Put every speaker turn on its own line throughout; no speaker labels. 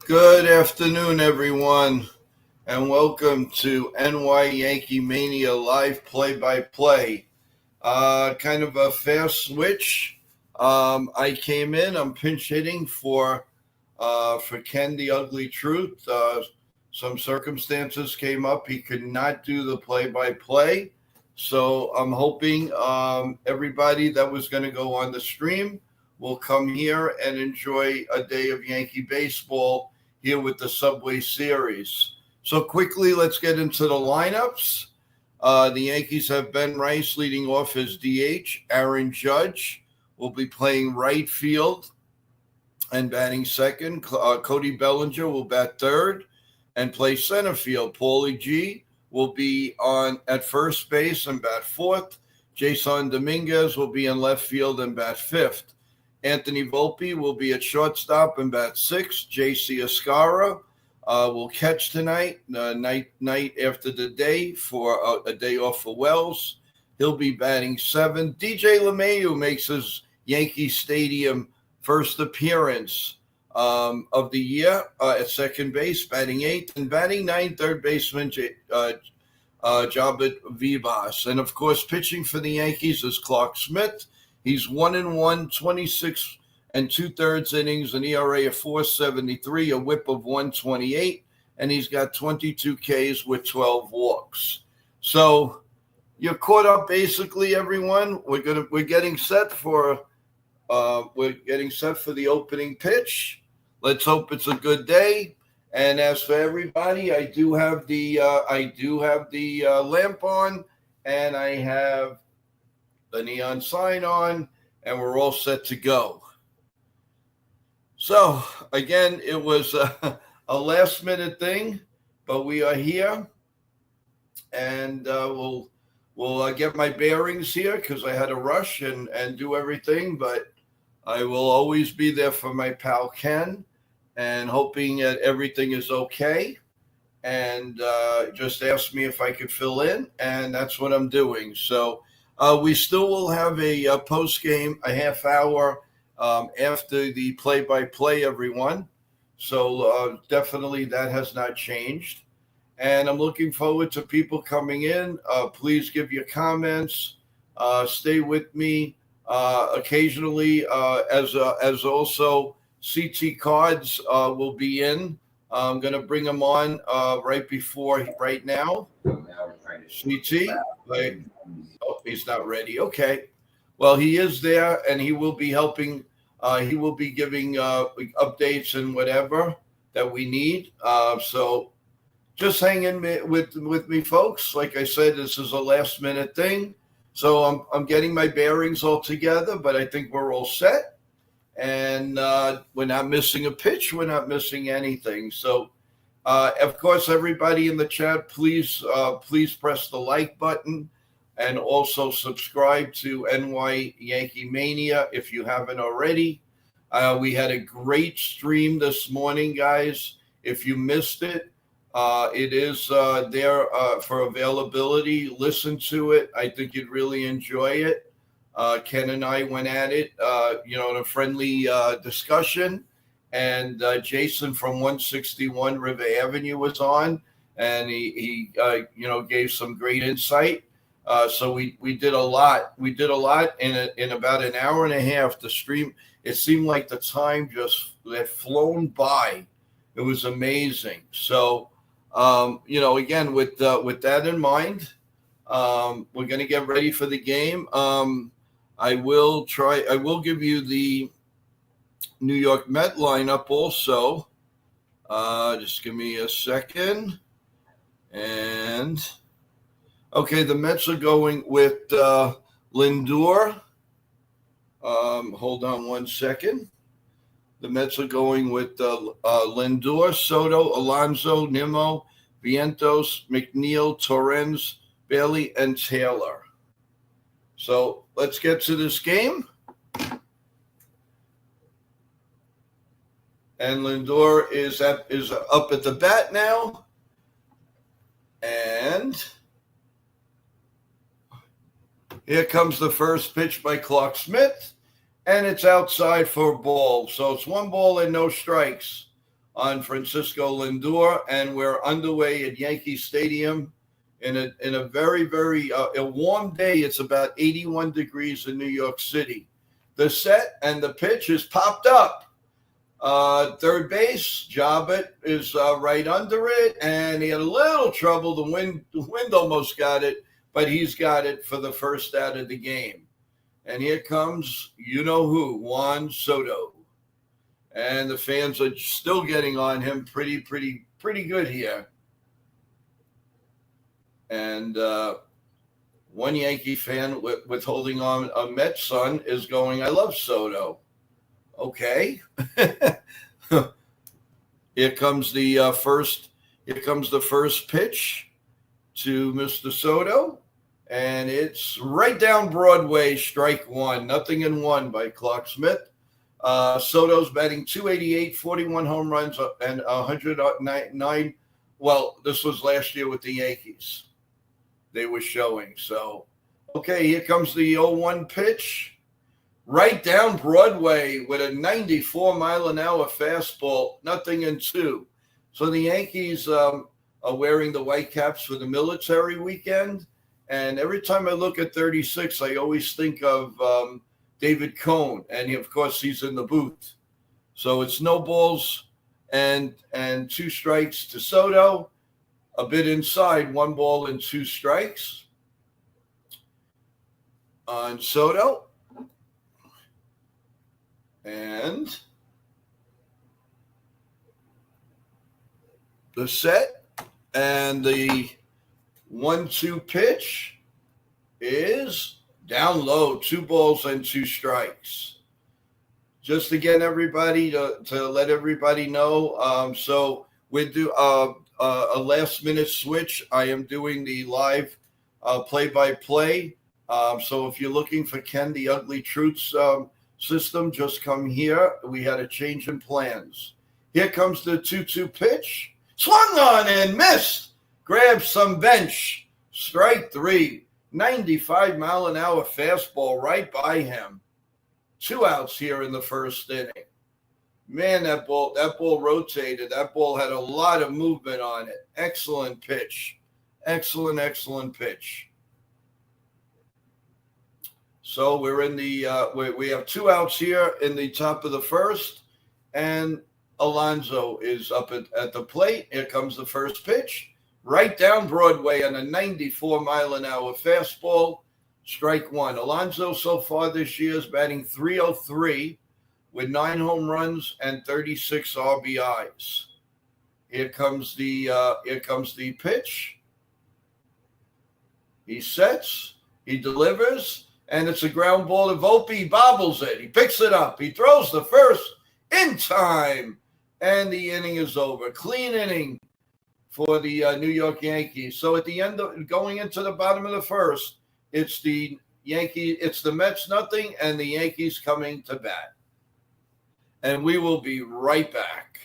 Good afternoon, everyone, and welcome to NY Yankee Mania Live Play-by-Play. Kind of a fast switch. I came in. I'm pinch hitting for Ken the Ugly Truth. Some circumstances came up. He could not do the play-by-play. So I'm hoping everybody that was going to go on the stream will come here and enjoy a day of Yankee baseball here with the Subway Series. So quickly, let's get into the lineups. The Yankees have Ben Rice leading off as DH. Aaron Judge will be playing right field and batting second. Cody Bellinger will bat third and play center field. Paulie G will be on at first base and bat fourth. Jason Dominguez will be in left field and bat fifth. Anthony Volpe will be at shortstop and bat sixth. J.C. Escara will catch tonight, night after the day for a day off for Wells. He'll be batting seventh. DJ LeMahieu makes his Yankee Stadium first appearance of the year at second base, batting eighth, and batting ninth, third baseman Jabit Vivas. And, of course, pitching for the Yankees is Clark Smith. He's 1-1, 26 2/3 innings, an ERA of 4.73, a WHIP of 128, and he's got 22 Ks with 12 walks. So you're caught up, basically, everyone. We're getting set for the opening pitch. Let's hope it's a good day. And as for everybody, I do have the lamp on, and I have the neon sign on, and we're all set to go. So, again, it was a last-minute thing, but we are here, and we'll get my bearings here because I had to rush and do everything, but I will always be there for my pal Ken and hoping that everything is okay, and just ask me if I could fill in, and that's what I'm doing. So we still will have a post-game, a half hour after the play-by-play, everyone. So definitely that has not changed. And I'm looking forward to people coming in. Please give your comments. Stay with me. Occasionally, as also CT Cards will be in. I'm going to bring them on right now. CT, oh, he's not ready. Okay. Well, he is there, and he will be helping. He will be giving updates and whatever that we need. So just hang in with me, folks. Like I said, this is a last-minute thing. So I'm getting my bearings all together, but I think we're all set. And we're not missing a pitch. We're not missing anything. So, of course, everybody in the chat, please press the like button and also subscribe to NY Yankee Mania if you haven't already. We had a great stream this morning, guys. If you missed it, it is there for availability. Listen to it. I think you'd really enjoy it. Ken and I went at it, in a friendly discussion. And Jason from 161 River Avenue was on, and he gave some great insight. So we did a lot. We did a lot in about an hour and a half. The stream, it seemed like the time just had flown by. It was amazing. So, again, with that in mind, we're going to get ready for the game. I will give you the New York Met lineup also. Just give me a second. And okay, the Mets are going with Lindor. Hold on one second. The Mets are going with Lindor, Soto, Alonso, Nimmo, Vientos, McNeil, Torrens, Bailey, and Taylor. So let's get to this game. And Lindor is up at the bat now. And here comes the first pitch by Clark Smith. And it's outside for a ball. So it's 1 ball and no strikes on Francisco Lindor, and we're underway at Yankee Stadium in a very, very a warm day. It's about 81 degrees in New York City. The set and the pitch is popped up. Third base, Jobbett is right under it, and he had a little trouble. The wind almost got it, but he's got it for the first out of the game. And here comes you-know-who, Juan Soto. And the fans are still getting on him pretty good here. And one Yankee fan with holding on a Mets son is going, I love Soto. Okay. Here comes the first pitch to Mr. Soto, and it's right down Broadway, strike one. Nothing in one by Clark Smith. Soto's batting .288, 41 home runs, and 109. Well, this was last year with the Yankees. They were showing. So, okay, here comes the 0-1 pitch. Right down Broadway with a 94-mile-an-hour fastball, nothing in two. So the Yankees are wearing the white caps for the military weekend. And every time I look at 36, I always think of David Cohn. And of course, he's in the booth. So it's no balls and two strikes to Soto. A bit inside, 1 ball and 2 strikes on Soto. And the set and the 1-2 pitch is down low, 2 balls and 2 strikes. Just again, everybody, to let everybody know. So we do a last minute switch. I am doing the live play-by-play. So if you're looking for Ken the Ugly Truths system, just come here. We had a change in plans. Here comes the 2-2 pitch. Swung on and missed. Grabs some bench. Strike 3. 95-mile-an-hour fastball right by him. 2 outs here in the first inning. Man, that ball rotated. That ball had a lot of movement on it. Excellent pitch. Excellent pitch. So we're in the we have 2 outs here in the top of the first, and Alonso is up at the plate. Here comes the first pitch, right down Broadway on a 94-mile-an-hour fastball, strike 1. Alonso so far this year is batting .303 with 9 home runs and 36 RBIs. Here comes the pitch. He sets, he delivers. And it's a ground ball to Volpe. He bobbles it. He picks it up. He throws the first in time. And the inning is over. Clean inning for the New York Yankees. So at the end of going into the bottom of the first, it's the Mets nothing and the Yankees coming to bat. And we will be right back.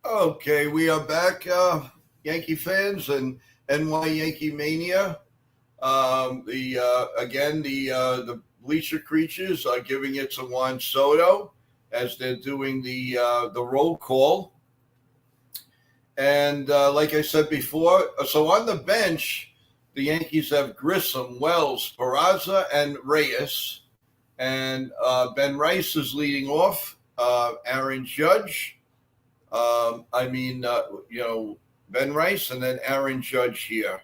Okay, we are back, Yankee fans and NY Yankee Mania. The Bleacher Creatures are giving it to Juan Soto as they're doing the roll call. And like I said before, so on the bench, the Yankees have Grissom, Wells, Peraza, and Reyes. And Ben Rice is leading off. Aaron Judge. Ben Rice and then Aaron Judge here.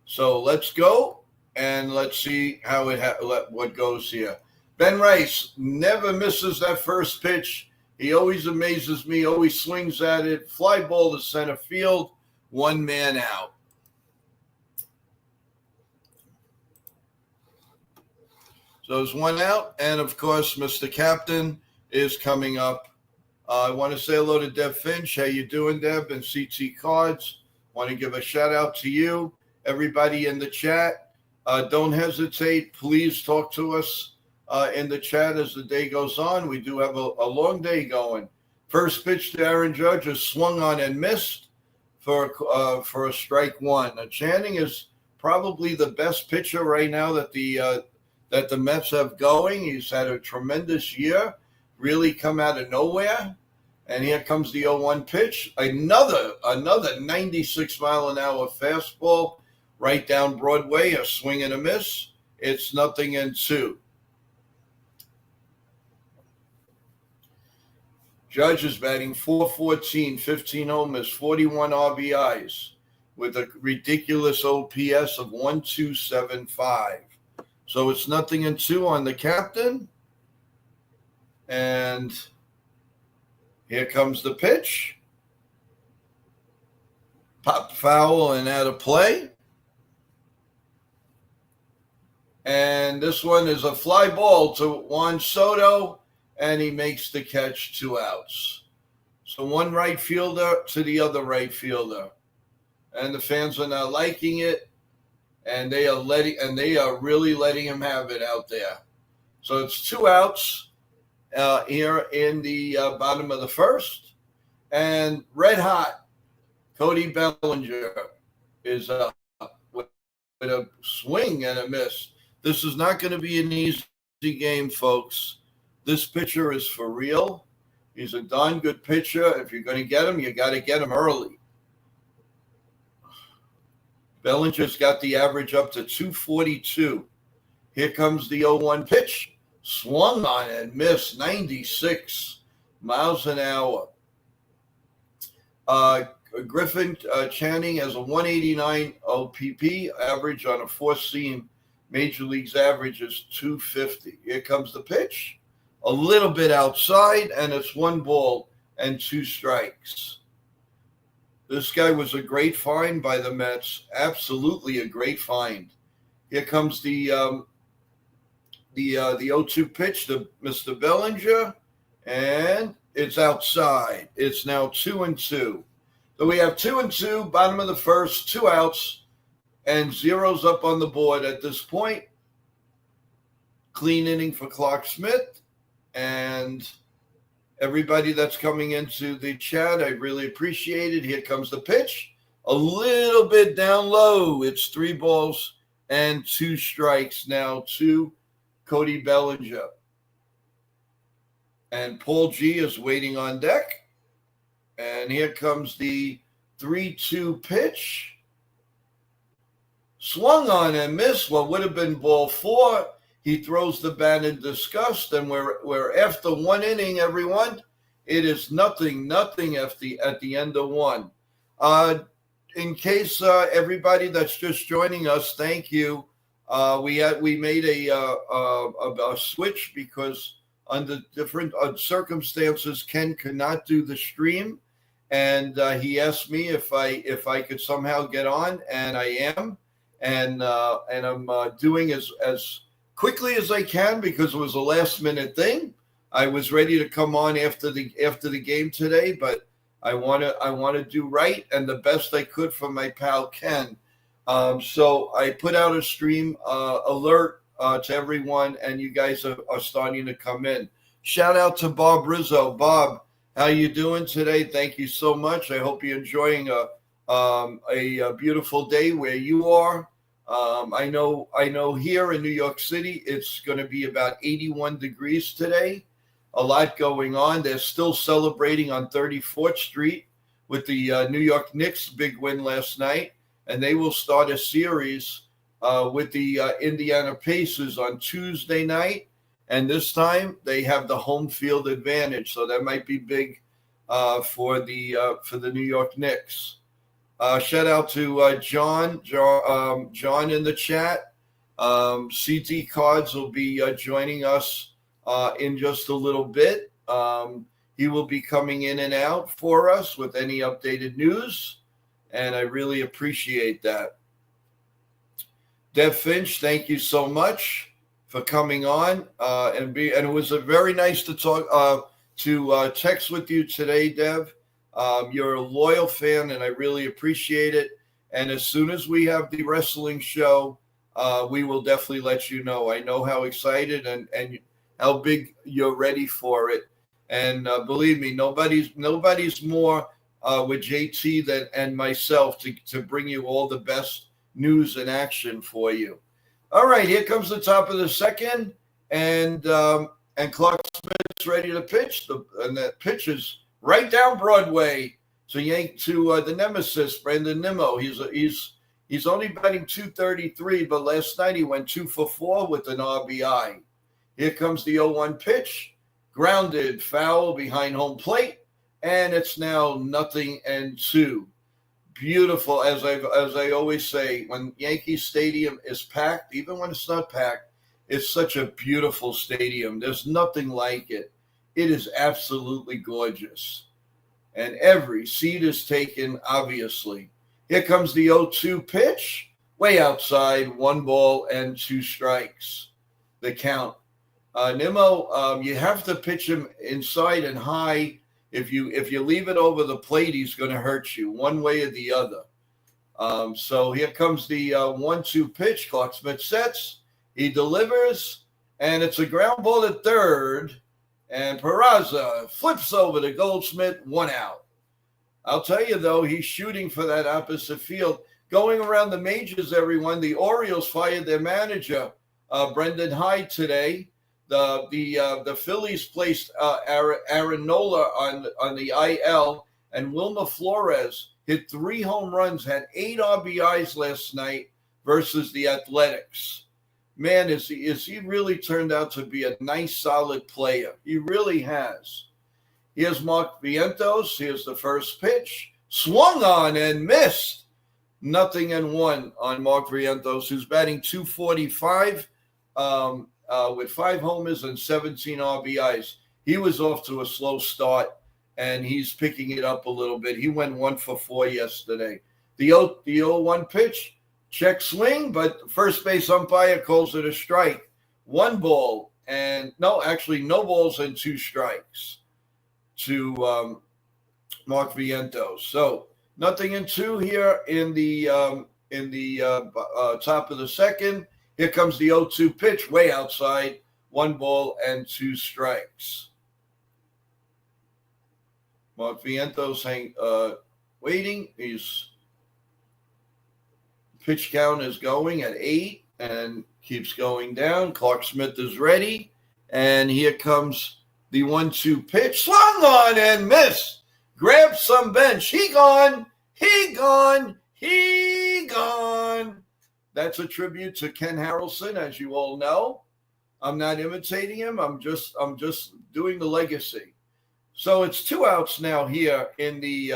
So let's go and let's see how what goes here. Ben Rice never misses that first pitch. He always amazes me, always swings at it. Fly ball to center field, 1 man out. So there's 1 out, and of course, Mr. Captain is coming up. I want to say hello to Deb Finch. How you doing, Deb? And CT Cards. Want to give a shout out to you, everybody in the chat. Don't hesitate. Please talk to us in the chat as the day goes on. We do have a long day going. First pitch to Aaron Judge is swung on and missed for a strike 1. Now, Channing is probably the best pitcher right now that the Mets have going. He's had a tremendous year, really come out of nowhere. And here comes the 0-1 pitch. Another 96-mile-an-hour fastball right down Broadway, a swing and a miss. It's 0-2. Judge is batting .414, 15 homers, 41 RBIs with a ridiculous OPS of 1.275. So it's 0-2 on the captain. And here comes the pitch. Pop foul and out of play. And this one is a fly ball to Juan Soto, and he makes the catch, 2 outs. So one right fielder to the other right fielder. And the fans are not liking it, and they are really letting him have it out there. So it's 2 outs. Here in the bottom of the first. And red hot, Cody Bellinger is up with a swing and a miss. This is not going to be an easy game, folks. This pitcher is for real. He's a darn good pitcher. If you're going to get him, you got to get him early. Bellinger's got the average up to 242. Here comes the 0-1 pitch. Swung on and missed, 96 miles an hour. Griffin Channing has a 189 OPP average on a 4-seam. Major League's average is 250. Here comes the pitch. A little bit outside, and it's 1 ball and 2 strikes. This guy was a great find by the Mets. Absolutely a great find. Here comes the 0-2 pitch to Mr. Bellinger, and it's outside. It's now 2-2. So we have 2-2, bottom of the first, 2 outs, and zeros up on the board at this point. Clean inning for Clark Smith, and everybody that's coming into the chat, I really appreciate it. Here comes the pitch. A little bit down low. It's 3 balls and 2 strikes now to Cody Bellinger. And Paul G is waiting on deck. And here comes the 3-2 pitch. Swung on and missed what would have been ball 4. He throws the bat in disgust, and we're after 1 inning, everyone. It is 0-0 at the end of 1. In case everybody that's just joining us, thank you. We made a switch because under different circumstances, Ken could not do the stream, and he asked me if I could somehow get on, and I am, and I'm doing as quickly as I can because it was a last minute thing. I was ready to come on after the game today, but I want to do right and the best I could for my pal Ken. So I put out a stream alert to everyone, and you guys are starting to come in. Shout out to Bob Rizzo. Bob, how you doing today? Thank you so much. I hope you're enjoying a beautiful day where you are. I know here in New York City, it's going to be about 81 degrees today. A lot going on. They're still celebrating on 34th Street with the New York Knicks big win last night, and they will start a series with the Indiana Pacers on Tuesday night. And this time they have the home field advantage, so that might be big for the New York Knicks. Shout out to John in the chat. CT Cards will be joining us in just a little bit. He will be coming in and out for us with any updated news, and I really appreciate that. Dev Finch, thank you so much for coming on, and it was very nice to talk to text with you today, Dev. You're a loyal fan, and I really appreciate it. And as soon as we have the wrestling show, we will definitely let you know. I know how excited and how big you're ready for it. And believe me, nobody's more with JT and myself to bring you all the best news and action for you. All right, here comes the top of the second, and Clark Smith's ready to pitch. And that pitch is right down Broadway to the nemesis, Brandon Nimmo. He's only batting .233, but last night he went 2 for 4 with an RBI. Here comes the 0-1 pitch, grounded, foul behind home plate, and it's now 0-2. Beautiful, as I always say, when Yankee Stadium is packed, even when it's not packed, it's such a beautiful stadium. There's nothing like it. It is absolutely gorgeous. And every seat is taken, obviously. Here comes the 0-2 pitch, way outside, 1 ball and 2 strikes. The count. Nimmo, you have to pitch him inside and high. If you leave it over the plate, he's going to hurt you one way or the other. So here comes the 1-2 pitch. Clark Smith sets. He delivers, and it's a ground ball at third. And Peraza flips over to Goldschmidt, 1 out. I'll tell you, though, he's shooting for that opposite field. Going around the majors, everyone, the Orioles fired their manager, Brendan Hyde, today. The Phillies placed Aaron Nola on the IL, and Wilmer Flores hit 3 home runs, had 8 RBIs last night versus the Athletics. Man, is he really turned out to be a nice, solid player. He really has. Here's Mark Vientos. Here's the first pitch. Swung on and missed. 0-1 on Mark Vientos, who's batting .245 with 5 homers and 17 RBIs. He was off to a slow start, and he's picking it up a little bit. He went 1 for 4 yesterday. The 0-1 pitch. Check swing, but first base umpire calls it a strike. 1 ball and no balls and 2 strikes to Mark Vientos. So 0-2 here in the top of the second. Here comes the 0-2 pitch, way outside. 1 ball and 2 strikes. Mark Vientos waiting. Pitch count is going at 8 and keeps going down. Clark Smith is ready. And here comes the 1-2 pitch. Swung on and missed. Grabbed some bench. He gone. That's a tribute to Ken Harrelson, as you all know. I'm not imitating him. I'm just doing the legacy. So it's 2 outs now here in the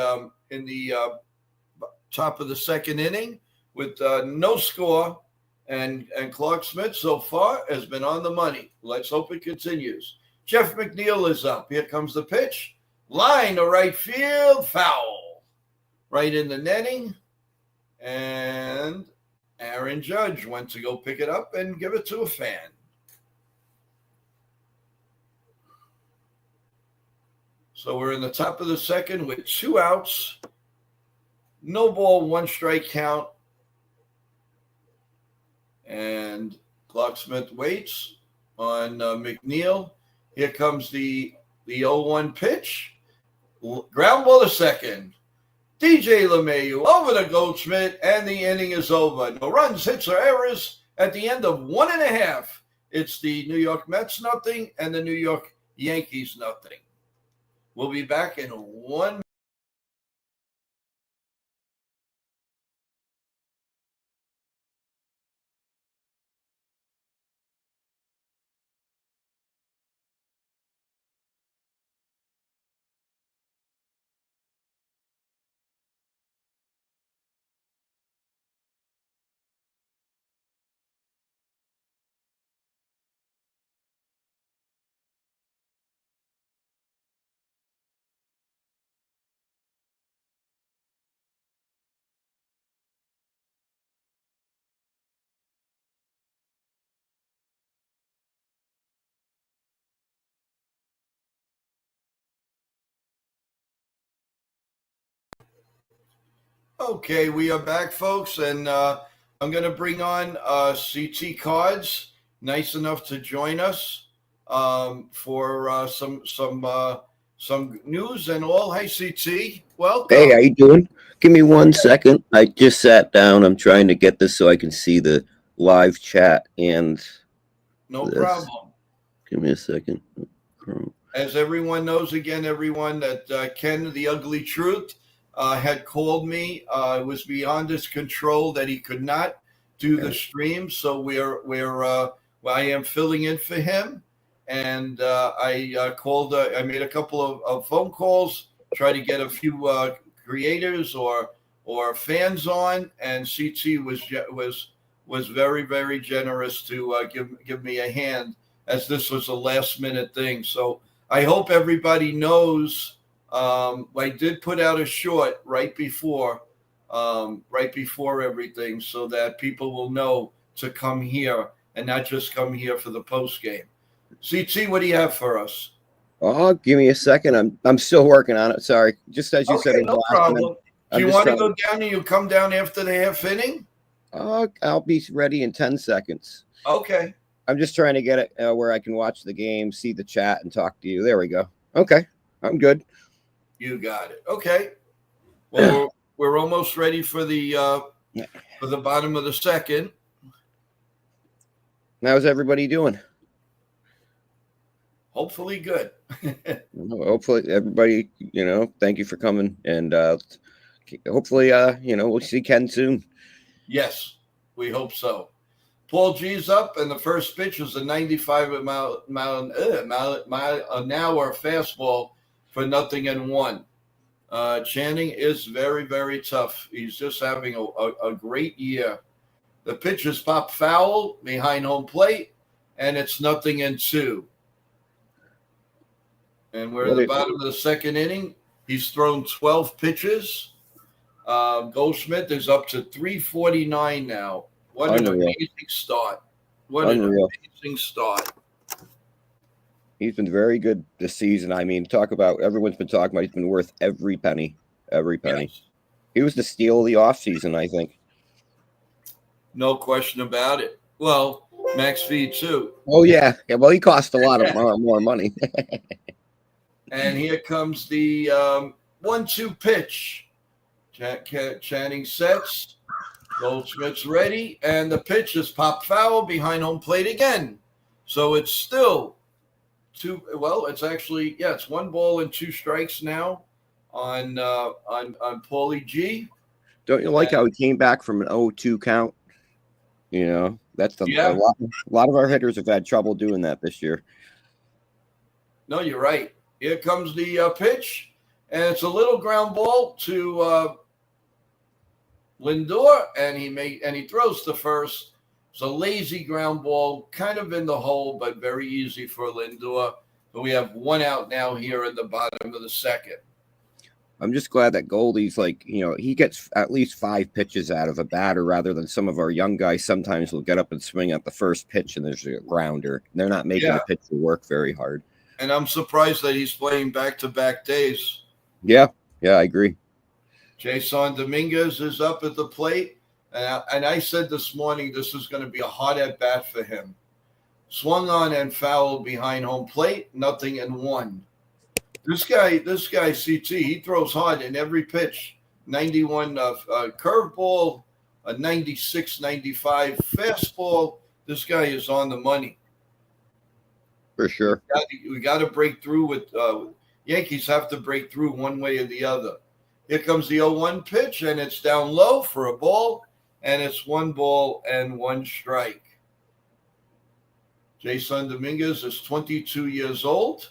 top of the second inning, with no score, and Clark Smith so far has been on the money. Let's hope it continues. Jeff McNeil is up. Here comes the pitch. Line to right field, foul. Right in the netting. And Aaron Judge went to go pick it up and give it to a fan. So we're in the top of the second with 2 outs. No ball, 1 strike count. And Clark Smith waits on McNeil. Here comes the 0-1 pitch. Ground ball to second. DJ LeMahieu over to Goldschmidt, and the inning is over. No runs, hits, or errors at the end of 1.5. It's the New York Mets nothing and the New York Yankees nothing. We'll be back in 1 minute. Okay, we are back, folks, and I'm going to bring on CT Cards, nice enough to join us for some news and all. Hi, CT. Welcome.
Hey, how you doing? Give me 1 second. I just sat down. I'm trying to get this so I can see the live chat and
No
this.
problem.
Give me a second.
As everyone knows, again, everyone, that Ken, the Ugly Truth, had called me. It was beyond his control that he could not do the stream, so I am filling in for him. And I called. I made a couple of phone calls, try to get a few creators or fans on, and CT was very, very generous to give me a hand, as this was a last minute thing. So I hope everybody knows. I did put out a short right before everything, so that people will know to come here and not just come here for the post game. CT, what do you have for us?
Oh, give me a second. I'm still working on it. Sorry. Just as you said.
No problem. Do you want to go down and you come down after the half inning?
I'll be ready in 10 seconds.
Okay.
I'm just trying to get it where I can watch the game, see the chat, and talk to you. There we go. Okay. I'm good.
You got it. Okay. Well, we're almost ready for the bottom of the second.
How's everybody doing?
Hopefully good.
Hopefully everybody, thank you for coming, and hopefully, we'll see Ken soon.
Yes, we hope so. Paul G's up, and the first pitch was a 95 mile an hour fastball for 0-1. Channing is very, very tough. He's just having a great year. The pitch is popped foul behind home plate, and it's 0-2. And we're at the bottom of the second inning. He's thrown 12 pitches. Goldschmidt is up to 349 now. What an amazing start. What an amazing start.
He's been very good this season. I mean, everyone's been talking about he's been worth every penny. Every penny. Yes. He was the steal of the offseason, I think.
No question about it. Well, Max Feed too.
Oh, yeah. Well, he cost a lot of more money.
And here comes the 1-2 pitch. Channing sets. Goldschmidt's ready. And the pitch is popped foul behind home plate again. So it's still it's 1 ball and 2 strikes now on Paulie G.
Don't you like how he came back from an 0-2 count? That's a lot of our hitters have had trouble doing that this year.
No, you're right. Here comes the pitch, and it's a little ground ball to Lindor, and he throws to first. It's a lazy ground ball, kind of in the hole, but very easy for Lindor. So we have 1 out now here in the bottom of the second.
I'm just glad that Goldie's he gets at least 5 pitches out of a batter, rather than some of our young guys sometimes will get up and swing at the first pitch and there's a grounder. They're not making the pitcher work very hard.
And I'm surprised that he's playing back-to-back days.
Yeah, I agree.
Jason Dominguez is up at the plate. And I said this morning this is going to be a hard at-bat for him. Swung on and fouled behind home plate, 0-1. This guy, CT, he throws hard in every pitch 91 curveball, a 96, 95 fastball. This guy is on the money.
For sure.
We got to break through with Yankees have to break through one way or the other. Here comes the 0-1 pitch, and it's down low for a ball, and it's 1 ball and 1 strike. Jason Dominguez is 22 years old,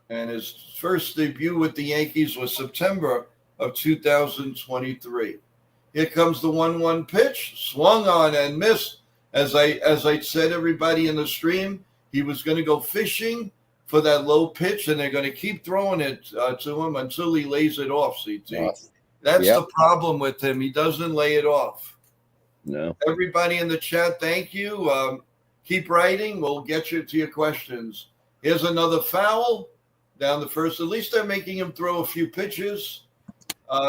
and his first debut with the Yankees was September of 2023. Here comes the 1-1 pitch, swung on and missed. As I said, everybody in the stream, he was going to go fishing for that low pitch, and they're going to keep throwing it to him until he lays it off, CT. That's the problem with him. He doesn't lay it off.
No.
Everybody in the chat, thank you. Keep writing. We'll get you to your questions. Here's another foul down the first. At least they're making him throw a few pitches.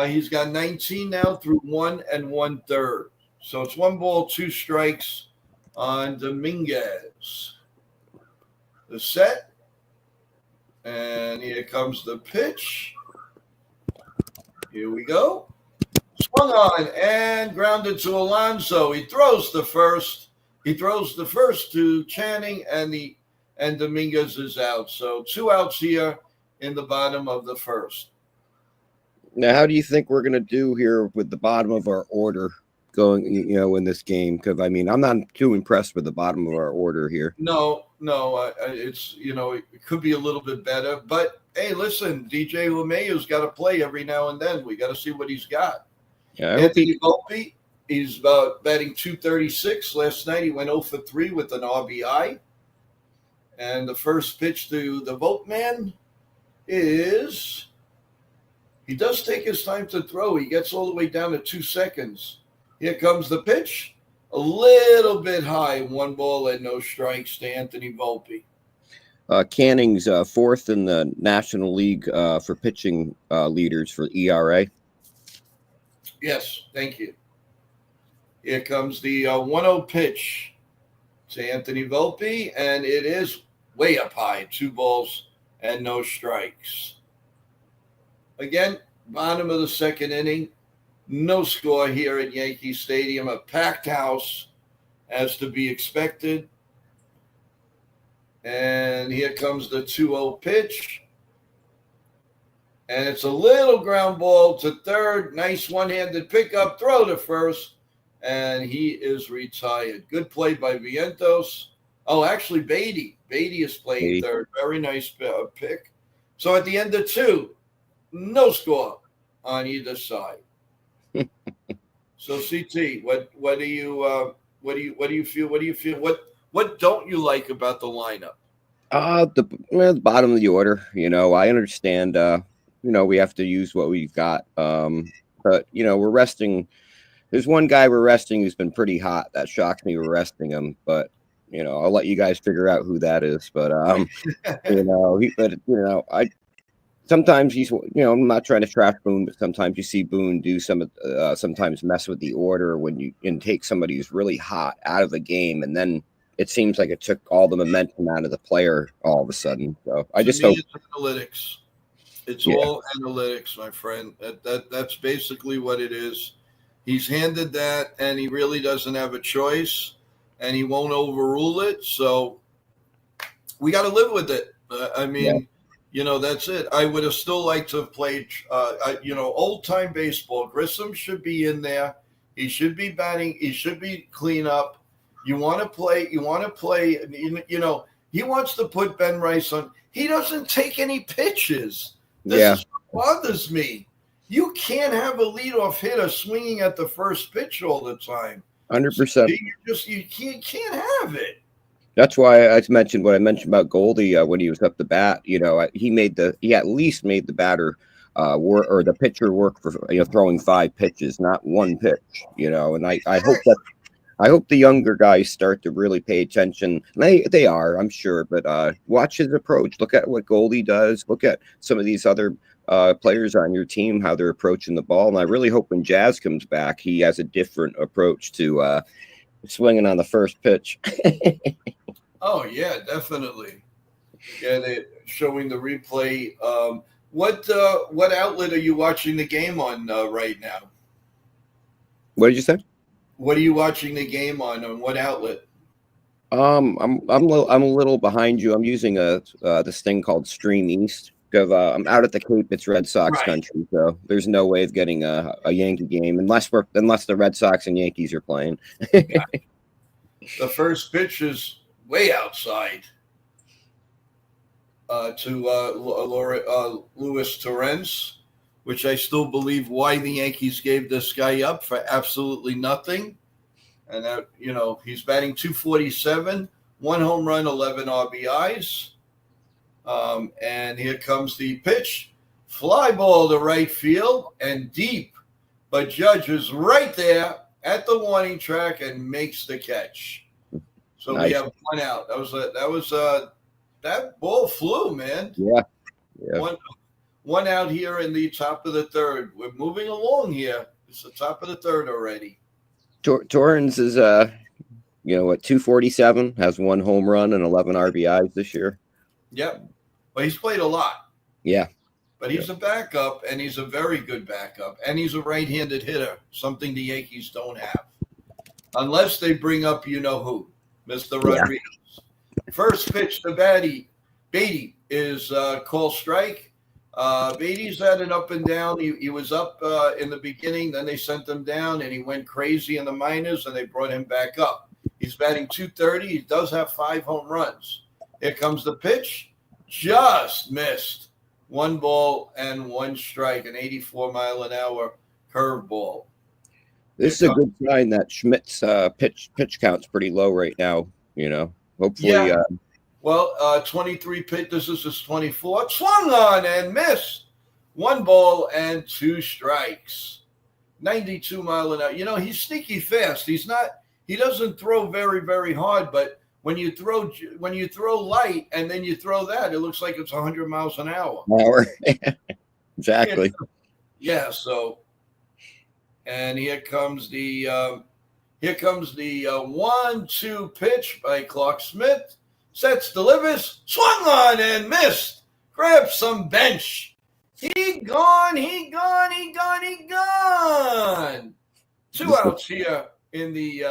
He's got 19 now through 1 1/3. So it's 1 ball, 2 strikes on Dominguez. The set. And here comes the pitch. Here we go. Swung on and grounded to Alonso. He throws the first. He throws the first to Channing, and Dominguez is out. So 2 outs here in the bottom of the first.
Now, how do you think we're going to do here with the bottom of our order going, in this game? Because, I mean, I'm not too impressed with the bottom of our order here.
No, it's, it could be a little bit better. But, hey, listen, DJ LeMahieu's got to play every now and then. We got to see what he's got.
Yeah,
Anthony Volpe, he's batting .236. Last night he went 0 for 3 with an RBI. And the first pitch to the Volpe man is... He does take his time to throw. He gets all the way down to 2 seconds. Here comes the pitch. A little bit high. 1 ball and no strikes to Anthony Volpe.
Canning's 4th in the National League for pitching leaders for ERA.
Yes, thank you. Here comes the 1-0 pitch to Anthony Volpe, and it is way up high. 2 balls and no strikes. Again, bottom of the second inning. No score here at Yankee Stadium. A packed house, as to be expected. And here comes the 2-0 pitch. And it's a little ground ball to third. Nice one-handed pickup. Throw to first. And he is retired. Good play by Vientos. Oh, actually, Beatty. Beatty is playing third. Very nice pick. So at the end of 2, no score on either side. So CT, what do you feel? What don't you like about the lineup?
The bottom of the order. I understand. We have to use what we've got. But we're resting. There's one guy we're resting who's been pretty hot. That shocks me. We're resting him, but I'll let you guys figure out who that is. But sometimes he's, I'm not trying to trash Boone, but sometimes you see Boone do sometimes mess with the order and take somebody who's really hot out of the game, and then it seems like it took all the momentum out of the player all of a sudden. So I just hope
it's analytics. It's all analytics, my friend. That's basically what it is. He's handed that, and he really doesn't have a choice, and he won't overrule it. So we got to live with it. That's it. I would have still liked to have played, old-time baseball. Grissom should be in there. He should be batting. He should be clean up. You want to play. He wants to put Ben Rice on. He doesn't take any pitches. This is what bothers me. You can't have a leadoff hitter swinging at the first pitch all the time.
100%.
You can't have it.
That's why I mentioned what I mentioned about Goldie when he was up the bat. He at least made the batter work, or the pitcher work for throwing 5 pitches, not 1 pitch. And I hope the younger guys start to really pay attention. They are, I'm sure, but watch his approach. Look at what Goldie does. Look at some of these other players on your team, how they're approaching the ball. And I really hope when Jazz comes back, he has a different approach to swinging on the first pitch. Oh
yeah, definitely. Yeah, they showing the replay. What outlet are you watching the game on right now?
What did you say?
What are you watching the game on what outlet?
I'm a little behind you. I'm using this thing called Stream East because I'm out at the Cape. It's Red Sox
Right.
country, so there's no way of getting a Yankee game unless the Red Sox and Yankees are playing.
The first pitch is way outside to Luis Torrens, which I still believe why the Yankees gave this guy up for absolutely nothing. And that, he's batting .247, 1 home run, 11 RBIs. And here comes the pitch. Fly ball to right field and deep. But Judge is right there at the warning track and makes the catch. So
Nice.
We have 1 out. That ball flew, man.
Yeah.
One out here in the top of the third. We're moving along here. It's the top of the third already.
Torrens is 247, has 1 home run and 11 RBIs this year.
Yep. Well, he's played a lot.
Yeah.
But he's a backup, and he's a very good backup, and he's a right-handed hitter, something the Yankees don't have. Unless they bring up who, Mr. Rodriguez. First pitch to Beatty is called strike. Beatty's had an up and down. He was up in the beginning, then they sent him down, and he went crazy in the minors, and they brought him back up. He's batting .230. He does have 5 home runs. Here comes the pitch. Just missed. 1 ball and 1 strike, an 84-mile-an-hour curveball.
This is a good sign that Schmidt's pitch count's pretty low right now. Hopefully.
Yeah. Well, 23 pitch. This is his 24th. Swung on and missed. 1 ball and 2 strikes. 92-mile-an-hour. He's sneaky fast. He doesn't throw very, very hard, but when you throw light and then you throw that, it looks like it's 100 miles an hour.
Exactly.
Yeah. So, and here comes the 1-2 pitch by Clarke Schmidt. Sets, delivers, swung on and missed. Grabs some bench. He gone. 2 outs here in the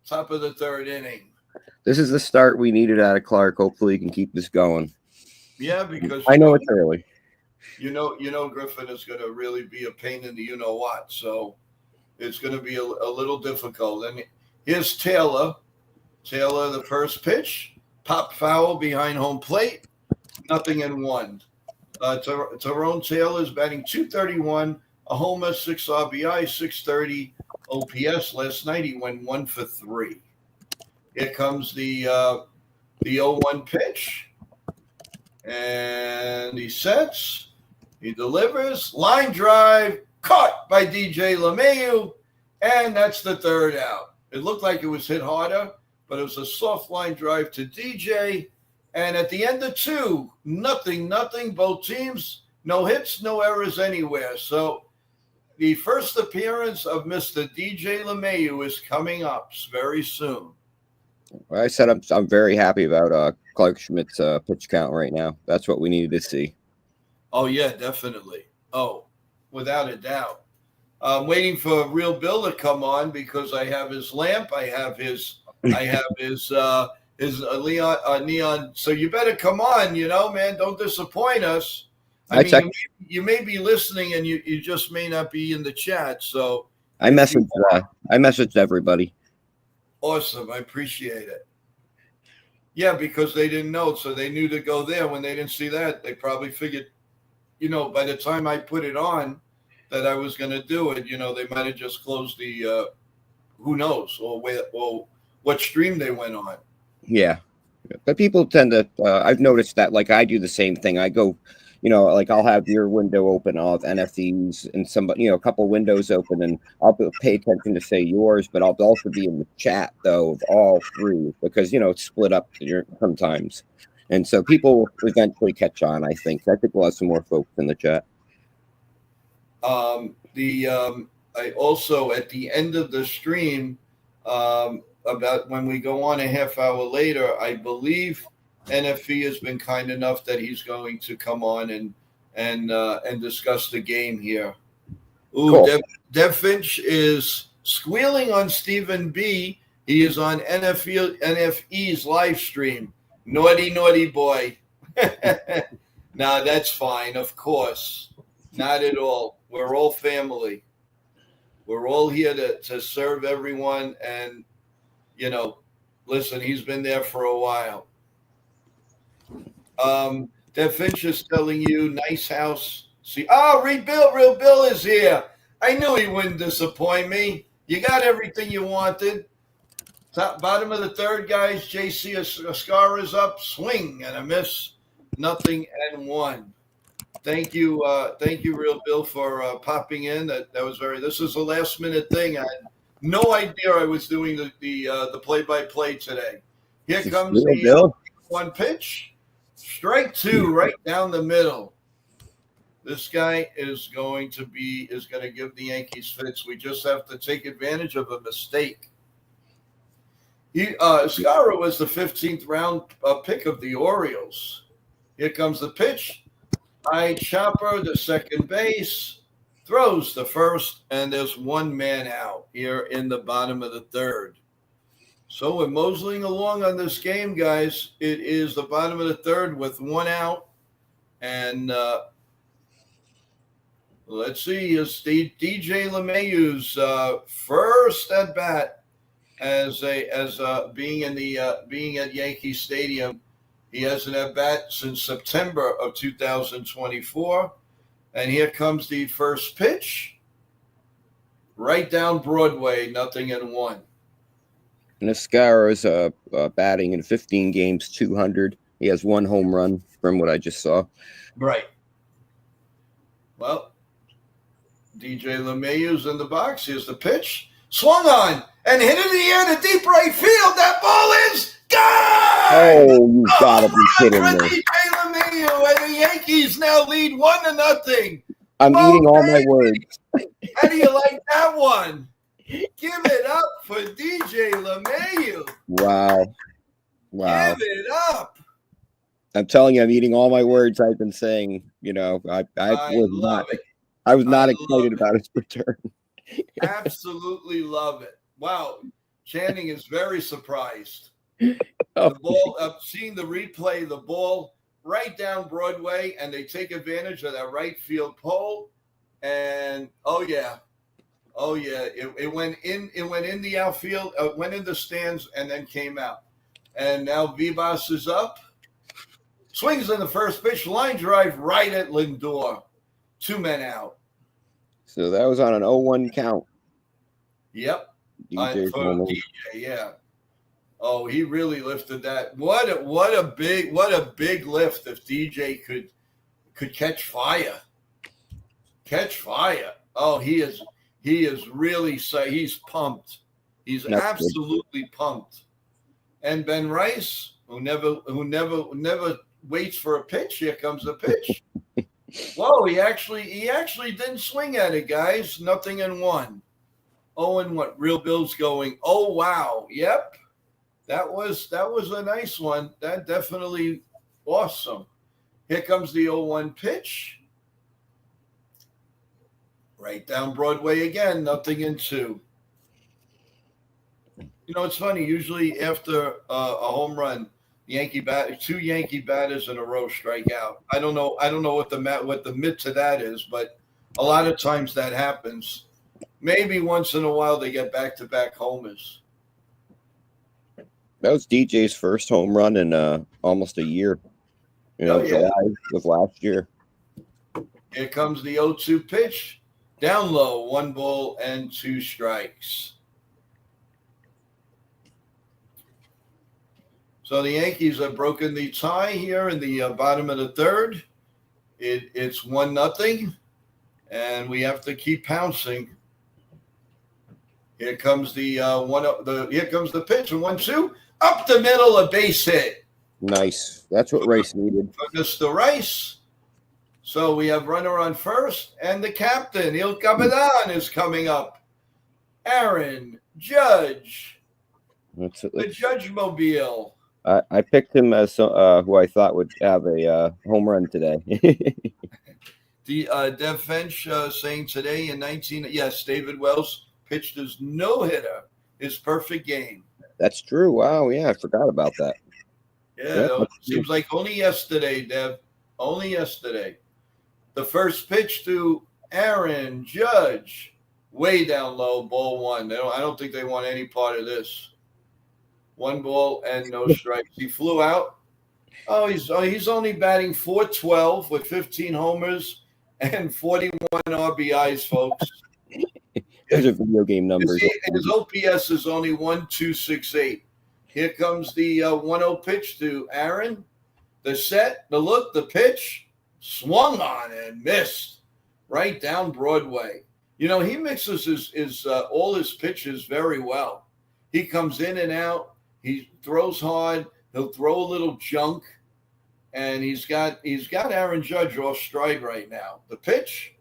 top of the third inning.
This is the start we needed out of Clarke. Hopefully he can keep this going.
Yeah, because
I know it's early.
Griffin is going to really be a pain in the you-know-what. So it's going to be a little difficult. And here's Taylor. The first pitch, pop foul behind home plate, 0-1. Tyrone Taylor is batting .231, a homer, 6 RBI, 630 OPS. Last night he went 1 for 3. Here comes the 0-1 pitch, and he sets, he delivers, line drive, caught by DJ LeMahieu, and that's the 3rd out. It looked like it was hit harder, but it was a soft line drive to DJ. And at the end of 2, nothing. Both teams, no hits, no errors anywhere. So the first appearance of Mr. DJ LeMahieu is coming up very soon.
I said I'm very happy about Clarke Schmidt's pitch count right now. That's what we needed to see.
Oh, yeah, definitely. Oh, without a doubt. I'm waiting for Real Bill to come on because I have his lamp. I have his neon. So you better come on, man. Don't disappoint us. You may be listening and you just may not be in the chat. So
I messaged everybody.
Awesome. I appreciate it. Yeah, because they didn't know. So they knew to go there. When they didn't see that, they probably figured, by the time I put it on that I was going to do it, they might have just closed the, who knows, or what stream they went on.
Yeah. But people tend to, I've noticed that, like, I do the same thing. I go, like, I'll have your window open, I'll have NFTs and somebody, a couple windows open, and I'll pay attention to say yours, but I'll also be in the chat, though, of all 3, because, it's split up sometimes. And so people will eventually catch on, I think. I think we'll have some more folks in the chat.
I also, at the end of the stream, about when we go on a half hour later, I believe NFE has been kind enough that he's going to come on and discuss the game here. Ooh,
Cool.
Dev Finch is squealing on Stephen B. He is on NFE's live stream. Naughty, naughty boy. Nah, that's fine, of course. Not at all. We're all family. We're all here to serve everyone. And, listen, he's been there for a while. Dev Finch is telling you, nice house. See, Real Bill is here. I knew he wouldn't disappoint me. You got everything you wanted. Bottom of the third, guys. JC Ascara's up. Swing and a miss. Nothing and one. Thank you, Real Bill, for popping in. That was this is a last minute thing. I had no idea I was doing the play-by-play today. Here comes the one pitch. Strike two right down the middle. This guy is going to give the Yankees fits. We just have to take advantage of a mistake. Ascara was the 15th round pick of the Orioles. Here comes the pitch. High chopper, the second base, throws the first, and there's one man out here in the bottom of the third. So we're moseying along on this game, guys. It is the bottom of the third with one out. And let's see, is DJ LeMahieu's first at bat as being at Yankee Stadium. He hasn't at bat since September of 2024. And here comes the first pitch. Right down Broadway, nothing and one.
And Ascara's batting in 15 games, 200. He has one home run from what I just saw.
Right. Well, DJ LeMahieu's in the box. Here's the pitch. Swung on and hit in the air to deep right field. That ball is gone!
Oh, you gotta be kidding me.
DJ LeMahieu, and the Yankees now lead 1-0.
I'm eating all my words.
How do you like that one? Give it up for DJ LeMahieu.
Wow.
Give it up.
I'm telling you, I'm eating all my words I've been saying. I was not excited about his return.
Absolutely love it. Wow. Channing is very surprised.
Oh.
The ball, seeing the replay, the ball right down Broadway, and they take advantage of that right field pole. And it went in. It went in the outfield, went in the stands, and then came out. And now Vivas is up, swings in the first pitch, line drive right at Lindor. 2 men out.
So that was on an 0-1 count.
Yep.
DJ,
yeah. Oh, he really lifted that. What a big lift if DJ could catch fire. Catch fire. Oh, he is really he's pumped. He's absolutely pumped. And Ben Rice, who never waits for a pitch, here comes the pitch. Whoa, he actually didn't swing at it, guys. Nothing in one. Oh, and what? Real Bill's going, oh wow. Yep. That was a nice one. That definitely awesome. Here comes the 0-1 pitch. Right down Broadway again, nothing in two. It's funny. Usually after a home run, two Yankee batters in a row strike out. I don't know what the myth to that is, but a lot of times that happens. Maybe once in a while they get back-to-back homers.
That was DJ's first home run in almost a year. July of last year.
Here comes the 0-2 pitch. Down low, 1 ball and 2 strikes. So the Yankees have broken the tie here in the bottom of the third. It's 1-0, and we have to keep pouncing. Here comes here comes the pitch, 1-2, up the middle, a base hit.
Nice. That's what Rice needed.
For Mr. Rice. So we have runner on first, and the captain, Il Capitan, is coming up. Aaron Judge. The Judge Mobile.
I picked him as who I thought would have a home run today.
The Dev Finch saying today in 19, yes, David Wells pitched his no-hitter, his perfect game.
That's true. Wow, yeah, I forgot about that.
Yeah, seems like only yesterday, Dev. Only yesterday. The first pitch to Aaron Judge, way down low, ball one. I don't think they want any part of this. 1 ball and no strikes. He flew out. Oh, he's only batting .412 with 15 homers and 41 RBIs, folks.
Those are video game numbers.
His OPS is only 1.268. Here comes the 1-0 pitch to Aaron. The set, the look, the pitch, swung on and missed right down Broadway. You know, he mixes his all his pitches very well. He comes in and out. He throws hard. He'll throw a little junk, and he's got Aaron Judge off stride right now. The pitch,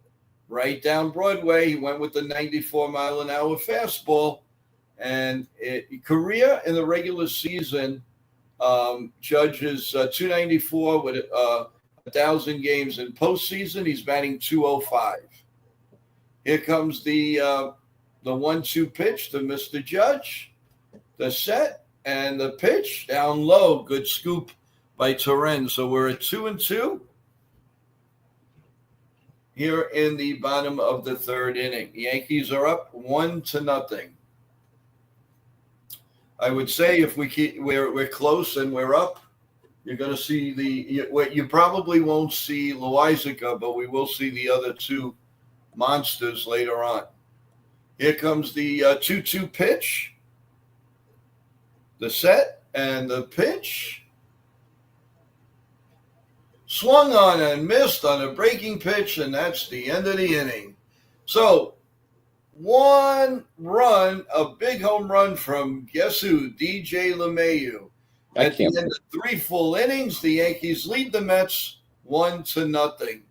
right down Broadway. He went with the 94-mile-an-hour fastball, and career in the regular season, Judge is 294 with 1,000 games. In postseason, he's batting 205. Here comes the 1-2 pitch to Mr. Judge. The set and the pitch down low. Good scoop by Torren. So we're at 2-2 here in the bottom of the third inning. The Yankees are up 1-0. I would say if we're close and we're up, you're going to see you probably won't see Loizaga, but we will see the other two monsters later on. Here comes the 2-2 pitch, the set, and the pitch. Swung on and missed on a breaking pitch, and that's the end of the inning. So, 1 run, a big home run from guess who? DJ LeMahieu. At the end of 3 full innings, the Yankees lead the Mets 1-0.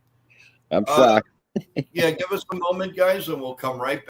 I'm shocked.
Yeah, give us a moment, guys, and we'll come right back.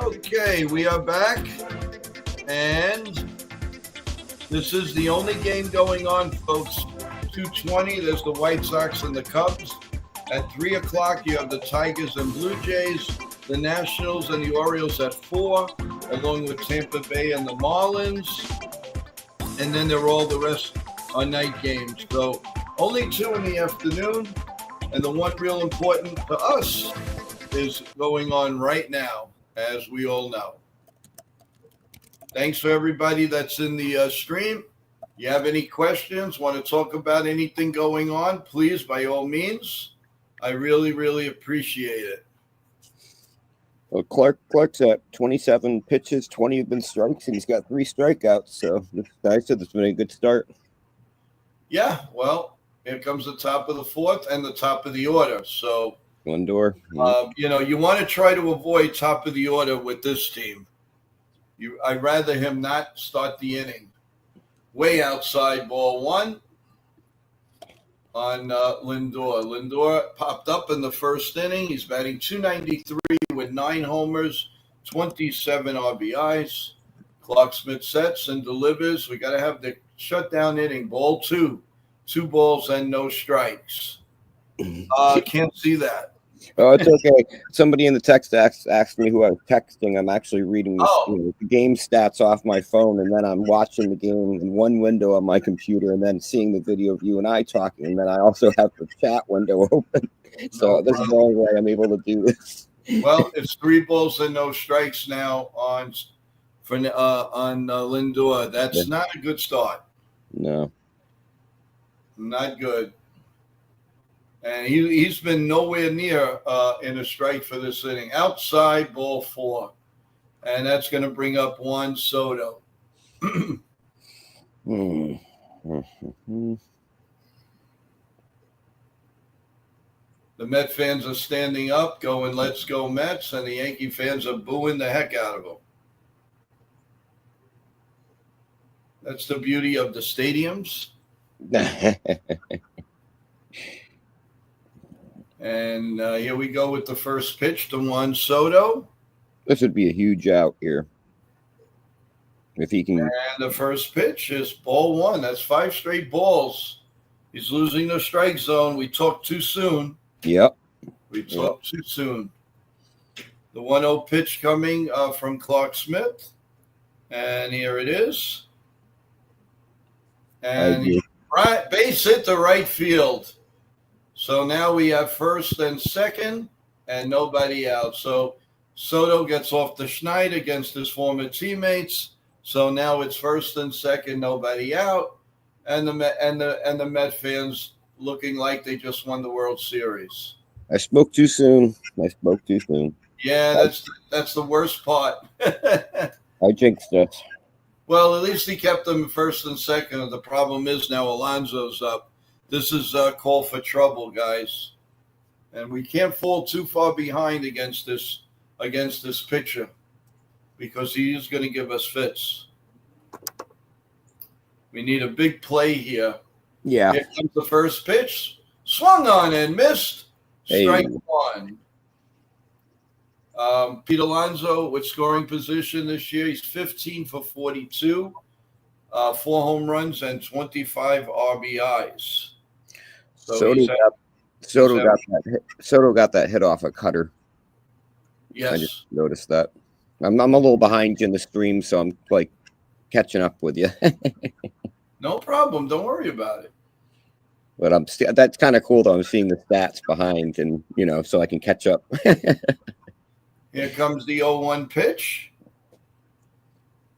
Okay, we are back, and this is the only game going on, folks. 2:20, there's the White Sox and the Cubs. At 3 o'clock, you have the Tigers and Blue Jays, the Nationals and the Orioles at 4, along with Tampa Bay and the Marlins. And then they're all the rest are night games. So only 2 in the afternoon, and the one real important to us is going on right now, as we all know. Thanks for everybody that's in the stream. You have any questions, want to talk about anything going on, please, by all means. I really, really appreciate it.
Well, Clark's at 27 pitches, 20 have been strikes, and he's got 3 strikeouts. So I said it's been a good start.
Yeah, well, here comes the top of the 4th and the top of the order. So
Lindor.
You want to try to avoid top of the order with this team. I'd rather him not start the inning. Way outside, ball 1 on Lindor. Lindor popped up in the first inning. He's batting .293 with 9 homers, 27 RBIs. Clark Smith sets and delivers. We got to have the shutdown inning. Ball 2, 2 balls and no strikes. Can't see that.
Oh, it's okay. Somebody in the text asked me who I was texting. I'm actually reading this,
Oh,
the game stats off my phone, and then I'm watching the game in one window on my computer, and then seeing the video of you and I talking, and then I also have the chat window open.
no
So this is the
problem.
only way I'm able to do this.
Well, it's 3 balls and no strikes now on Lindor.
Yeah.
That's not a good start.
No.
Not good. And he's been nowhere near in a strike for this inning. Outside ball 4, and that's going to bring up Juan Soto. The Met fans are standing up, going, "Let's go Mets," and the Yankee fans are booing the heck out of them. That's the beauty of the stadiums. And here we go with the first pitch to Juan Soto.
This would be a huge out here. If he can.
And the first pitch is ball 1. That's 5 straight balls. He's losing the strike zone. We talked too soon.
Yep.
We talked too soon. The 1-0 pitch coming from Clark Smith. And here it is. And base hit to right field. So now we have first and second and nobody out. So Soto gets off the schneid against his former teammates. So now it's first and second, nobody out, and the Met fans looking like they just won the World Series.
I spoke too soon.
Yeah, that's the worst part.
I jinxed it.
Well, at least he kept them first and second. The problem is now Alonso's up. This is a call for trouble, guys, and we can't fall too far behind against this pitcher, because he is going to give us fits. We need a big play here.
Yeah.
Here comes the first pitch. Swung on and missed. Strike 1. Pete Alonso with scoring position this year. He's 15 for 42, 4 home runs and 25 RBIs.
Soto got that hit off a cutter.
Yes.
I just noticed that. I'm a little behind you in the stream, so I'm like catching up with you.
No problem. Don't worry about it.
But that's kind of cool though. I'm seeing the stats behind, and so I can catch up.
Here comes the 0-1 pitch,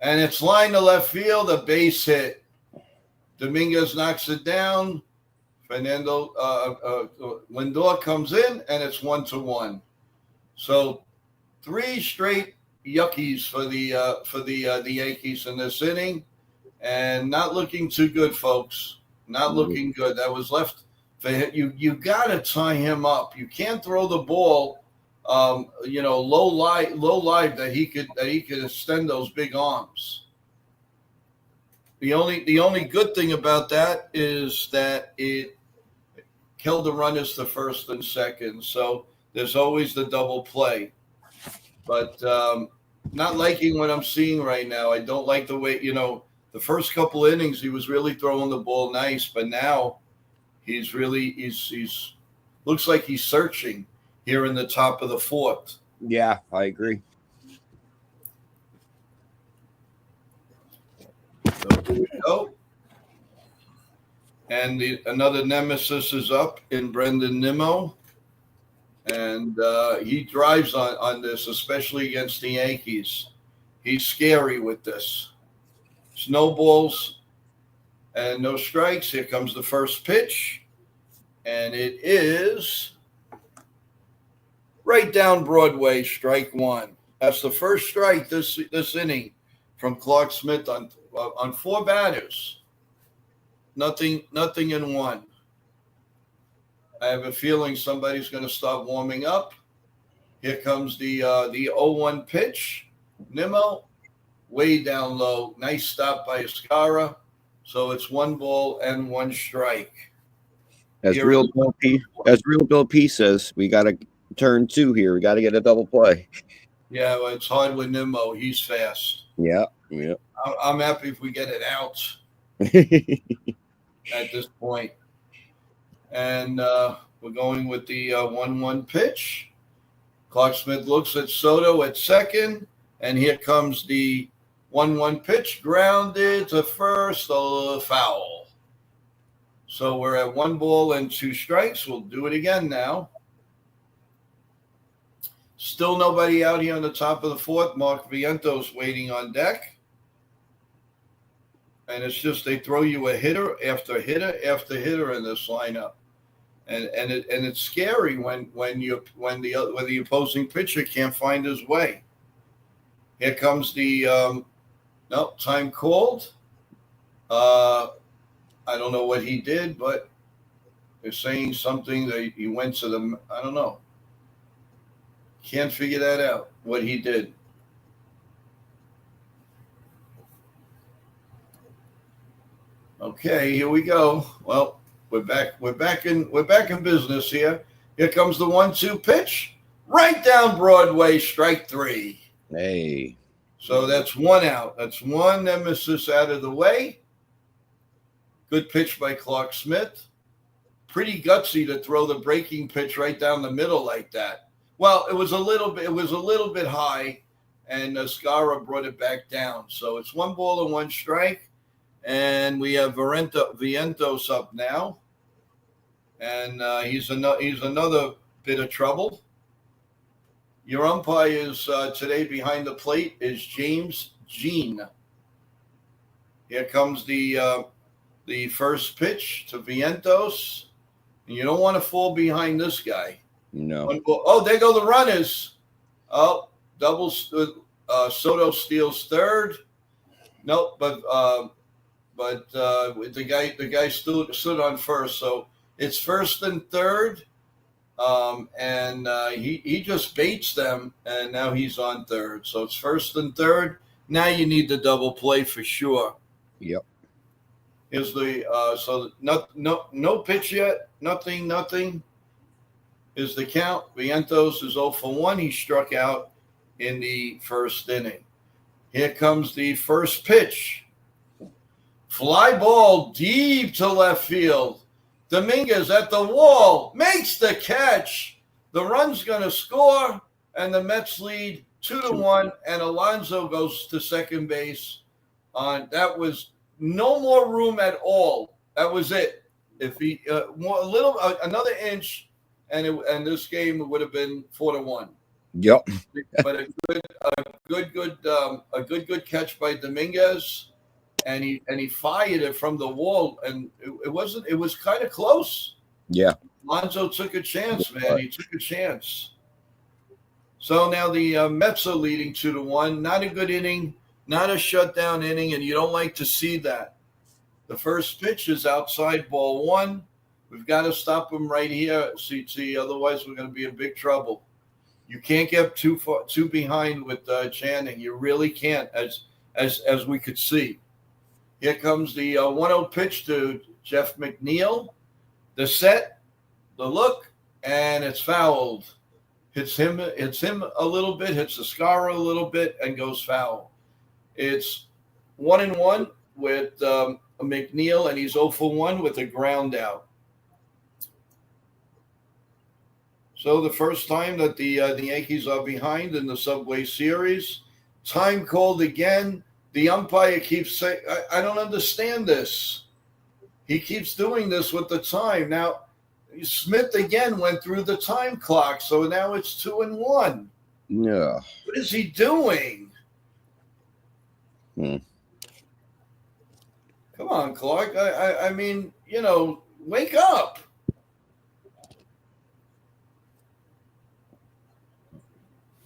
and it's lined to left field, a base hit. Dominguez knocks it down. Fernando Lindor comes in, and it's 1-1. So 3 straight yuckies for the Yankees in this inning, and not looking too good, folks. Not looking good. That was left for him. You got to tie him up. You can't throw the ball, low live that he could extend those big arms. The only good thing about that is that it killed the runners to first and second. So there's always the double play. But not liking what I'm seeing right now. I don't like the way, the first couple innings he was really throwing the ball nice, but now he's looks like he's searching here in the top of the 4th.
Yeah, I agree.
So here we go. And another nemesis is up in Brendan Nimmo. And he drives on this, especially against the Yankees. He's scary with this. Snowballs and no strikes. Here comes the first pitch. And it is right down Broadway, strike 1. That's the first strike this inning from Clark Smith on 4 batters. Nothing in 1. I have a feeling somebody's going to start warming up. Here comes the 0-1 pitch. Nimmo, way down low. Nice stop by Escara. So it's 1 ball and 1 strike.
As real Bill P says, we got to turn 2 here. We got to get a double play.
Yeah, well, it's hard with Nimmo. He's fast.
Yeah.
I'm happy if we get it out at this point. And We're going with the 1-1 pitch. Clark Smith looks at Soto at second, and here comes the 1-1 pitch, grounded to first, a foul. So we're at 1 ball and 2 strikes. We'll do it again now. Still nobody out here on the top of the 4th. Mark Vientos waiting on deck. And it's just they throw you a hitter after hitter after hitter in this lineup. And it's scary when the opposing pitcher can't find his way. Here comes the time called. I don't know what he did, but they're saying something that he went to the. I don't know. Can't figure that out. What he did. Okay, here we go. Well, we're back in business here. Here comes the 1-2 pitch, right down Broadway, strike 3.
Hey.
So that's 1 out. That's 1 nemesis out of the way. Good pitch by Clark Smith. Pretty gutsy to throw the breaking pitch right down the middle like that. Well, it was a little bit high, and Scara brought it back down. So it's 1 ball and 1 strike. And we have Vientos up now, and he's another bit of trouble. Your umpires today behind the plate is James Jean. Here comes the first pitch to Vientos, and you don't want to fall behind this guy.
No.
Oh, there go the runners. Oh, double. Soto steals third. Nope, but the guy stood on first, so it's first and third, and he just baits them, and now he's on third. So it's first and third. Now you need the double play for sure.
Yep.
Here's the so no pitch yet. Nothing. Is the count. Vientos is 0 for 1. He struck out in the first inning. Here comes the first pitch. Fly ball deep to left field. Dominguez at the wall makes the catch. The run's going to score, and the Mets lead 2-1. And Alonso goes to second base. That was no more room at all. That was it. If he another inch, and this game would have been 4-1.
Yep.
But a good catch by Dominguez. And he fired it from the wall, and it was kind of close.
Yeah.
Alonso took a chance, man. He took a chance. So now the Mets are leading 2-1. Not a good inning, not a shutdown inning, and you don't like to see that. The first pitch is outside ball 1. We've got to stop him right here, CT. Otherwise, we're going to be in big trouble. You can't get too behind with Channing. You really can't, as we could see. Here comes the 1-0 pitch to Jeff McNeil. The set, the look, and it's fouled. Hits him a little bit, hits the Scara a little bit, and goes foul. It's 1-1 with McNeil, and he's 0 for 1 with a ground out. So the first time that the Yankees are behind in the Subway Series. Time called again. The umpire keeps saying, I don't understand this. He keeps doing this with the time. Now, Smith again went through the time clock, so now it's 2-1.
Yeah.
What is he doing? Come on, Clark. I mean, wake up.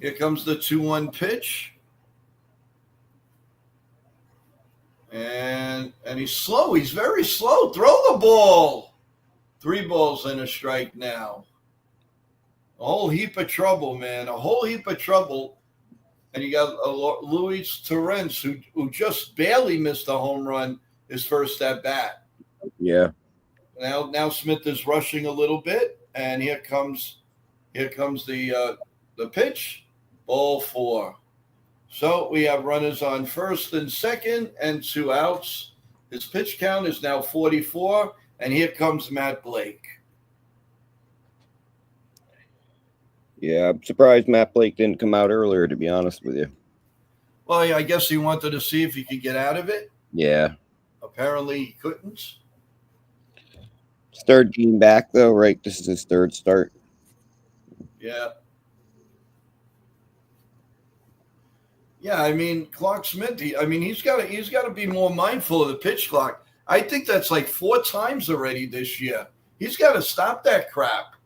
Here comes the 2-1 pitch. And he's slow. He's very slow. Throw the ball. 3 balls and a strike now. A whole heap of trouble, man. A whole heap of trouble. And you got Luis Torrens, who just barely missed a home run his first at bat.
Yeah.
Now Smith is rushing a little bit, and here comes the pitch. Ball 4. So we have runners on first and second and 2 outs. His pitch count is now 44, and here comes Matt Blake.
Yeah, I'm surprised Matt Blake didn't come out earlier, to be honest with you.
Well, I guess he wanted to see if he could get out of it.
Yeah.
Apparently, he couldn't.
His third game back, though, right? This is his third start.
Yeah. Yeah, I mean, Clark Smith, he's got to be more mindful of the pitch clock. I think that's like 4 times already this year. He's got to stop that crap.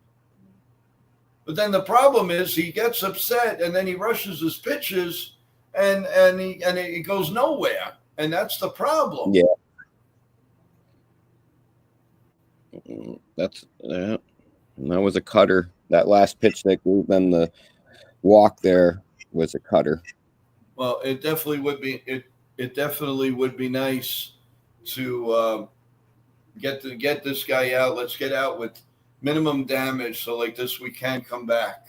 But then the problem is he gets upset and then he rushes his pitches and it goes nowhere. And that's the problem.
Yeah. That was a cutter. That last pitch that gave them the walk there was a cutter.
Well, it definitely would be. It definitely would be nice to get this guy out. Let's get out with minimum damage, so like this we can come back.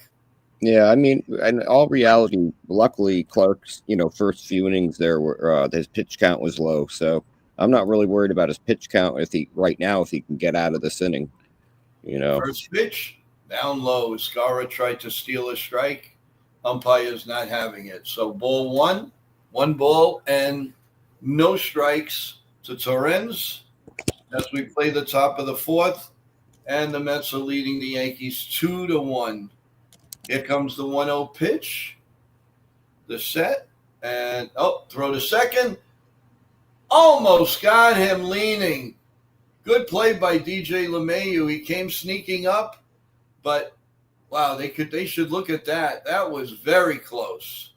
Yeah, I mean, in all reality, luckily Clark's first few innings there were his pitch count was low, so I'm not really worried about his pitch count if he can get out of this inning.
First pitch down low. Scara tried to steal a strike. Umpire's not having it. So ball 1 ball and no strikes to Torrens as we play the top of the 4th, and the Mets are leading the Yankees 2-1. Here comes the 1-0 pitch. The set and throw to second. Almost got him leaning. Good play by DJ LeMahieu. He came sneaking up, but wow, they should look at that. That was very close.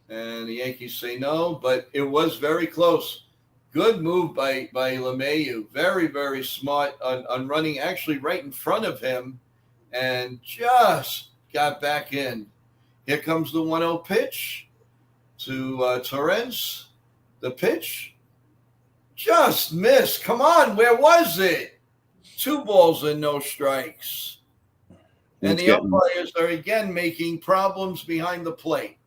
And the Yankees say no, but it was very close. Good move by LeMahieu. Very, very smart on running actually right in front of him and just got back in. Here comes the 1-0 pitch to Torrens. The pitch just missed. Come on, where was it? 2 balls and no strikes. And the umpires are again making problems behind the plate.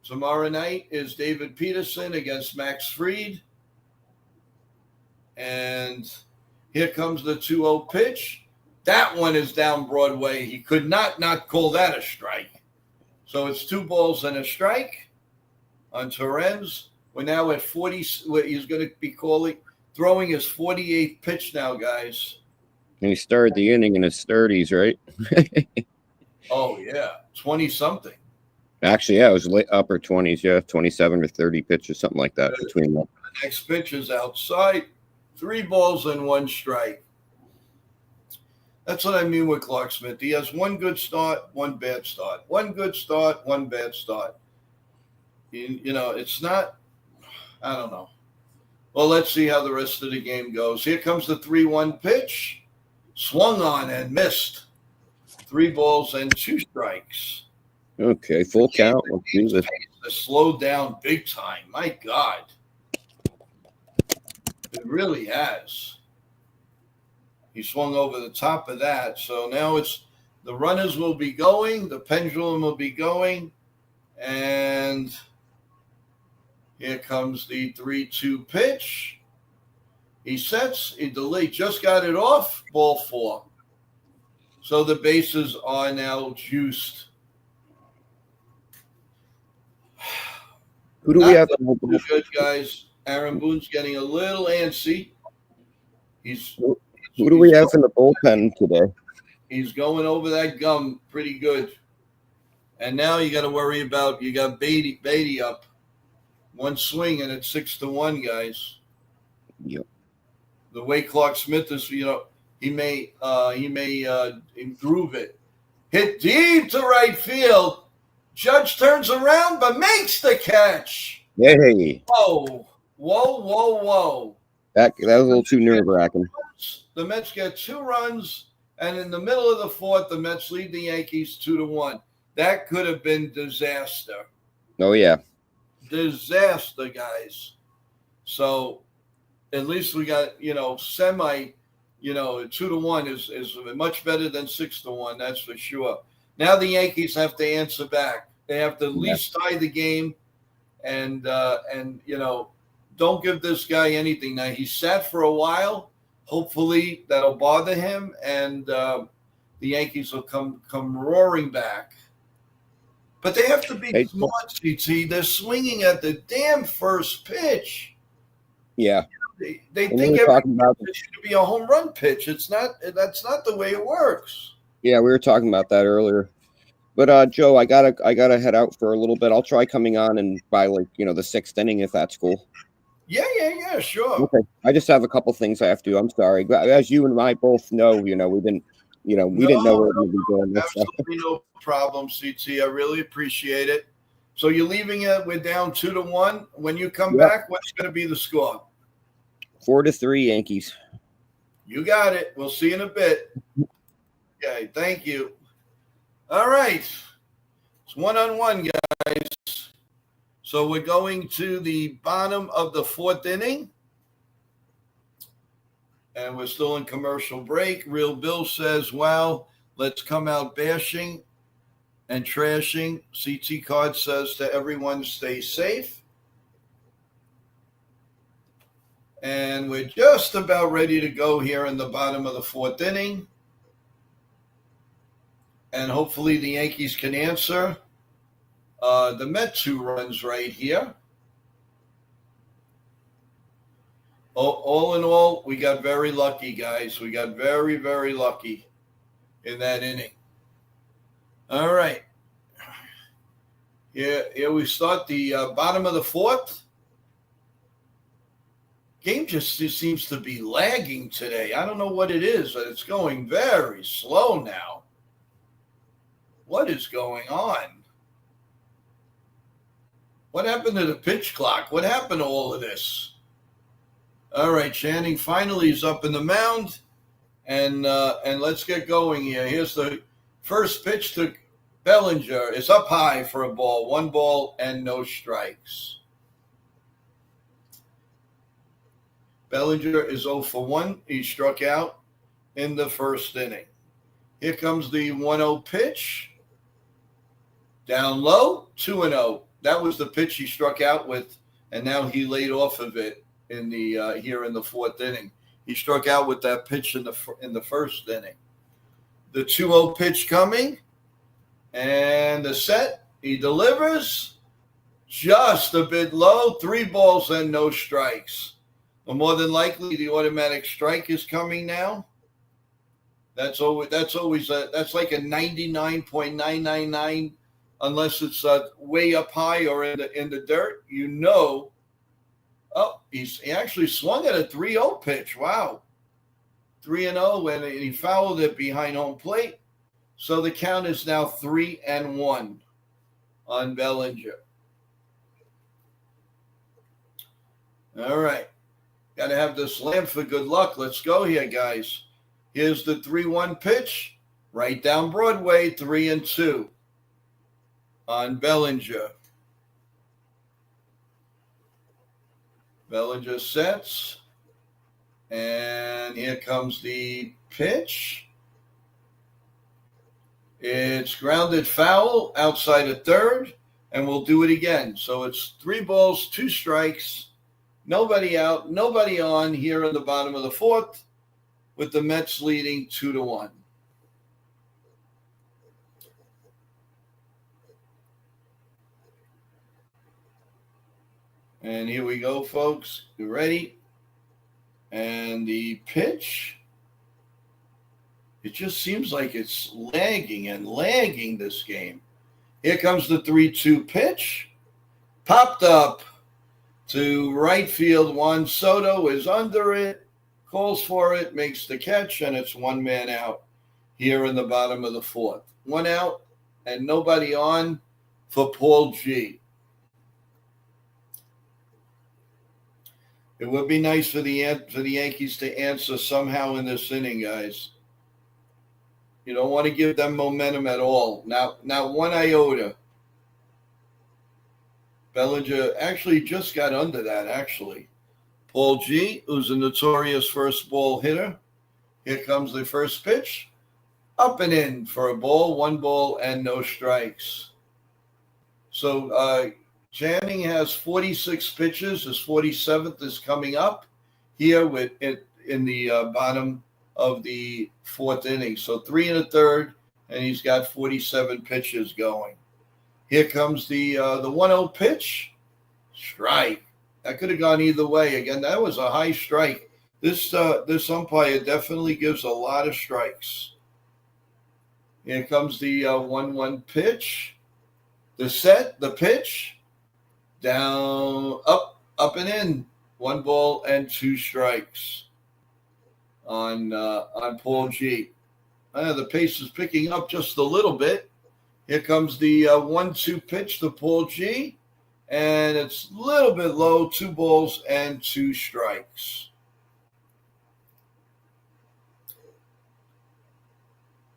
Tomorrow night is David Peterson against Max Fried. And here comes the 2-0 pitch. That one is down Broadway. He could not call that a strike. So it's 2 balls and a strike on Torrens. We're now at 40. He's going to be throwing his 48th pitch now, guys.
And he started the inning in his 30s, right?
Oh, yeah. 20-something.
Actually, yeah, it was late upper 20s, yeah, 27 or 30 pitches, something like that between them.
The next pitch is outside. 3 balls and 1 strike. That's what I mean with Clark Smith. He has 1 good start, 1 bad start. 1 good start, 1 bad start. It's not, I don't know. Well, let's see how the rest of the game goes. Here comes the 3-1 pitch. Swung on and missed. 3 balls and 2 strikes.
Okay, full count. Let's do this.
Slowed down big time. My God. It really has. He swung over the top of that. So now the runners will be going. The pendulum will be going. And here comes the 3-2 pitch. He sets. He delayed. Just got it off. Ball 4. So the bases are now juiced.
Who do we have?
Good guys. Aaron Boone's getting a little antsy.
Who do we have in the bullpen today?
He's going over that gum pretty good. And now you got to worry about you got Beatty up. 1 swing and it's 6-1, guys.
Yep.
The way Clark Smith is, he may improve it. Hit deep to right field. Judge turns around but makes the catch.
Hey.
Whoa.
That was a little too nerve-wracking.
The Mets get 2 runs, and in the middle of the 4th, the Mets lead the Yankees 2-1. That could have been disaster.
Oh, yeah.
Disaster, guys. So at least we got, semi, 2-1 is much better than 6-1. That's for sure. Now the Yankees have to answer back. They have to at least tie the game and don't give this guy anything. Now he sat for a while. Hopefully that'll bother him. And the the Yankees will come roaring back. But they have to be smart, CT. They're swinging at the damn first pitch.
Yeah.
They think it should be a home run pitch. It's not. That's not the way it works.
Yeah, we were talking about that earlier. But Joe, I gotta head out for a little bit. I'll try coming on and by the sixth inning if that's cool.
Yeah, sure.
Okay. I just have a couple things I have to do. I'm sorry. But as you and I both know, we didn't know where we'd be going.
Absolutely no problem, CT. I really appreciate it. So you're leaving it. We're down 2-1. When you come back, what's going to be the score?
4-3 Yankees.
You got it. We'll see you in a bit. Okay, thank you. All right. It's 1-on-1, guys. So we're going to the bottom of the fourth inning. And we're still in commercial break. Real Bill says, wow, let's come out bashing and trashing. CT Card says to everyone, stay safe. And we're just about ready to go here in the bottom of the fourth inning. And hopefully the Yankees can answer. The Mets 2 runs right here. All in all, we got very lucky, guys. We got very, very lucky in that inning. All right. Here we start the bottom of the fourth. Game just seems to be lagging today. I don't know what it is, but it's going very slow now. What is going on? What happened to the pitch clock? What happened to all of this? All right, Channing finally is up in the mound, and let's get going here. Here's the first pitch to Bellinger. It's up high for a ball. 1 ball and no strikes. Bellinger is 0 for 1. He struck out in the first inning. Here comes the 1-0 pitch. Down low, 2-0. That was the pitch he struck out with, and now he laid off of it in the here in the fourth inning. He struck out with that pitch in the first inning. The 2-0 pitch coming, and the set. He delivers just a bit low. 3 balls and no strikes. Well, more than likely, the automatic strike is coming now. That's always that's like a 99.999, unless it's way up high or in the dirt. Oh, he actually swung at a 3-0 pitch. Wow. 3-0, and he fouled it behind home plate. So the count is now 3-1 on Bellinger. All right. Got to have this slam for good luck. Let's go here, guys. Here's the 3-1 pitch. Right down Broadway, 3-2 on Bellinger. Bellinger sets, and here comes the pitch. It's grounded foul outside of third, and we'll do it again. So it's 3 balls, 2 strikes, nobody out, nobody on here in the bottom of the fourth, with the Mets leading 2-1. And here we go, folks. You ready? And the pitch. It just seems like it's lagging this game. Here comes the 3-2 pitch. Popped up to right field. Juan Soto is under it, calls for it, makes the catch, and it's 1 man out here in the bottom of the fourth. 1 out and nobody on for Paul G. It would be nice for the Yankees to answer somehow in this inning, guys. You don't want to give them momentum at all. Not 1 iota. Bellinger actually just got under that, actually. Paul G., who's a notorious first ball hitter. Here comes the first pitch. Up and in for a ball, 1 ball and no strikes. So, Channing has 46 pitches. His 47th is coming up here in the bottom of the fourth inning. So 3 1/3, and he's got 47 pitches going. Here comes the 1-0 pitch. Strike. That could have gone either way. Again, that was a high strike. This umpire definitely gives a lot of strikes. Here comes the 1-1 pitch. The set, the pitch, down, up and in. 1 ball and 2 strikes on Paul G. The pace is picking up just a little bit. Here comes the 1-2 pitch to Paul G. And it's a little bit low, 2 balls and 2 strikes.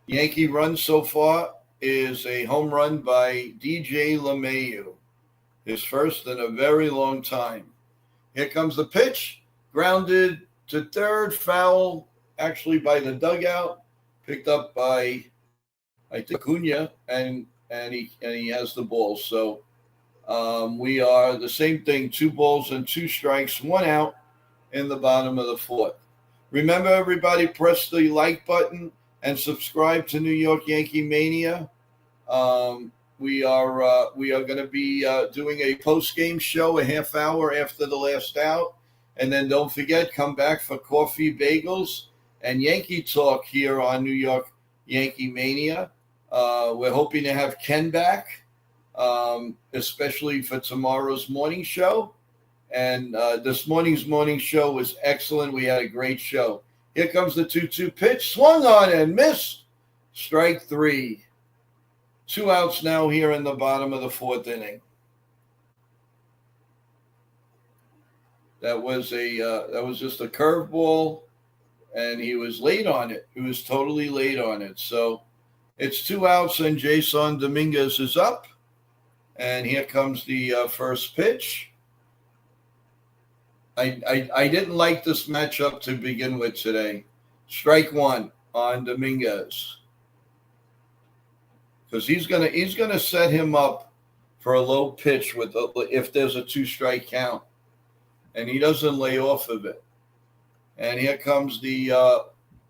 Yankee run so far is a home run by DJ LeMahieu, his first in a very long time. Here comes the pitch, grounded to third, foul, actually by the dugout, picked up by, I think, Acuna, and he has the ball. So we are the same thing, 2 balls and 2 strikes, 1 out in the bottom of the fourth. Remember, everybody, press the like button and subscribe to New York Yankee Mania. We are going to be doing a post-game show a half hour after the last out. And then don't forget, come back for coffee, bagels, and Yankee talk here on New York Yankee Mania. We're hoping to have Ken back, especially for tomorrow's morning show. And this morning's morning show was excellent. We had a great show. Here comes the 2-2 pitch, swung on and missed. Strike 3. 2 outs now here in the bottom of the fourth inning. That was just a curveball, and he was late on it. He was totally late on it. So it's 2 outs, and Jason Dominguez is up. And here comes the first pitch. I didn't like this matchup to begin with today. Strike 1 on Dominguez, because he's gonna set him up for a low pitch if there's a 2-strike count, and he doesn't lay off of it. And here comes the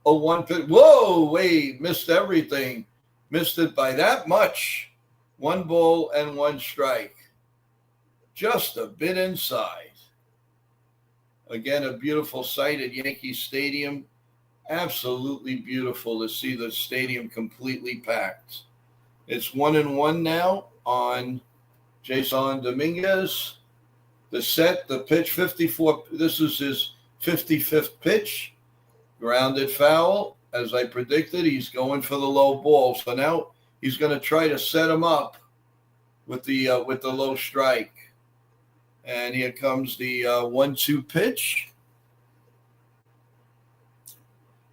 0-1 pitch. Whoa, wait, missed everything, missed it by that much. 1 ball and 1 strike, just a bit inside. Again, a beautiful sight at Yankee Stadium. Absolutely beautiful to see the stadium completely packed. It's 1-1 now on Jason Dominguez. The set, the pitch, 54. This is his 55th pitch. Grounded foul. As I predicted, he's going for the low ball. So now he's going to try to set him up with the low strike. And here comes the 1-2 pitch.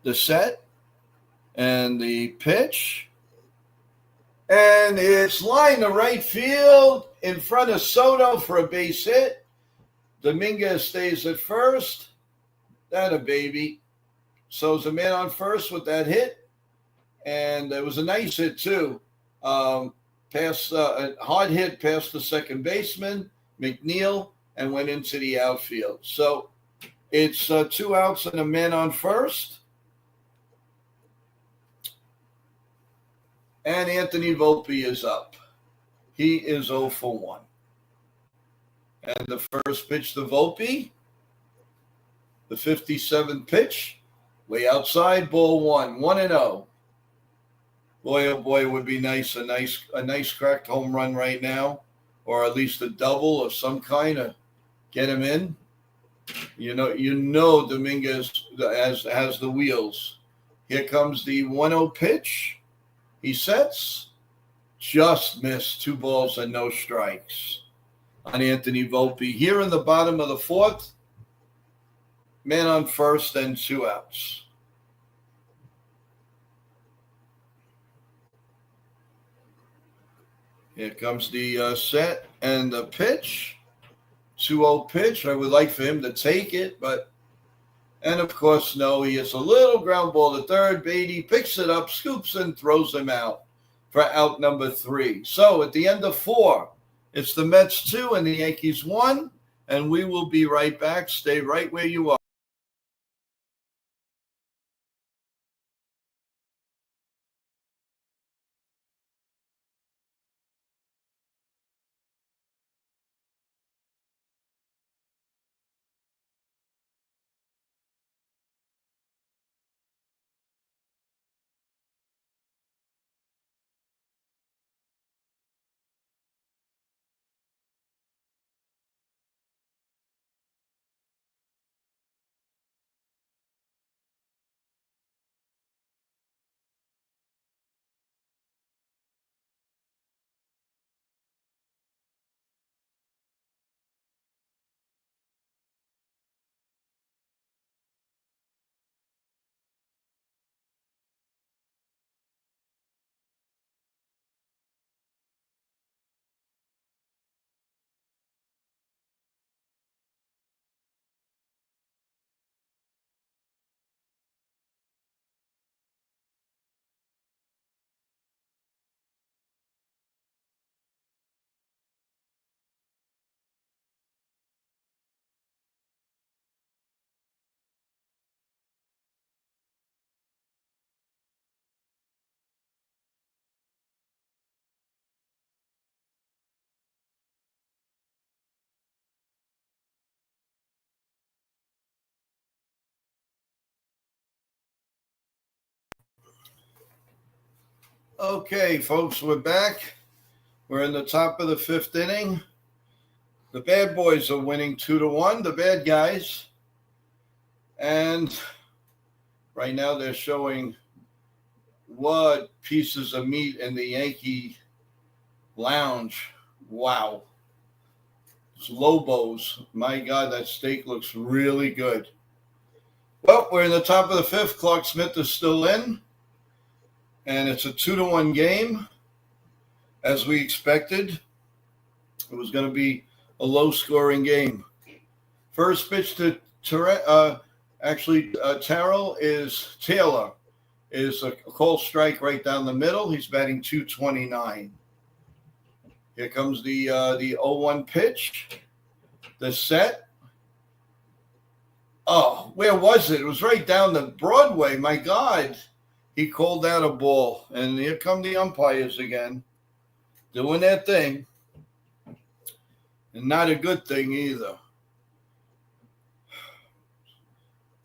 The set and the pitch. And it's lined to right field in front of Soto for a base hit. Dominguez stays at first. That a baby. So it's a man on first with that hit. And it was a nice hit, too. A hard hit past the second baseman, McNeil, and went into the outfield. So it's 2 outs and a man on first. And Anthony Volpe is up. He is 0 for 1. And the first pitch to Volpe, the 57th pitch, way outside, ball 1, 1-0. Boy, oh boy, it would be nice, a nice cracked home run right now, or at least a double of some kind to get him in. You know, Dominguez has the wheels. Here comes the 1-0 pitch. He sets, just missed, 2 balls and no strikes on Anthony Volpe. Here in the bottom of the fourth, man on first and 2 outs. Here comes the set and the pitch. 2-0 pitch. I would like for him to take it, and of course, no, he hits a little ground ball to third. Beatty picks it up, scoops and throws him out for out number 3. So at the end of 4, it's the Mets 2 and the Yankees 1, and we will be right back. Stay right where you are. Okay, folks, we're back. We're in the top of the fifth inning. The bad boys are winning 2-1, the bad guys. And right now they're showing what pieces of meat in the Yankee lounge. Wow. It's Lobos. My God, that steak looks really good. Well, we're in the top of the fifth. Clark Smith is still in. And it's a 2-1 game. As we expected, it was going to be a low-scoring game. First pitch to Taylor is a called strike right down the middle. He's batting .229. Here comes the 0-1 pitch. The set. Oh, where was it? It was right down the Broadway. My God. He called out a ball. And here come the umpires again, doing their thing. And not a good thing either.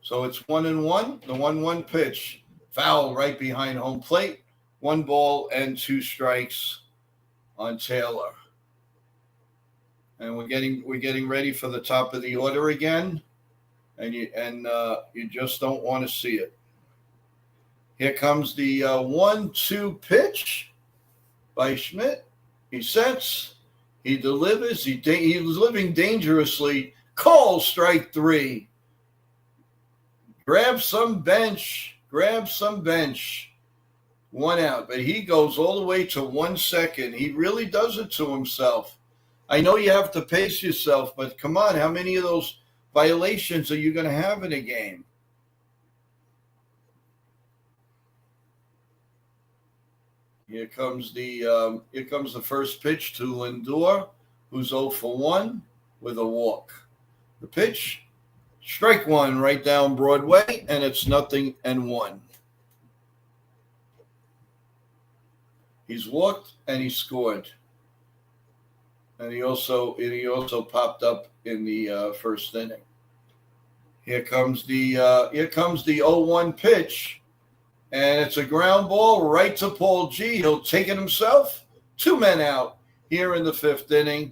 So it's 1-1. The 1-1 pitch. Foul right behind home plate. 1 ball and 2 strikes on Taylor. And we're getting ready for the top of the order again. And you just don't want to see it. Here comes the 1-2 pitch by Schmidt. He sets. He delivers. He was living dangerously. Call strike 3. Grab some bench. 1 out. But he goes all the way to 1 second. He really does it to himself. I know you have to pace yourself, but come on, how many of those violations are you going to have in a game? Here comes the first pitch to Lindor, who's 0 for 1 with a walk. The pitch, strike 1 right down Broadway, and it's 0-1. He's walked and he scored, and he also popped up in the first inning. Here comes the 0-1 pitch. And it's a ground ball right to Paul G. He'll take it himself. 2 men out here in the 5th inning.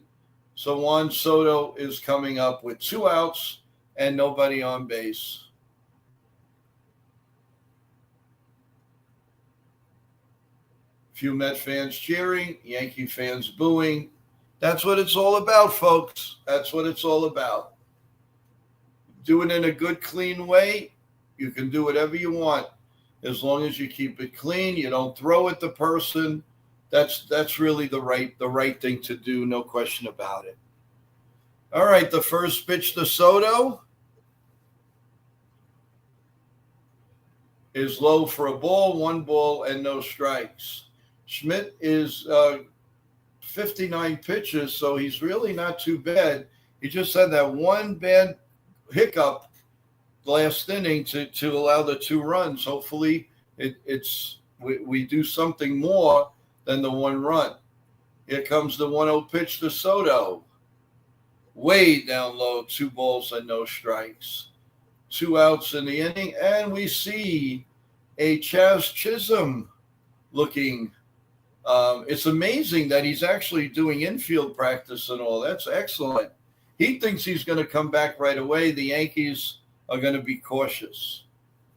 So Juan Soto is coming up with 2 outs and nobody on base. Few Met fans cheering, Yankee fans booing. That's what it's all about, folks. That's what it's all about. Do it in a good, clean way. You can do whatever you want. As long as you keep it clean, you don't throw at the person. That's really the right thing to do, no question about it. All right, the first pitch to Soto is low for a ball, 1 ball and no strikes. Schmidt is 59 pitches, so he's really not too bad. He just had that one bad hiccup last inning to allow the 2 runs. Hopefully we do something more than the 1 run. Here comes the 1-0 pitch to Soto. Way down low, 2 balls and no strikes. 2 outs in the inning, and we see a Chaz Chisholm looking. It's amazing that he's actually doing infield practice and all. That's excellent. He thinks he's going to come back right away. The Yankees are going to be cautious.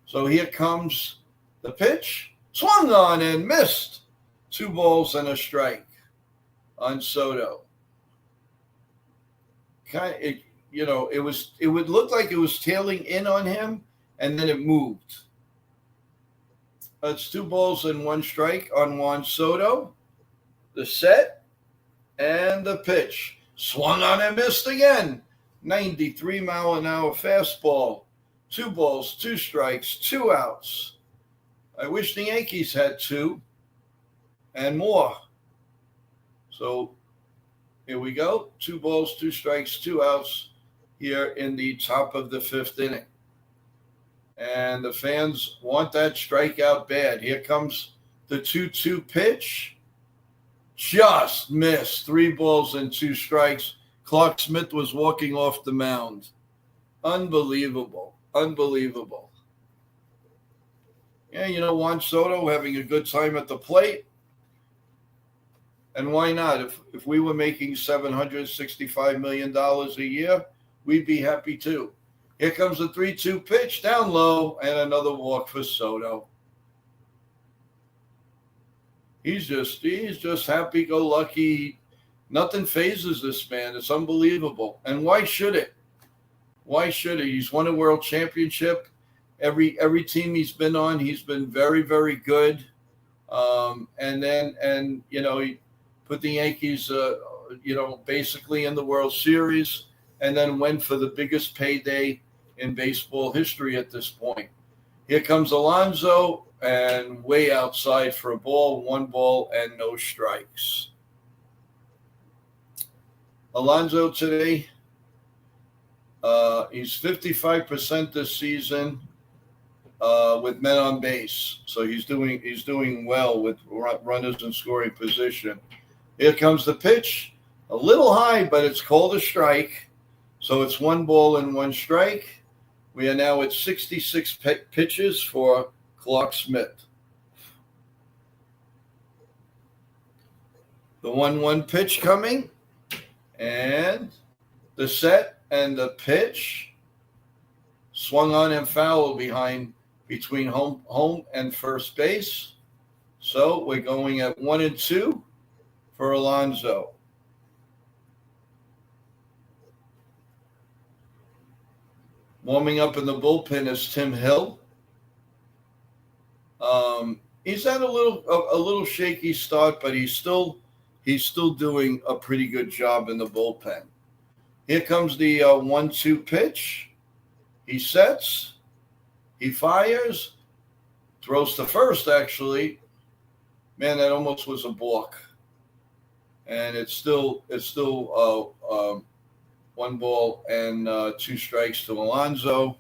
So here comes the pitch. Swung on and missed. 2 balls and a strike on Soto. It would look like it was tailing in on him, and then it moved. It's 2 balls and 1 strike on Juan Soto. The set and the pitch. Swung on and missed again. 93-mile-an-hour fastball. 2 balls, 2 strikes, 2 outs. I wish the Yankees had 2 and more. So here we go. 2 balls, 2 strikes, 2 outs here in the top of the 5th inning. And the fans want that strikeout bad. Here comes the 2-2 pitch. Just missed. 3 balls and 2 strikes. Clark Smith was walking off the mound. Unbelievable. Yeah, Juan Soto having a good time at the plate. And why not? If we were making $765 million a year, we'd be happy too. Here comes the 3-2 pitch down low and another walk for Soto. He's just happy-go-lucky. Nothing phases this man. It's unbelievable. And why should it? Why should it? He's won a world championship. Every team he's been on, he's been very, very good. And he put the Yankees, basically in the World Series, and then went for the biggest payday in baseball history at this point. Here comes Alonso, and way outside for a ball, 1 ball and no strikes. Alonso today, he's 55% this season with men on base, so he's doing well with runners in scoring position. Here comes the pitch, a little high, but it's called a strike, so it's 1 ball and 1 strike. We are now at 66 pitches for Clarke Schmidt. The 1-1 pitch coming, and the set and the pitch swung on and foul between home and first base. So we're going at 1-2 for Alonso. Warming up in the bullpen is Tim Hill. He's had a little shaky start, but he's still doing a pretty good job in the bullpen. Here comes the 1-2 pitch. He sets. He fires. Throws to first, actually. Man, that almost was a balk. And it's still 1 ball and 2 strikes to Alonso.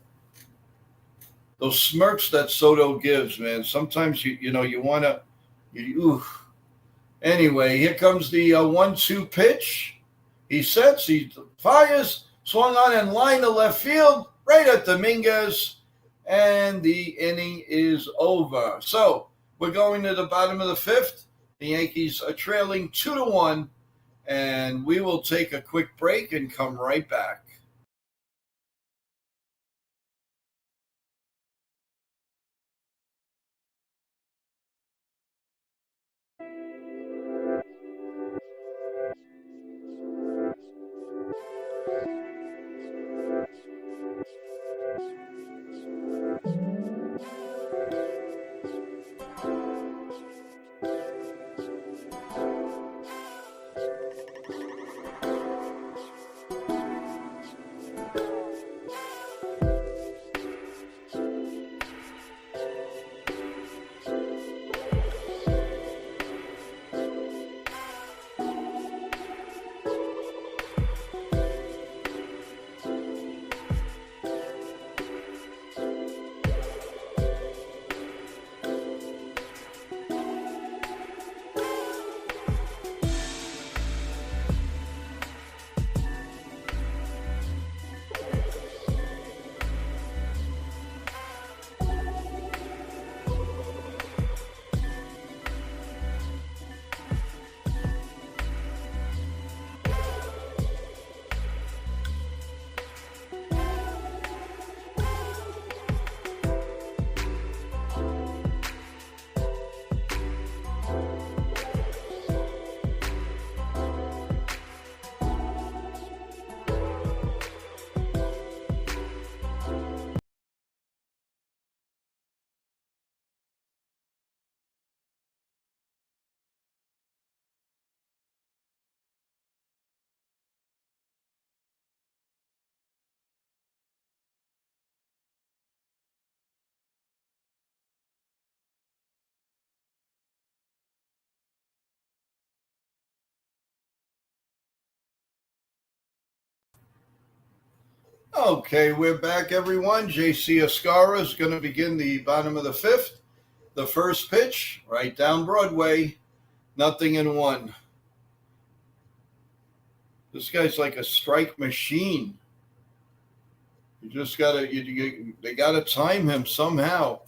Those smirks that Soto gives, man. Sometimes you want to. Anyway, here comes the 1-2 pitch. He sets. He fires. Swung on and line to left field, right at Dominguez, and the inning is over. So we're going to the bottom of the 5th. The Yankees are trailing 2-1, and we will take a quick break and come right back. Okay, we're back, everyone. JC Escara is going to begin the bottom of the 5th. The first pitch, right down Broadway, 0-1. This guy's like a strike machine. You just they got to time him somehow.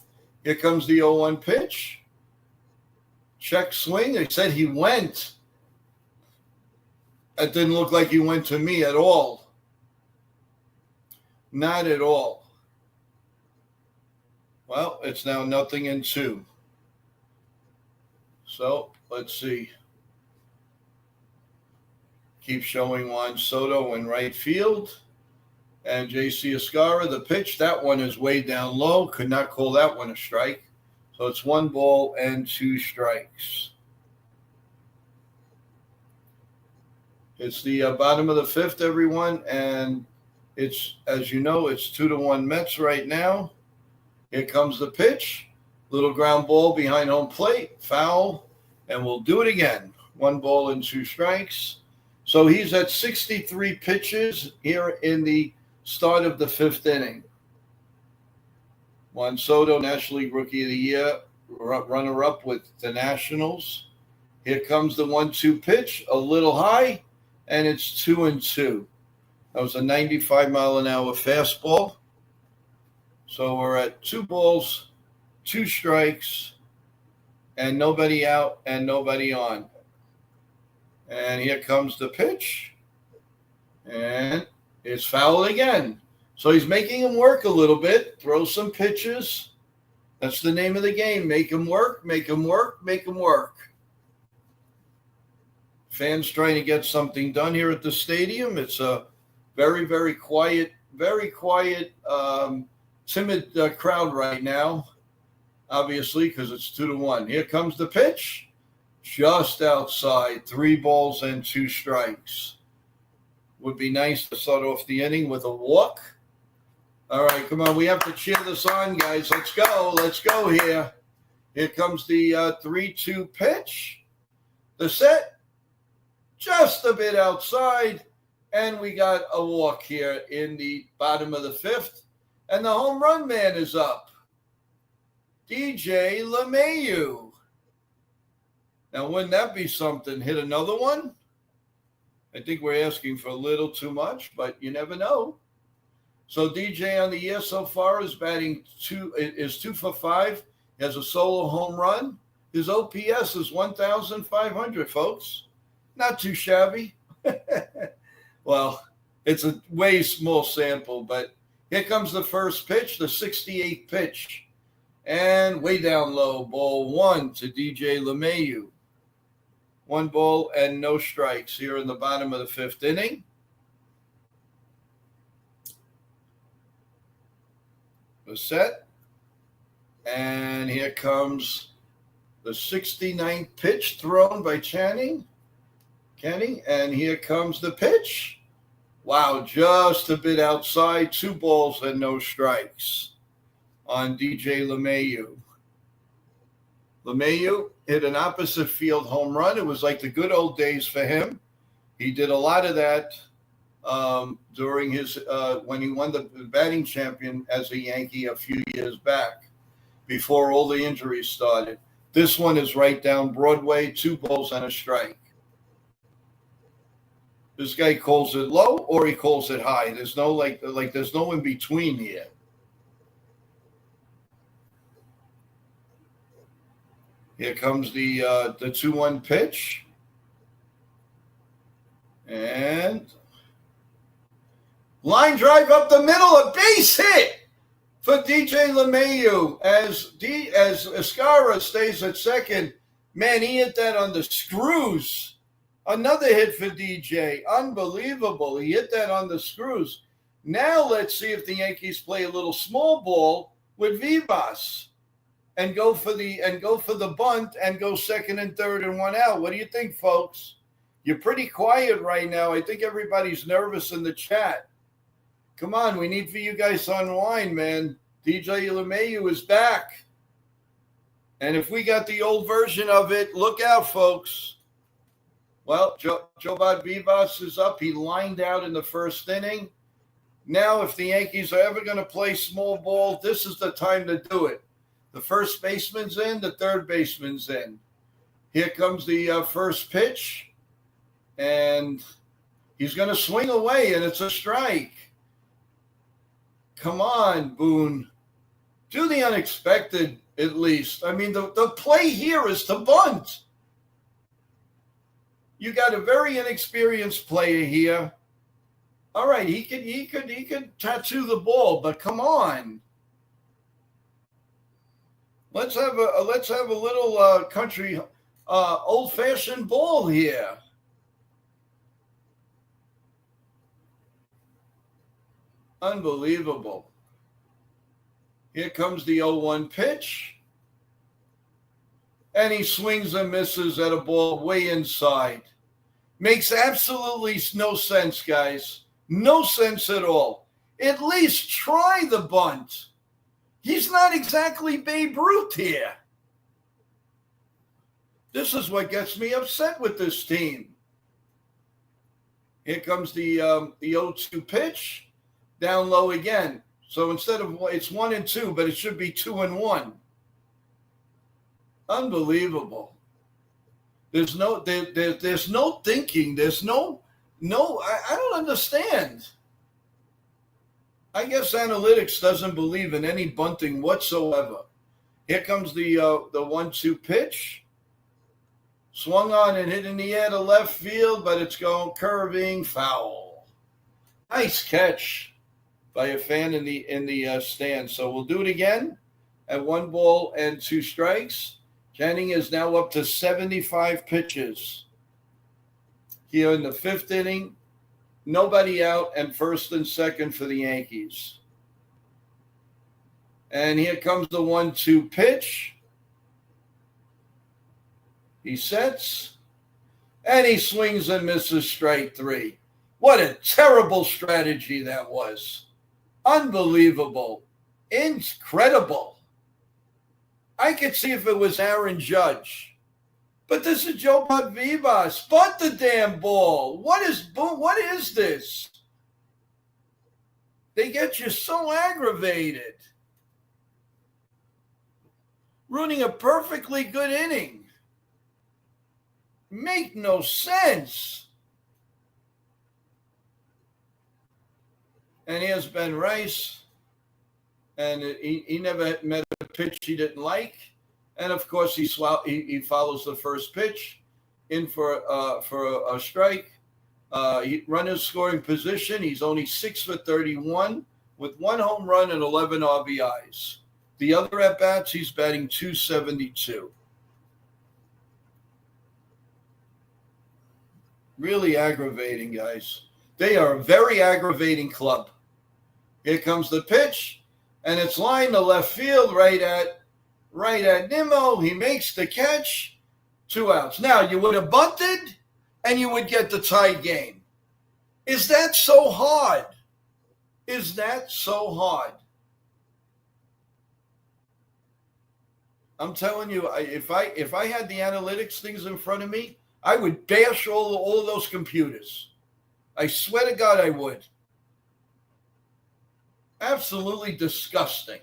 Here comes the 0-1 pitch. Check swing. They said he went. That didn't look like he went to me at all. Not at all. Well, it's now 0-2. So let's see. Keep showing Juan Soto in right field. And J.C. Escarra, the pitch. That one is way down low. Could not call that one a strike. So it's 1-2 strikes. It's the bottom of the fifth, everyone. And it's, as you know, it's 2-1 Mets right now. Here comes the pitch. Little ground ball behind home plate. Foul. And we'll do it again. 1-2 strikes. So he's at 63 pitches here in the start of the fifth inning. Juan Soto, National League Rookie of the Year, runner-up with the Nationals. Here comes the 1-2 pitch, a little high, and it's 2-2. That was a 95-mile-an-hour fastball. So we're at 2 balls, 2 strikes, and nobody out and nobody on. And here comes the pitch. And it's fouled again. So he's making him work a little bit. Throw some pitches. That's the name of the game. Make him work, make him work, make him work. Fans trying to get something done here at the stadium. It's a very, very quiet, timid crowd right now, obviously, because it's 2-1. Here comes the pitch. Just outside, 3-2 strikes. Would be nice to start off the inning with a walk. All right, come on. We have to cheer this on, guys. Let's go here. Here comes the 3-2 pitch. The set, just a bit outside, and we got a walk here in the bottom of the fifth. And the home run man is up. DJ LeMahieu. Now, wouldn't that be something? Hit another one? I think we're asking for a little too much, but you never know. So DJ on the year so far is batting 2 for 5. He has a solo home run. His OPS is 1,500, folks. Not too shabby. Well, it's a way small sample, but here comes the first pitch, the 68th pitch. And way down low, ball 1 to DJ LeMahieu. 1 ball and no strikes here in the bottom of the fifth inning. The set. And here comes the 69th pitch thrown by Kenny. And here comes the pitch. Wow, just a bit outside. 2 balls and no strikes on DJ LeMahieu. LeMahieu hit an opposite field home run. It was like the good old days for him. He did a lot of that during his when he won the batting champion as a Yankee a few years back, before all the injuries started. This one is right down Broadway, 2 balls and a strike. This guy calls it low or he calls it high. There's no there's no in between here. Here comes the 2-1 pitch. And line drive up the middle, a base hit for DJ LeMahieu as Escarra stays at second. Man, he hit that on the screws. Another hit for DJ. Unbelievable. He hit that on the screws. Now let's see if the Yankees play a little small ball with Vivas. And go for the bunt and go second and third and 1 out. What do you think, folks? You're pretty quiet right now. I think everybody's nervous in the chat. Come on, we need for you guys to unwind, man. DJ LeMahieu is back. And if we got the old version of it, look out, folks. Well, Jobad Vivas is up. He lined out in the first inning. Now, if the Yankees are ever going to play small ball, this is the time to do it. The first baseman's in, the third baseman's in. Here comes the first pitch, and he's going to swing away, and it's a strike. Come on, Boone. Do the unexpected, at least. I mean, the play here is to bunt. You got a very inexperienced player here. All right, he could tattoo the ball, but come on. Let's have a little country old-fashioned ball here. Unbelievable. Here comes the 0-1 pitch. And he swings and misses at a ball way inside. Makes absolutely no sense, guys. No sense at all. At least try the bunt. He's not exactly Babe Ruth here. This is what gets me upset with this team. Here comes the 0-2 pitch. Down low again. So instead of it's 1-2, but it should be 2-1. Unbelievable. There's no thinking. There's no. I don't understand. I guess analytics doesn't believe in any bunting whatsoever. Here comes the 1-2 pitch. Swung on and hit in the air to left field, but it's going curving foul. Nice catch by a fan in the stand. So we'll do it again at 1-2 strikes. Jennings is now up to 75 pitches. Here in the 5th inning, nobody out and 1st and 2nd for the Yankees. And here comes the 1-2 pitch. He sets, and he swings and misses strike 3. What a terrible strategy that was. Unbelievable. Incredible. I could see if it was Aaron Judge. But this is Joe Buck Vivas. Bunt the damn ball. What is this? They get you so aggravated. Ruining a perfectly good inning. Make no sense. And here's Ben Rice. And he never met a pitch he didn't like. And, of course, he follows the first pitch in for a strike. Runner scoring position. He's only 6 for 31 with 1 home run and 11 RBIs. The other at-bats, he's batting .272. Really aggravating, guys. They are a very aggravating club. Here comes the pitch. And it's lined to left field right at Nimmo. He makes the catch. 2 outs. Now, you would have bunted, and you would get the tie game. Is that so hard? Is that so hard? I'm telling you, if I had the analytics things in front of me, I would bash all of those computers. I swear to God I would. Absolutely disgusting.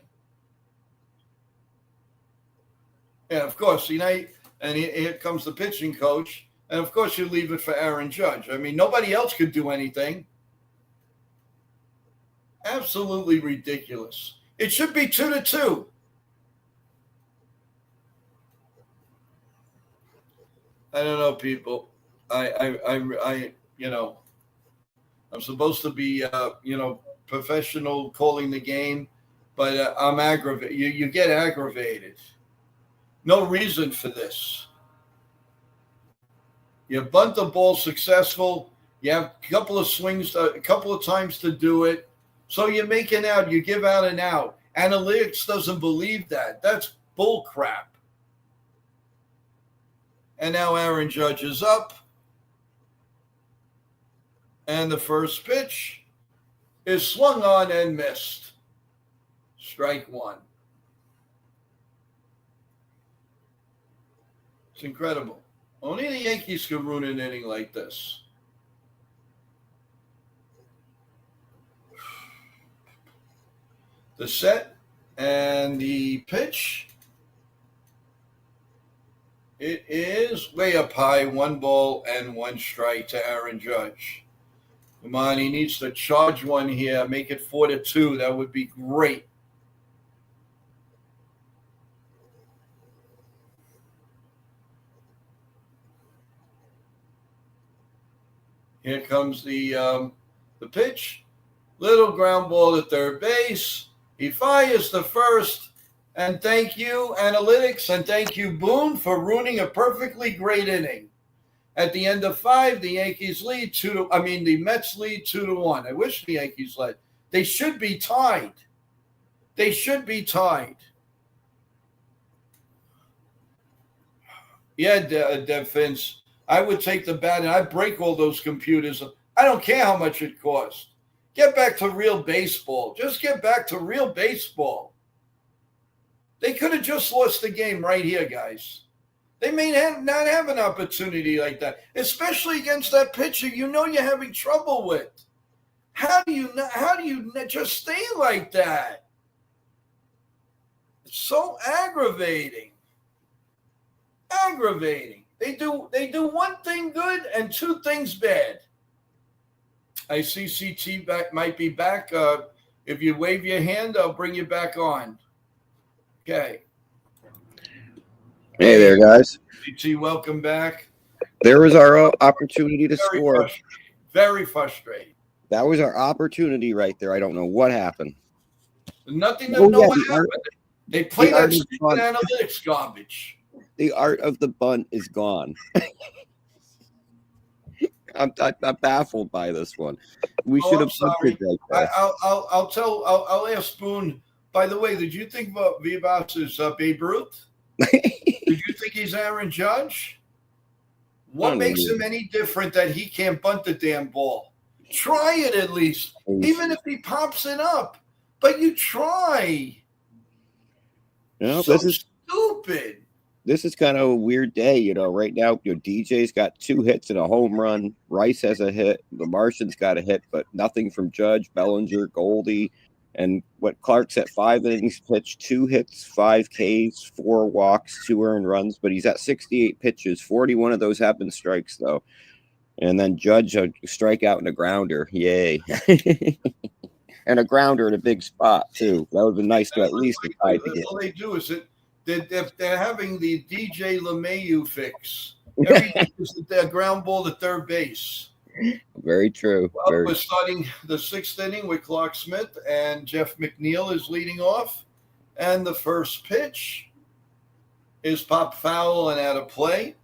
And of course, here comes the pitching coach, and of course you leave it for Aaron Judge. I mean, nobody else could do anything. Absolutely ridiculous. It should be 2-2. I don't know, people. I'm supposed to be, professional calling the game, but I'm aggravated. You get aggravated. No reason for this. You bunt the ball successful. You have a couple of swings, a couple of times to do it. So you make an out. You give out an out. Analytics doesn't believe that. That's bull crap. And now Aaron Judge is up. And the first pitch is swung on and missed. Strike 1. It's incredible. Only the Yankees could ruin an inning like this. The set and the pitch. It is way up high, 1-1 strike to Aaron Judge. Come on, he needs to charge one here, make it 4-2. That would be great. Here comes the pitch. Little ground ball to third base. He fires the first. And thank you, Analytics, and thank you, Boone, for ruining a perfectly great inning. At the end of 5, the Yankees lead the Mets lead 2-1. I wish the Yankees led. They should be tied. They should be tied. Yeah, Dev Finch, I would take the bat and I'd break all those computers. I don't care how much it costs. Get back to real baseball. Just get back to real baseball. They could have just lost the game right here, guys. They may not have an opportunity like that, especially against that pitcher you're having trouble with. How do you just stay like that? It's so aggravating. Aggravating. They do one thing good and 2 things bad. I see CT might be back. If you wave your hand, I'll bring you back on. Okay.
Hey there, guys.
CT, welcome back.
There was our opportunity to score.
Very frustrating.
That was our opportunity right there. I don't know what happened.
Nothing to know what happened. They played that stupid analytics garbage.
The art of the bunt is gone. I'm baffled by this one. We should have.
Sorry. I'll ask Boone. By the way, did you think Vivas is Babe Ruth? Did you think he's Aaron Judge? What makes him any different that he can't bunt the damn ball? Try it at least, even if he pops it up. But you try.
No,
so this is stupid.
This is kind of a weird day, right now, DJ's got 2 hits and a home run. Rice has a hit. The Martian's got a hit, but nothing from Judge, Bellinger, Goldie. And what Clark's at 5 innings pitched, 2 hits, 5 Ks, 4 walks, 2 earned runs, but he's at 68 pitches. 41 of those have been strikes, though. And then Judge, a strikeout and a grounder. Yay. And a grounder in a big spot, too. That would have been nice to at least try to get.
All they do is if they're having the DJ LeMahieu fix. Everything is the ground ball to third base.
Very true.
Well, we're starting the 6th inning with Clark Smith, and Jeff McNeil is leading off. And the first pitch is pop foul and out of play.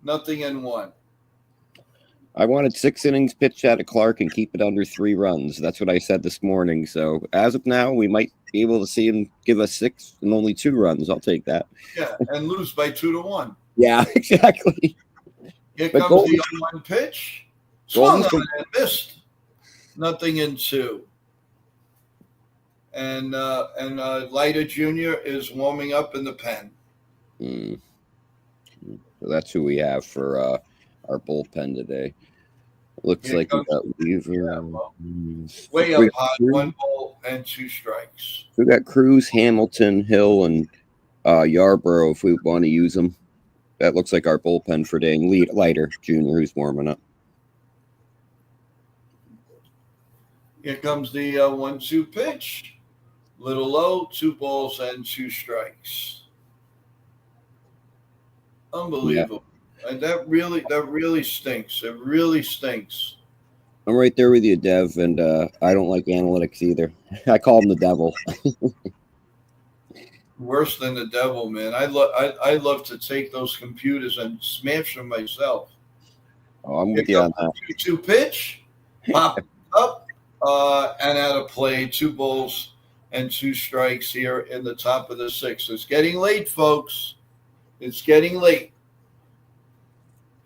0-1.
I wanted 6 innings pitched out of Clark and keep it under 3 runs. That's what I said this morning. So as of now, we might be able to see him give us 6 and only 2 runs. I'll take that.
Yeah, and lose by 2-1.
Yeah, exactly.
Here comes the 0-1 pitch. Swung on and missed. 0-2. And Leiter Jr. is warming up in the pen.
So that's who we have for our bullpen today. Looks here like we got Weaver.
Way up high, 1 ball and 2 strikes.
We got Cruz, Hamilton, Hill, and Yarborough if we want to use them. That looks like our bullpen for today. And Leiter Jr., who's warming up.
Here comes the 1-2 pitch. Little low, 2 balls and 2 strikes. Unbelievable. Yeah. And that really stinks. It really stinks.
I'm right there with you, Dev, and I don't like analytics either. I call him the devil.
Worse than the devil, man. I love to take those computers and smash them myself.
Oh, I'm with you on that.
2-2 pitch, pop up, and out of play. 2 balls and 2 strikes here in the top of the 6th. It's getting late, folks. It's getting late.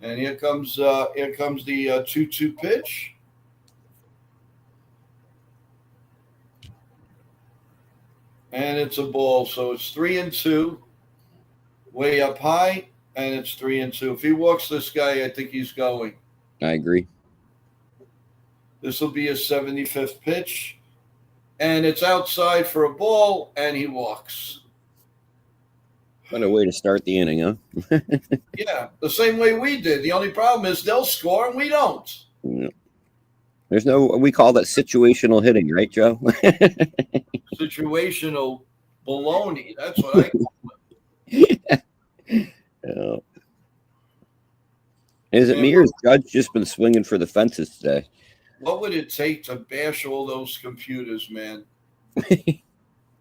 And here comes the 2-2 pitch. And it's a ball, so it's 3-2, way up high, and it's 3-2. If he walks this guy, I think he's going.
I agree.
This will be his 75th pitch, and it's outside for a ball, and he walks.
What a way to start the inning, huh?
Yeah, the same way we did. The only problem is they'll score and we don't.
Yeah. There's we call that situational hitting, right, Joe?
Situational baloney. That's what I call it.
Yeah. Is it me or has Judge just been swinging for the fences today?
What would it take to bash all those computers, man?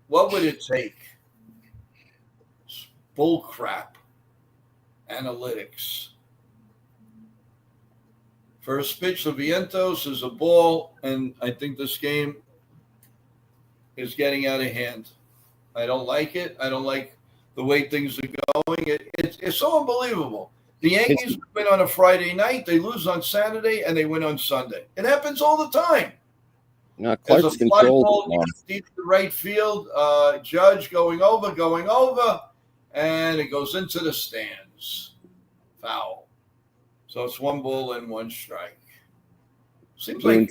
What would it take? Bull crap. Analytics. First pitch of Vientos is a ball, and I think this game is getting out of hand. I don't like it. I don't like the way things are going. It's so unbelievable. The Yankees win on a Friday night, they lose on Saturday, and they win on Sunday. It happens all the time.
Clark's
There's a fly
controlled
ball deep to right field. Judge going over, and it goes into the stands. Foul. So it's 1 ball and 1 strike. Seems like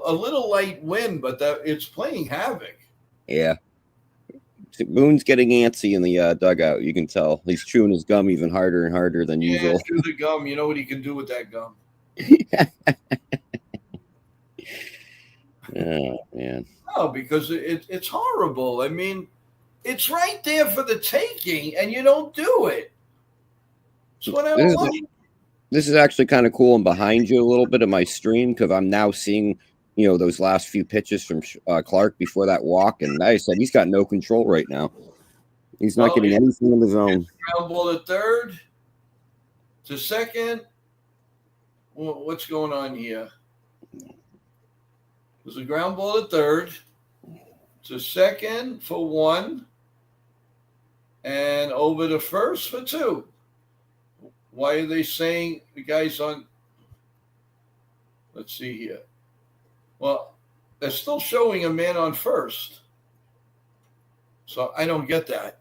a little light wind, but it's playing havoc.
Yeah. Boone's getting antsy in the dugout. You can tell he's chewing his gum even harder and harder than usual.
Chew the gum. You know what he can do with that gum?
Oh man.
No, because it's horrible. I mean, it's right there for the taking, and you don't do it. That's what I don't like.
This is actually kind of cool. I'm behind you a little bit of my stream because I'm now seeing, those last few pitches from Clark before that walk. And I said he's got no control right now. He's not getting anything in the zone.
Ground ball to third, to second. What's going on here? There's a ground ball to third, to second for 1, and over to first for 2. Why are they saying the guy's on? Let's see here. Well, they're still showing a man on first. So I don't get that.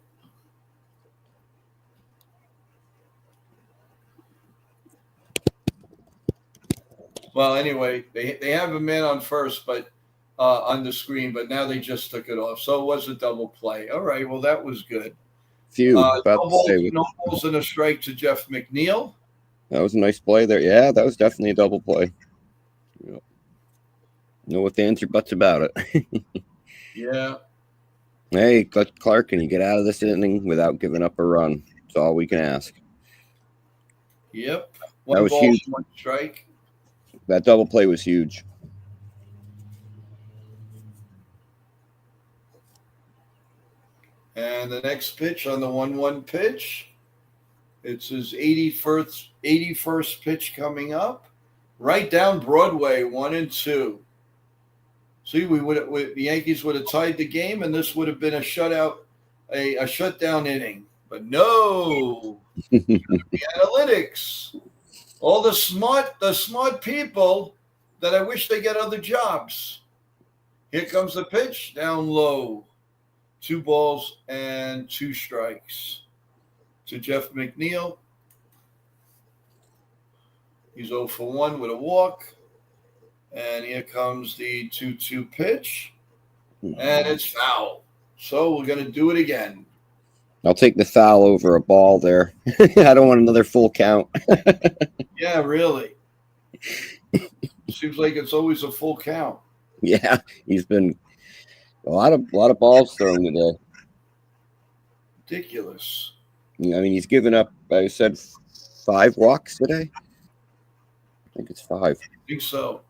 Well, anyway, they have a man on first, but on the screen, but now they just took it off. So it was a double play. All right, well, that was good. No balls and a strike to Jeff McNeil.
That was a nice play there. Yeah, that was definitely a double play. Yep. No ifs, ands, or buts about it.
Yeah.
Hey, Clark, can you get out of this inning without giving up a run? That's all we can ask.
Yep.
That was huge.
1 strike.
That double play was huge.
And the next pitch on the 1-1 pitch, it's his 81st pitch coming up. Right down Broadway, 1-2. See, the Yankees would have tied the game, and this would have been a shutout, a shutdown inning. But no, the analytics, all the smart people that I wish they get other jobs. Here comes the pitch, down low, 2 balls and 2 strikes to Jeff McNeil. He's 0 for 1 with a walk. And here comes the 2-2 pitch. And it's foul. So we're going to do it again.
I'll take the foul over a ball there. I don't want another full count.
Yeah, really. Seems like it's always a full count.
Yeah, he's been a lot of balls thrown today.
Ridiculous.
I mean, he's given up, I said, 5 walks today. I think it's 5.
I think so.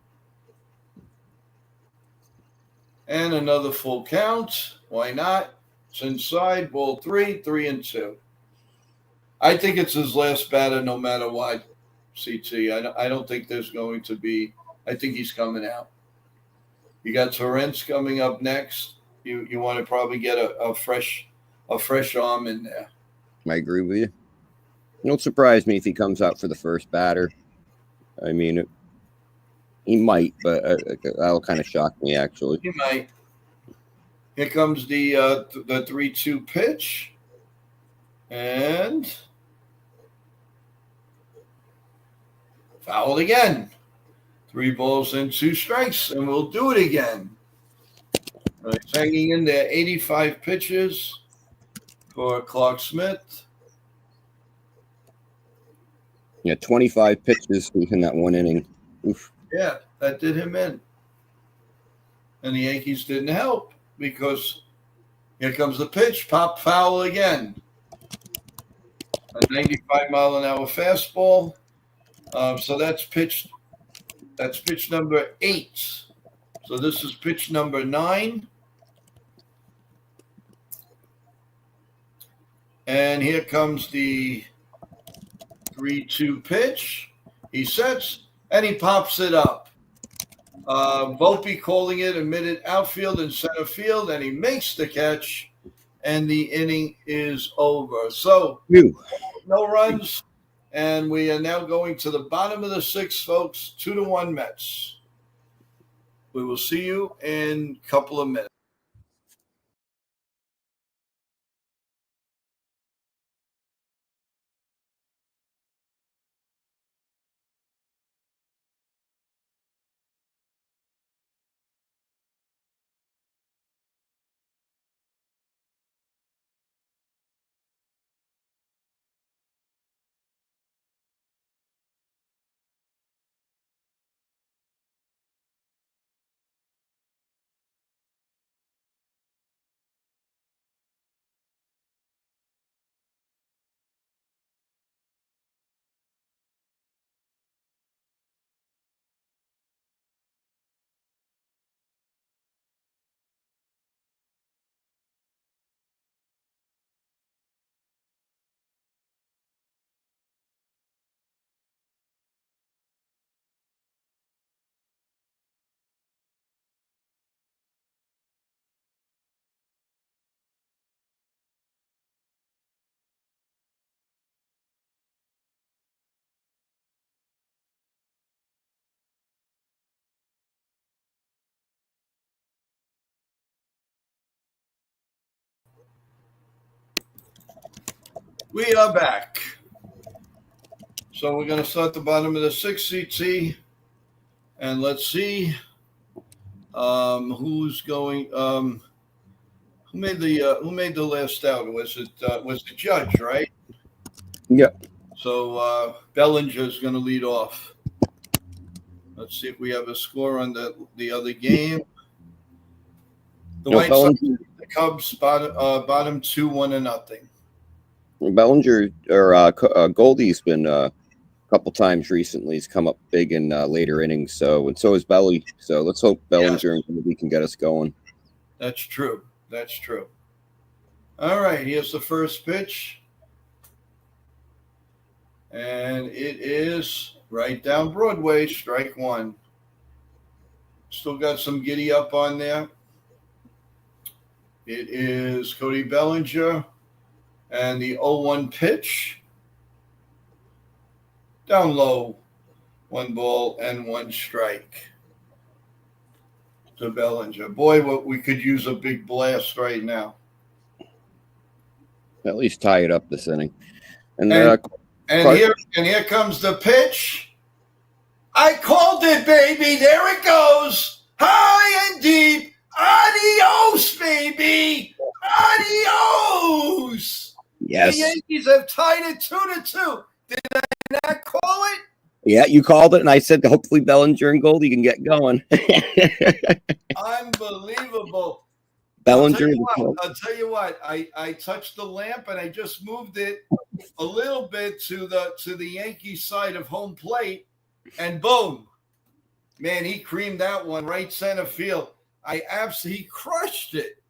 And another full count. Why not? It's inside. Ball 3, 3-2. I think it's his last batter no matter what, CT. I don't think there's going to be – I think he's coming out. You got Torrance coming up next. You want to probably get a fresh arm in there.
I agree with you. It won't surprise me if he comes out for the first batter. I mean, he might, but that'll kind of shock me, actually.
He might. Here comes the 3-2 pitch. And fouled again. 3 balls and 2 strikes, and we'll do it again. He's hanging in there, 85 pitches for Clark Smith.
Yeah, 25 pitches in that 1 inning. Oof.
Yeah, that did him in. And the Yankees didn't help because here comes the pitch, pop foul again. A 95-mile-an-hour fastball. So that's pitch number 8. So this is pitch number 9. And here comes the 3-2 pitch. He sets and he pops it up. Volpe calling it a minute outfield and center field, and he makes the catch, and the inning is over. So no runs, and we are now going to the bottom of the 6th, folks. 2-1 Mets. We will see you in a couple of minutes. We are back. So we're going to start the bottom of the 6th, CT, and let's see who's going. Who made the last out? Was it the Judge, right?
Yeah.
So Bellinger is going to lead off. Let's see if we have a score on the other game. The White Sox, the Cubs bottom 2-1-0.
Bellinger or Goldie's been a couple times recently. He's come up big in later innings. So is Belly. So let's hope Bellinger and Goldie can get us going.
That's true. All right, here's the first pitch. And it is right down Broadway, strike 1. Still got some giddy up on there. It is Cody Bellinger and the 0-1 pitch. Down low, 1 ball and 1 strike to Bellinger. Boy, we could use a big blast right now.
At least tie it up this inning. And
here comes the pitch. I called it, baby. There it goes. High and deep. Adios, baby. Adios.
Yes.
The Yankees have tied it 2-2. Did I not call it?
Yeah, you called it, and I said hopefully Bellinger and Goldie can get going.
Unbelievable.
Bellinger.
I'll tell you what. I touched the lamp and I just moved it a little bit to the Yankee side of home plate, and boom, man, he creamed that one right center field. He crushed it.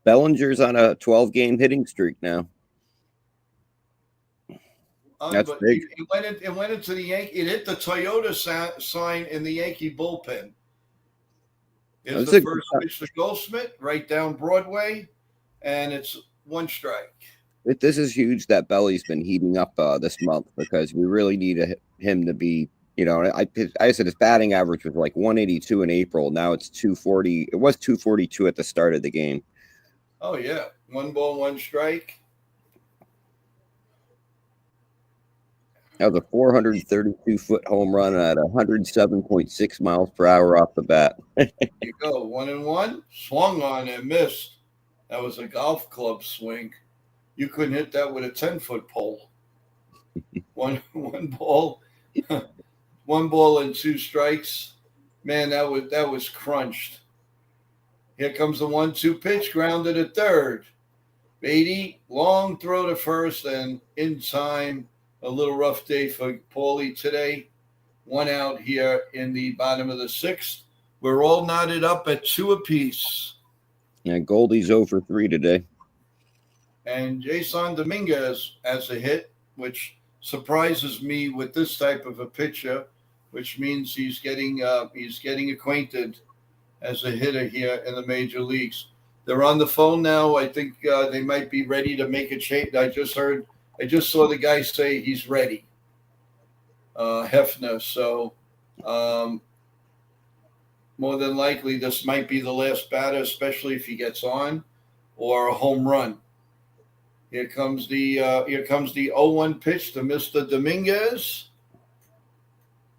Bellinger's on a 12-game hitting streak now. That's big.
It went into the Yankee. It hit the Toyota sign in the Yankee bullpen. It's the first pitch to Goldschmidt right down Broadway, and it's 1 strike.
This is huge that Belly's been heating up this month, because we really need him to be. I said his batting average was like 182 in April. Now it's 240. It was 242 at the start of the game.
Oh yeah, 1 ball, 1 strike.
That was a 432-foot home run at 107.6 miles per hour off the bat.
There you go, 1-1. Swung on and missed. That was a golf club swing. You couldn't hit that with a 10-foot pole. One ball, 1 ball and 2 strikes. Man, that was crunched. Here comes the 1-2 pitch, grounded at third. Beatty, long throw to first, and in time. A little rough day for Paulie today. 1 out here in the bottom of the 6th. We're all knotted up at 2 apiece.
Yeah, Goldie's over 3 today.
And Jason Dominguez has a hit, which surprises me with this type of a pitcher, which means he's getting acquainted as a hitter here in the major leagues. They're on the phone now. I think they might be ready to make a change. I just saw the guy say he's ready, Hefner. So more than likely, this might be the last batter, especially if he gets on, or a home run. Here comes the 0-1 pitch to Mr. Dominguez.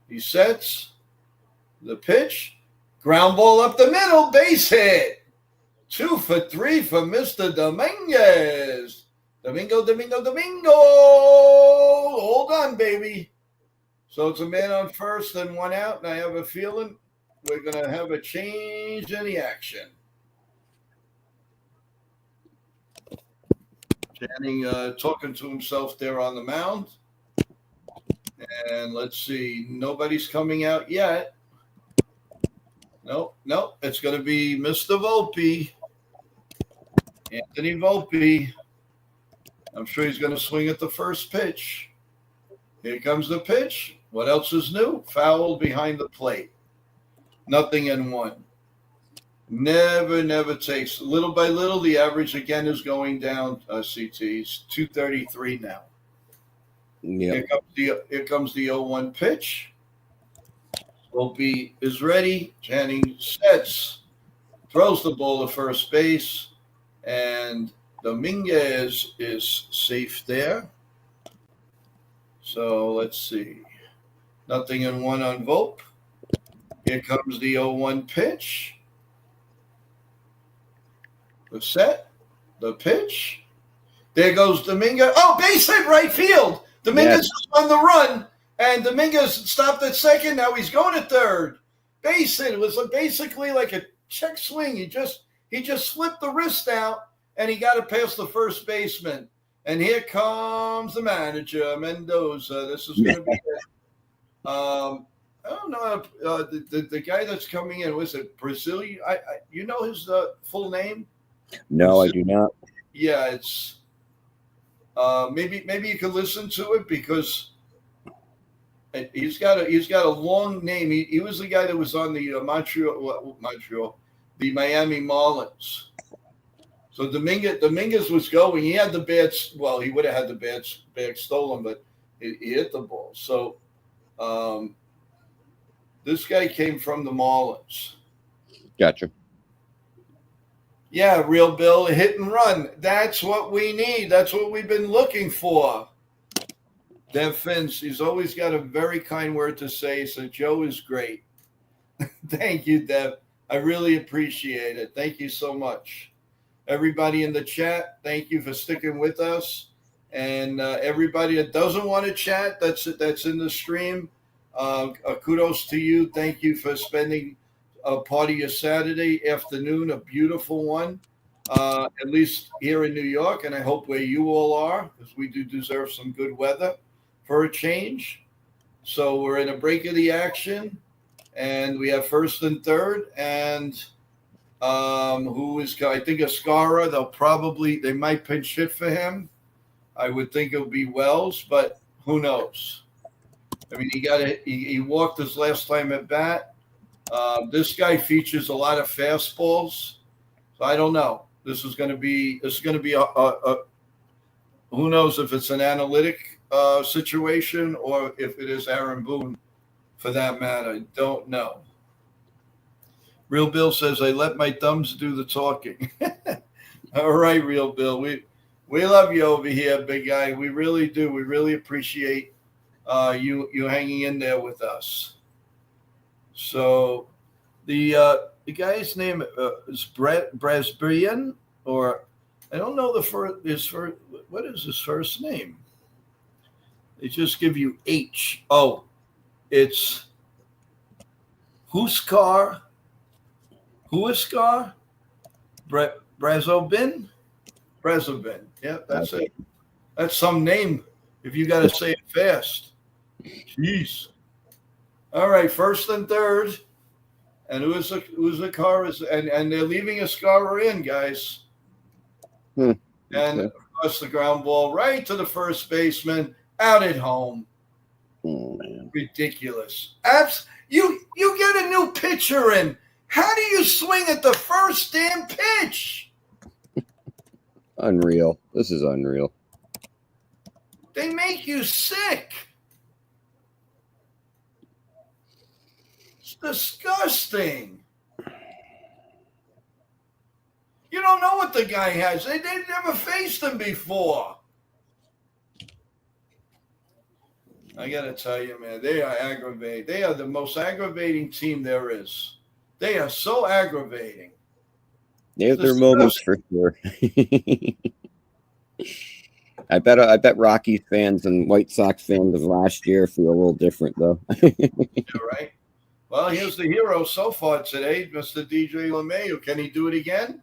He sets the pitch. Ground ball up the middle, base hit. 2 for 3 for Mr. Dominguez. Domingo. Hold on, baby. So it's a man on first and 1 out, and I have a feeling we're going to have a change in the action. Channing talking to himself there on the mound. And let's see. Nobody's coming out yet. No. It's going to be Mr. Volpe. Anthony Volpe. I'm sure he's going to swing at the first pitch. Here comes the pitch. What else is new? Foul behind the plate. 0-1. Never takes. Little by little, the average again is going down. CT, it's 233 now.
Yeah.
Here comes the 0-1 pitch. Volpe is ready. Channing sets, throws the ball to first base, and Dominguez is safe there. So let's see. 0-1 on Volpe. Here comes the 0-1 pitch. The set, the pitch. There goes Dominguez. Oh, base hit right field. Dominguez is on the run, and Dominguez stopped at second. Now he's going to third. Base hit. It was basically like a check swing. He just flipped the wrist out, and he got it past the first baseman. And here comes the manager, Mendoza. This is going to be it. I don't know. The guy that's coming in, was it Brazilian? You know his full name?
No, I do not.
Yeah, it's maybe you can listen to it because he's got a long name. He was the guy that was on the Montreal, the Miami Marlins. So Dominguez was going. He had the bats. Well, he would have had the bag stolen, but he hit the ball. So this guy came from the Marlins.
Gotcha.
Yeah, Real Bill, hit and run. That's what we need. That's what we've been looking for. Dev Finch, he's always got a very kind word to say. So Joe is great. Thank you, Dev. I really appreciate it. Thank you so much. Everybody in the chat, thank you for sticking with us. And everybody that doesn't want to chat, that's in the stream, kudos to you. Thank you for spending a part of your Saturday afternoon, a beautiful one, at least here in New York, and I hope where you all are, because we do deserve some good weather for a change. So we're in a break of the action, and we have first and third, and who is, I think, Ascara. They might pinch hit for him. I would think it would be Wells, but who knows? I mean, he walked his last time at bat. This guy features a lot of fastballs, so I don't know. This is going to be a who knows if it's an analytic situation or if it is Aaron Boone, for that matter. I don't know. Real Bill says, I let my thumbs do the talking. All right, Real Bill. We love you over here, big guy. We really do. We really appreciate you hanging in there with us. So the guy's name is Brasbrian, or I don't know what is his first name? They just give you H. Oh, it's Huskar. Brazobin. Yeah, that's it. That's some name if you got to say it fast. Jeez. All right, first and third. And Uzakar and they're leaving Ascara in, guys.
Okay.
And across the ground ball right to the first baseman out at home.
Oh, man.
Ridiculous. You get a new pitcher in. How do you swing at the first damn pitch?
Unreal. This is unreal.
They make you sick. It's disgusting. You don't know what the guy has. They've never faced him before. I got to tell you, man, they are aggravating. They are the most aggravating team there is. They are so aggravating.
They have their moments for sure. I bet Rockies fans and White Sox fans of last year feel a little different, though.
You're right. Well, here's the hero so far today, Mr. DJ LeMahieu. Can he do it again?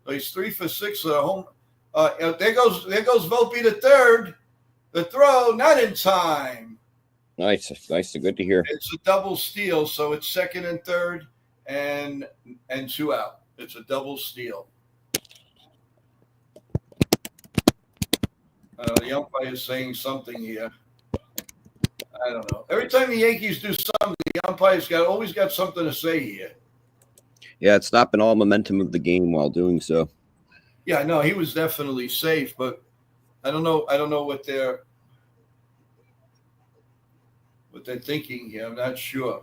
He's 3 for 6 at home. There goes Volpe to third. The throw, not in time.
Nice, good to hear.
It's a double steal, so it's second and third, and 2 out. It's a double steal. The umpire is saying something here. I don't know. Every time the Yankees do something, the umpire's always got something to say here.
Yeah, it's stopping all momentum of the game while doing so.
Yeah, no, he was definitely safe, but I don't know what they're thinking here. I'm not sure.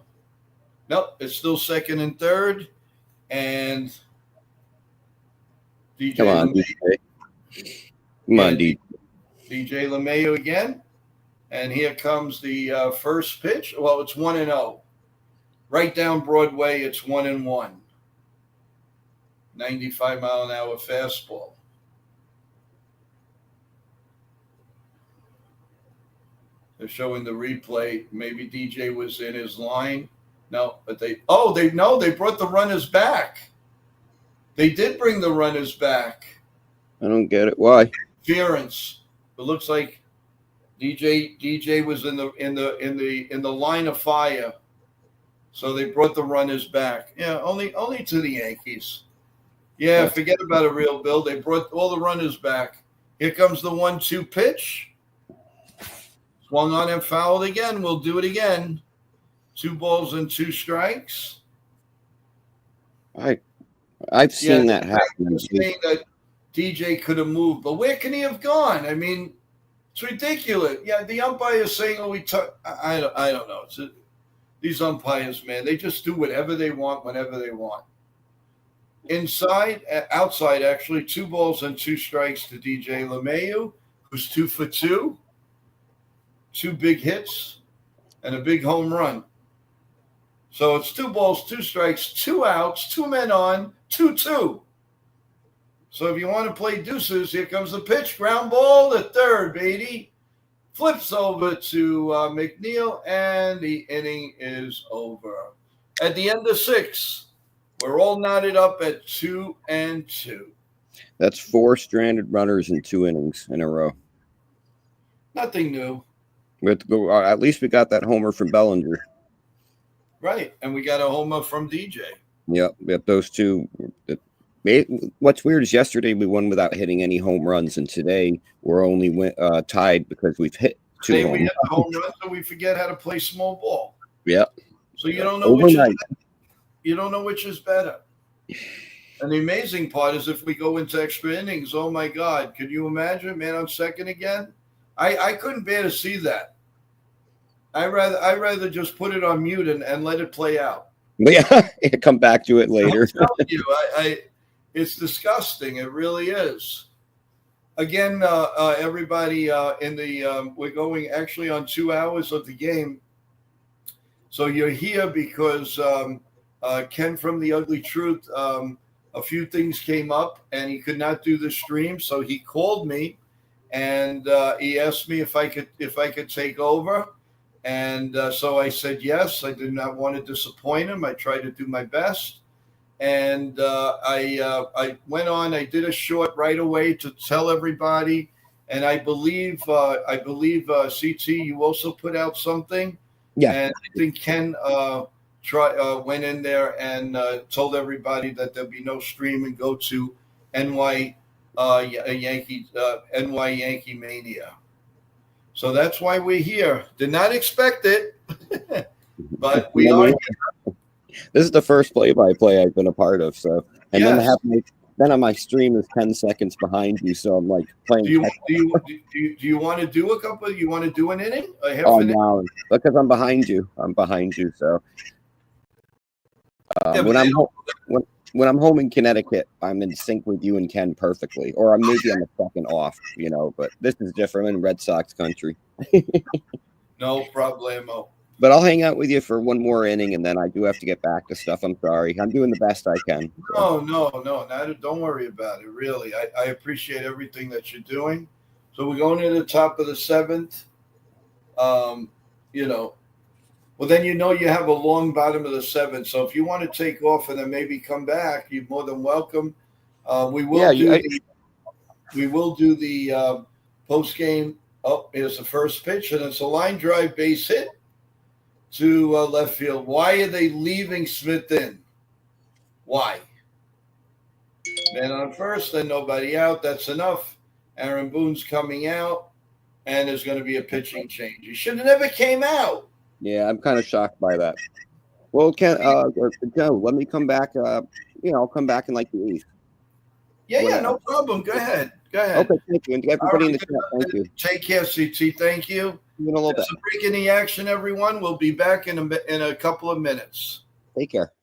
Nope, it's still second and third, and DJ
Come on,
LeMahieu.
Come on, DJ.
DJ LeMahieu again, and here comes the first pitch. Well, it's 1-0. Right down Broadway, it's 1-1. 95-mile-an-hour fastball. They're showing the replay. Maybe DJ was in his line. No, but they brought the runners back. They did bring the runners back.
I don't get it. Why?
Interference. It looks like DJ was in the line of fire. So they brought the runners back. Yeah, only to the Yankees. Yeah, forget about a real Bill. They brought all the runners back. Here comes the 1-2 pitch. Swung on and fouled again. We'll do it again. 2 balls and 2 strikes.
I've seen that happen.
Saying that DJ could have moved, but where can he have gone? I mean, it's ridiculous. Yeah, the umpire is saying, I don't know. These umpires, man, they just do whatever they want whenever they want. Outside, actually, 2 balls and 2 strikes to DJ LeMahieu, who's 2 for 2. 2 big hits and a big home run. So it's 2 balls, 2 strikes, 2 outs, 2 men on, 2-2. So if you want to play deuces, here comes the pitch. Ground ball to third, baby. Flips over to McNeil, and the inning is over. At the end of 6, we're all knotted up at 2-2.
That's 4 stranded runners in 2 innings in a row.
Nothing new.
We have to go. At least we got that homer from Bellinger.
Right, and we got a homer from DJ.
Yep, we have those 2. What's weird is yesterday we won without hitting any home runs, and today we're only tied because we've hit 2
today
home
we hit a home run, so we forget how to play small ball.
Yep.
So you don't know which is better. And the amazing part is if we go into extra innings, oh my God, could you imagine man on second again? I couldn't bear to see that. I rather just put it on mute and let it play out.
Yeah, come back to it later.
I'm telling you, it's disgusting. It really is. Again, everybody we're going actually on 2 hours of the game. So you're here because Ken from The Ugly Truth, a few things came up and he could not do the stream. So he called me and he asked me if I could take over. And so I said yes. I did not want to disappoint him. I tried to do my best. And I went on. I did a short right away to tell everybody. And I believe CT, you also put out something
Yeah.
And I think Ken went in there and told everybody that there'll be no streaming. Go to NY Yankee Mania. So that's why we're here. Did not expect it, but we are.
This is the first play-by-play I've been a part of. So, and
Yes.
then on my stream is 10 seconds behind you, so I'm like playing.
Do you want to do a couple? You want to do an inning?
No, because I'm behind you. So when I'm home in Connecticut, I'm in sync with you and Ken perfectly. Or maybe I'm a second off, But this is different in Red Sox country.
No problemo.
But I'll hang out with you for one more inning, and then I do have to get back to stuff. I'm sorry. I'm doing the best I can.
So. No. Don't worry about it, really. I appreciate everything that you're doing. So we're going to the top of the 7th. Well, then you have a long bottom of the 7th. So if you want to take off and then maybe come back, you're more than welcome. We will do the post game. Oh, here's the first pitch, and it's a line drive base hit to left field. Why are they leaving Smith in? Why? Man on first, then nobody out. That's enough. Aaron Boone's coming out, and there's going to be a pitching change. He should have never came out.
Yeah, I'm kind of shocked by that. Well, Joe, let me come back. I'll come back in like the 8th.
Yeah, no problem. Go ahead.
Okay, thank you. And everybody in the chat, thank you.
Take care, CT. Thank you.
In a little bit.
That's a break in the action, everyone. We'll be back in a couple of minutes.
Take care.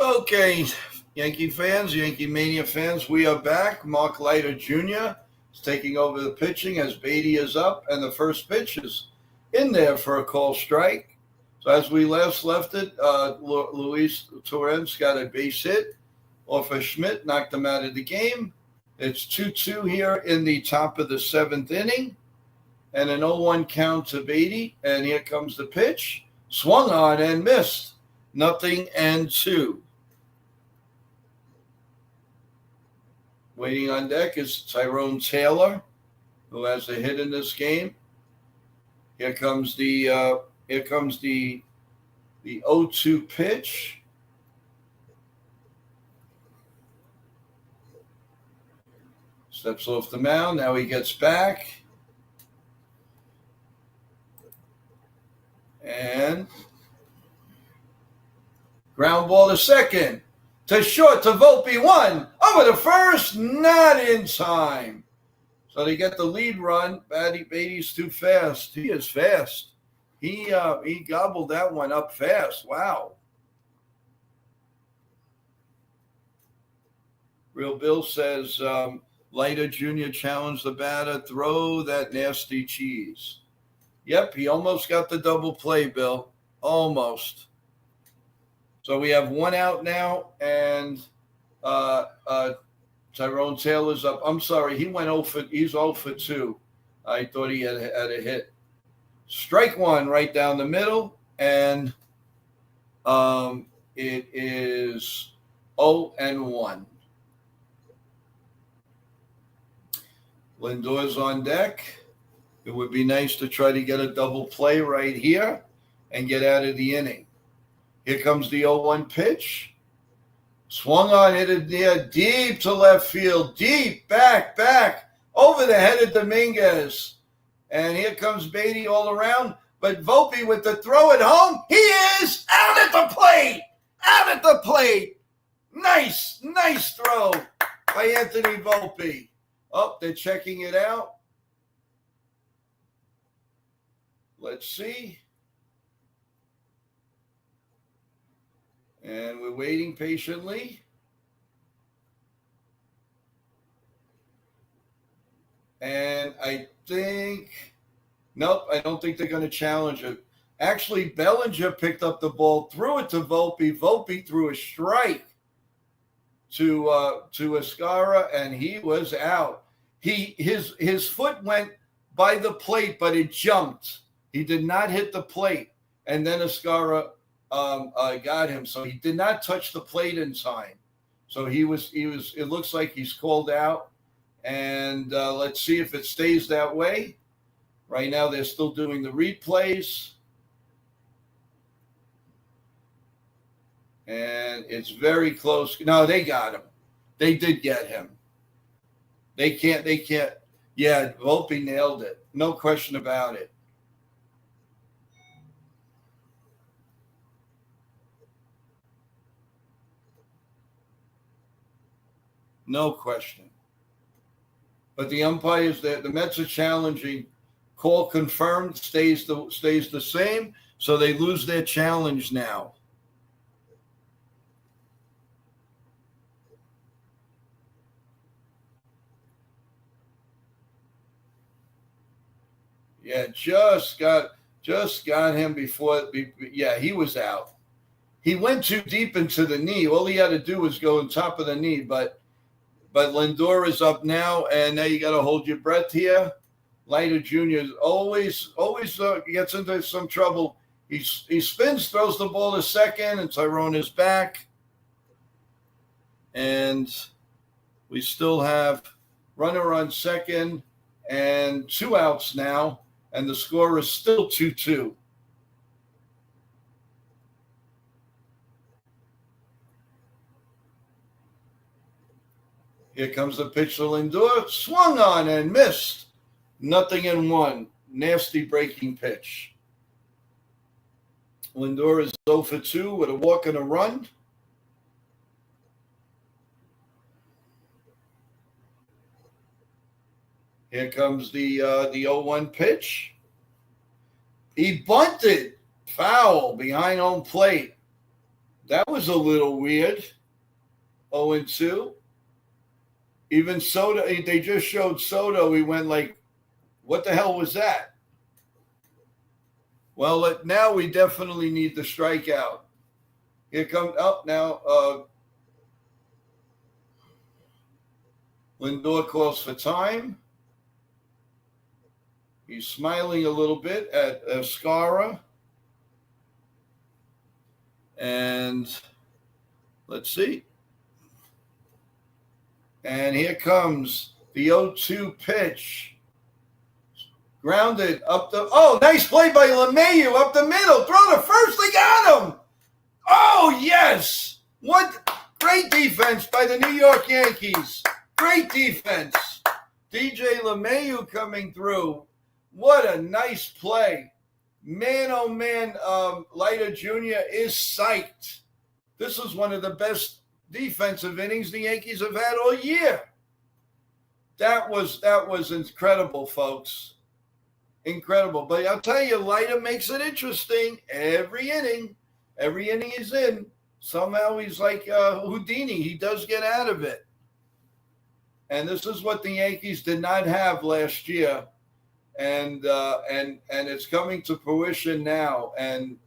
Okay, Yankee fans, Yankee Mania fans, we are back. Mark Leiter Jr. is taking over the pitching as Beatty is up, and the first pitch is in there for a call strike. So as we last left it, Luis Torrens got a base hit off of Schmidt, knocked him out of the game. It's 2-2 here in the top of the 7th inning, and an 0-1 count to Beatty, and here comes the pitch. Swung on and missed. 0-2. Waiting on deck is Tyrone Taylor, who has a hit in this game. Here comes the 0-2 pitch. Steps off the mound. Now he gets back. And ground ball to second. To short, to Volpe, 1 over the first, not in time. So So they get the lead run. Beatty's too fast. He is fast. He gobbled that one up fast. Wow. Real Bill says, Leiter Jr. challenged the batter, throw that nasty cheese. Yep, he almost got the double play, Bill. Almost. So we have one out now, and Tyrone Taylor's up. I'm sorry, he's 0 for 2. I thought he had a hit. Strike one right down the middle, and it is 0-1. Lindor's on deck. It would be nice to try to get a double play right here and get out of the inning. Here comes the 0-1 pitch. Swung on, hit it near, deep to left field, deep, back, over the head of Dominguez. And here comes Beatty all around, but Volpe with the throw at home. He is out at the plate. Nice throw by Anthony Volpe. Oh, they're checking it out. Let's see. And we're waiting patiently. And I don't think they're going to challenge it. Actually, Bellinger picked up the ball, threw it to Volpe. Volpe threw a strike to Escara, and he was out. His foot went by the plate, but it jumped. He did not hit the plate, and then Escara got him. So he did not touch the plate in time. So he was. It looks like he's called out, and let's see if it stays that way. Right now, they're still doing the replays, and it's very close. No, they got him. They did get him. They can't. Yeah, Volpe nailed it. No question about it. No question. But the umpires, the Mets are challenging. Call confirmed, stays the same. So they lose their challenge now. Yeah, just got him before. Yeah, he was out. He went too deep into the knee. All he had to do was go on top of the knee. But Lindor is up now, and now you got to hold your breath here. Leiter Jr. always gets into some trouble. He spins, throws the ball to second, and Tyrone is back. And we still have runner on second and 2 outs now, and the score is still 2-2. Here comes the pitch to Lindor. Swung on and missed. 0-1. Nasty breaking pitch. Lindor is 0 for 2 with a walk and a run. Here comes the 0-1 pitch. He bunted. Foul behind home plate. That was a little weird. 0-2. Even Soto, they just showed Soto. We went like, what the hell was that? Well, now we definitely need the strikeout. Here comes now. Lindor calls for time. He's smiling a little bit at Escara. And let's see. And here comes the 0-2 pitch. Grounded up nice play by LeMahieu up the middle. Throw to first. They got him. Oh, yes. What great defense by the New York Yankees. Great defense. DJ LeMahieu coming through. What a nice play. Man, oh, man, Leiter Jr. is psyched. This is one of the best defensive innings the Yankees have had all year. That was incredible, folks. Incredible. But I'll tell you, Leiter makes it interesting every inning. Every inning he's in, somehow he's like Houdini. He does get out of it. And this is what the Yankees did not have last year. And it's coming to fruition now. And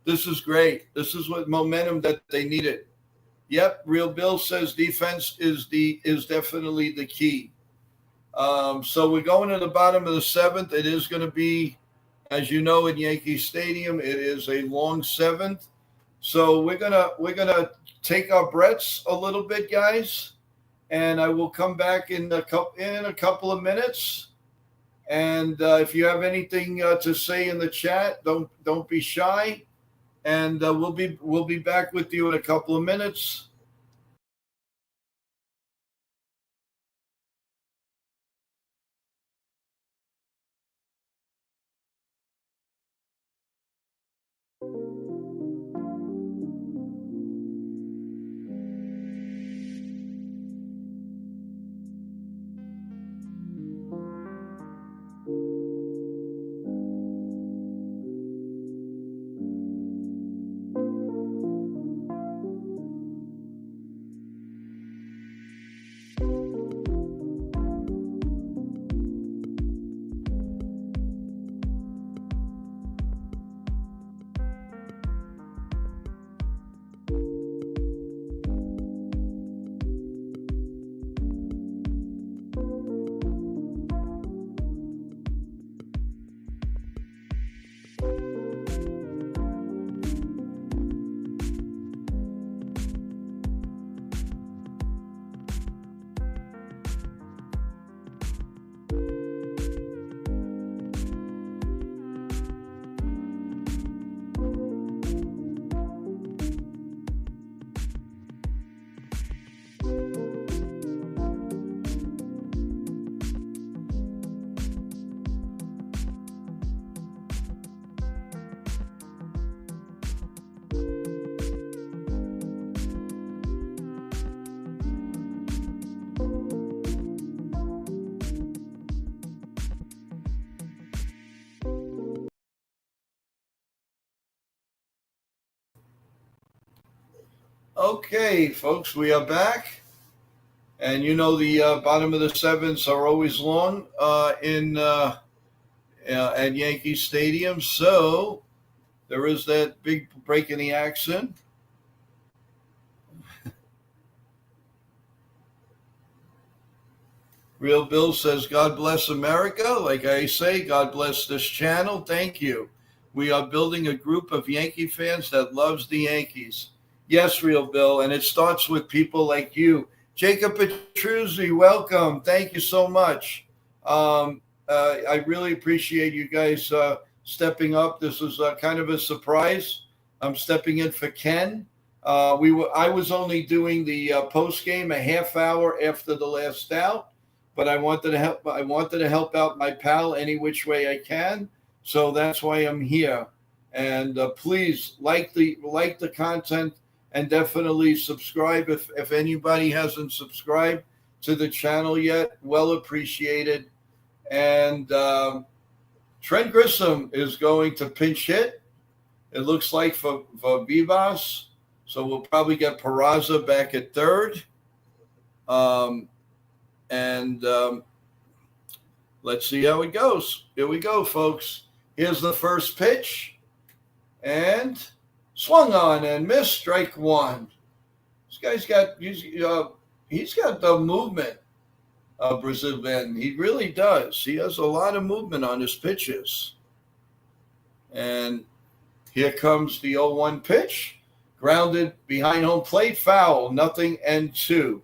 this is great. This is what momentum that they needed. Yep, Real Bill says defense is definitely the key. So we're going to the bottom of the seventh. It is going to be, as you know, in Yankee Stadium, it is a long seventh. So we're gonna take our breaths a little bit, guys, and I will come back in a couple of minutes. And if you have anything to say in the chat, don't be shy. And we'll be back with you in a couple of minutes. Okay, folks, we are back. And you know the bottom of the sevens are always long at Yankee Stadium. So there is that big break in the action. Real Bill says, God bless America. Like I say, God bless this channel. Thank you. We are building a group of Yankee fans that loves the Yankees. Yes, Real Bill, and it starts with people like you. Jacob Petruzzi, welcome. Thank you so much. I really appreciate you guys stepping up. This is kind of a surprise. I'm stepping in for Ken. I was only doing the post game a half hour after the last out, but I wanted to help. I wanted to help out my pal any which way I can. So that's why I'm here. And please like the content. And definitely subscribe if anybody hasn't subscribed to the channel yet. Well appreciated. And Trent Grisham is going to pinch hit. It looks like for Vivas. So we'll probably get Peraza back at third. Let's see how it goes. Here we go, folks. Here's the first pitch. And swung on and missed, strike one. This guy's got he's got the movement of Brazilian. He really does. He has a lot of movement on his pitches. And here comes the 0-1 pitch. Grounded behind home plate, foul. Nothing and two.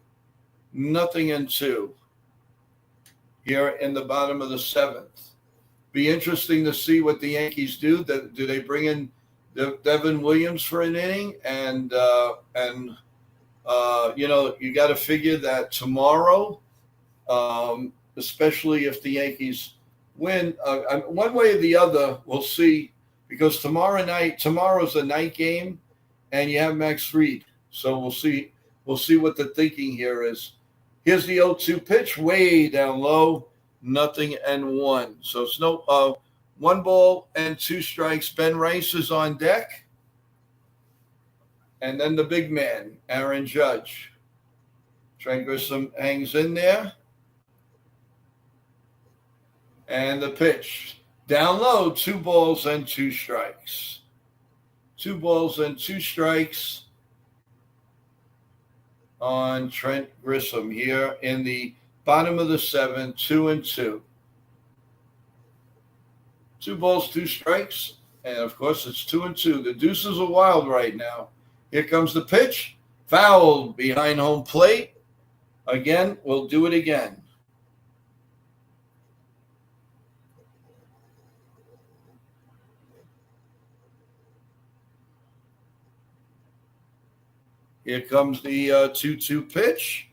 Here in the bottom of the seventh. Be interesting to see what the Yankees do. Do they bring in Devin Williams for an inning, and you got to figure that tomorrow, especially if the Yankees win, one way or the other, we'll see, because tomorrow's a night game, and you have Max Fried, so we'll see what the thinking here is. Here's the 0-2 pitch, way down low, 0-1. So it's 1 ball and 2 strikes. Ben Rice is on deck. And then the big man, Aaron Judge. Trent Grissom hangs in there. And the pitch, down low, 2 balls and 2 strikes. 2 balls and 2 strikes on Trent Grissom here in the bottom of the 7th, 2-2. 2 balls, 2 strikes, and of course it's 2-2. The deuces are wild right now. Here comes the pitch, fouled behind home plate. Again, we'll do it again. Here comes the 2-2 pitch,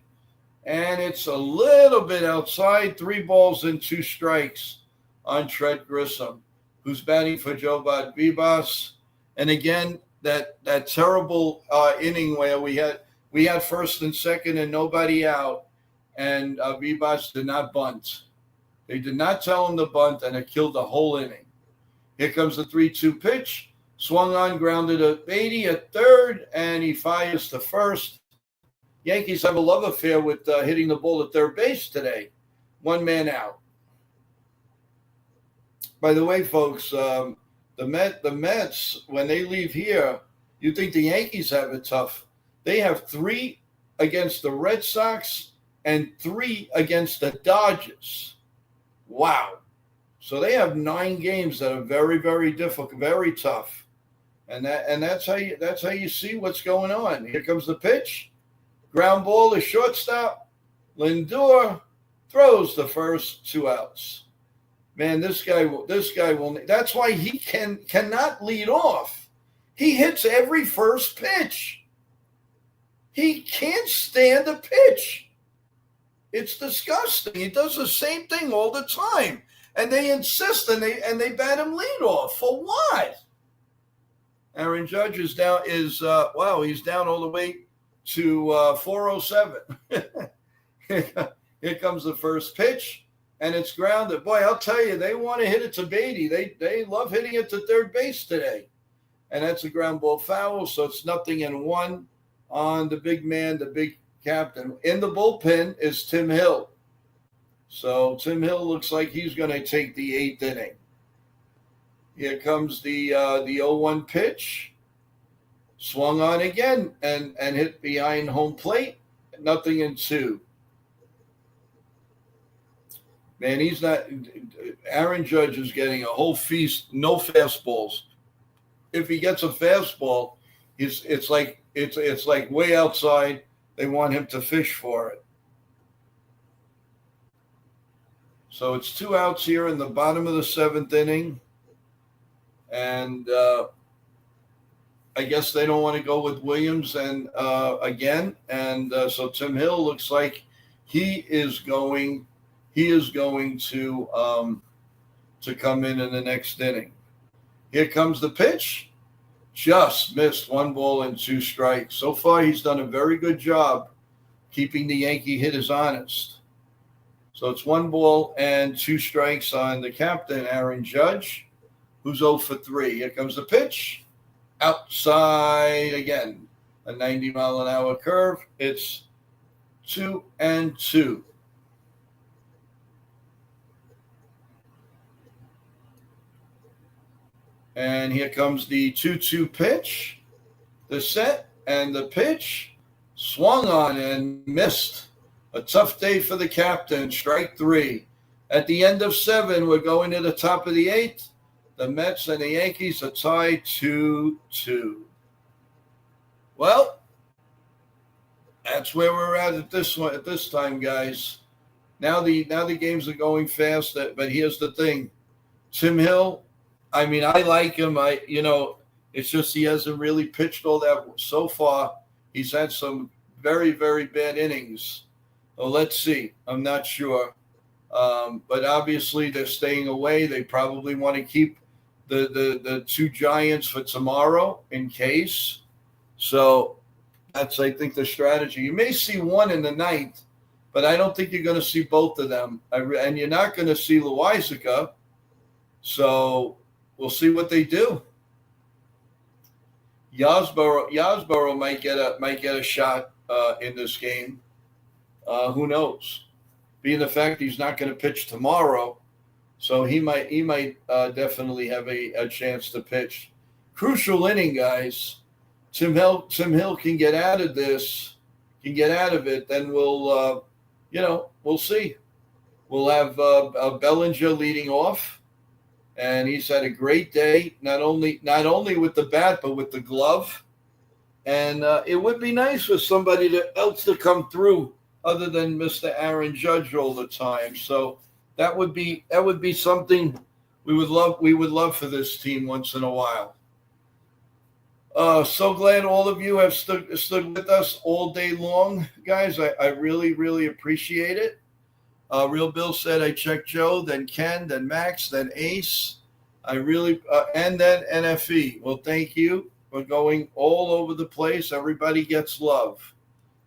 and it's a little bit outside. 3 balls and 2 strikes on Trent Grissom, who's batting for Jobad Vivas. And again, that terrible inning where we had first and second and nobody out, and Vivas did not bunt. They did not tell him to bunt, and it killed the whole inning. Here comes the 3-2 pitch. Swung on, grounded at Beatty at third, and he fires to first. Yankees have a love affair with hitting the ball at third base today. 1 man out. By the way, folks, the Mets, when they leave here, you think the Yankees have it tough. They have 3 against the Red Sox and 3 against the Dodgers. Wow. So they have 9 games that are very, very difficult, very tough. And that's how you see what's going on. Here comes the pitch. Ground ball to shortstop. Lindor throws the first 2 outs. Man, this guy will. That's why he cannot lead off. He hits every first pitch. He can't stand a pitch. It's disgusting. He does the same thing all the time, and they insist and they bat him lead off for what? Aaron Judge is down. He's down all the way to 407. Here comes the first pitch, and it's grounded. Boy, I'll tell you, they want to hit it to Beatty. They love hitting it to third base today, and that's a ground ball foul. So it's 0-1 on the big man, the big captain. In the bullpen is Tim Hill. So Tim Hill looks like he's going to take the 8th inning. Here comes the 0-1 pitch. Swung on again and hit behind home plate. 0-2. Man, he's not. Aaron Judge is getting a whole feast. No fastballs. If he gets a fastball, it's like way outside. They want him to fish for it. So it's 2 outs here in the bottom of the 7th inning. And I guess they don't want to go with Williams and again. And so Tim Hill looks like he is going to come in the next inning. Here comes the pitch. Just missed 1 ball and 2 strikes. So far, he's done a very good job keeping the Yankee hitters honest. So it's 1 ball and 2 strikes on the captain, Aaron Judge, who's 0 for 3. Here comes the pitch. Outside again. A 90-mile-an-hour curve. It's 2-2. And here comes the 2-2 pitch. The set and the pitch. Swung on and missed. A tough day for the captain. Strike 3. At the end of 7, we're going to the top of the 8th. The Mets and the Yankees are tied 2-2. Well, that's where we're at this time, guys. Now the games are going fast, but here's the thing. Tim Hill, I mean, I like him. It's just he hasn't really pitched all that so far. He's had some very, very bad innings. Well, let's see. I'm not sure. But obviously they're staying away. They probably want to keep the 2 Giants for tomorrow in case. So that's, I think, the strategy. You may see one in the 9th, but I don't think you're going to see both of them. And you're not going to see Loizaga. So we'll see what they do. Yasborough might get a shot in this game. Who knows? Being the fact he's not going to pitch tomorrow, so he might definitely have a chance to pitch. Crucial inning, guys. Tim Hill can get out of this, can get out of it. Then we'll see. We'll have Bellinger leading off, and he's had a great day. Not only with the bat, but with the glove. And it would be nice for somebody else to come through other than Mr. Aaron Judge all the time. So that would be something we would love for this team once in a while. So glad all of you have stood with us all day long, guys. I really, really appreciate it. Real Bill said I checked Joe, then Ken, then Max, then Ace. I really and then NFE. Well, thank you for going all over the place. Everybody gets love.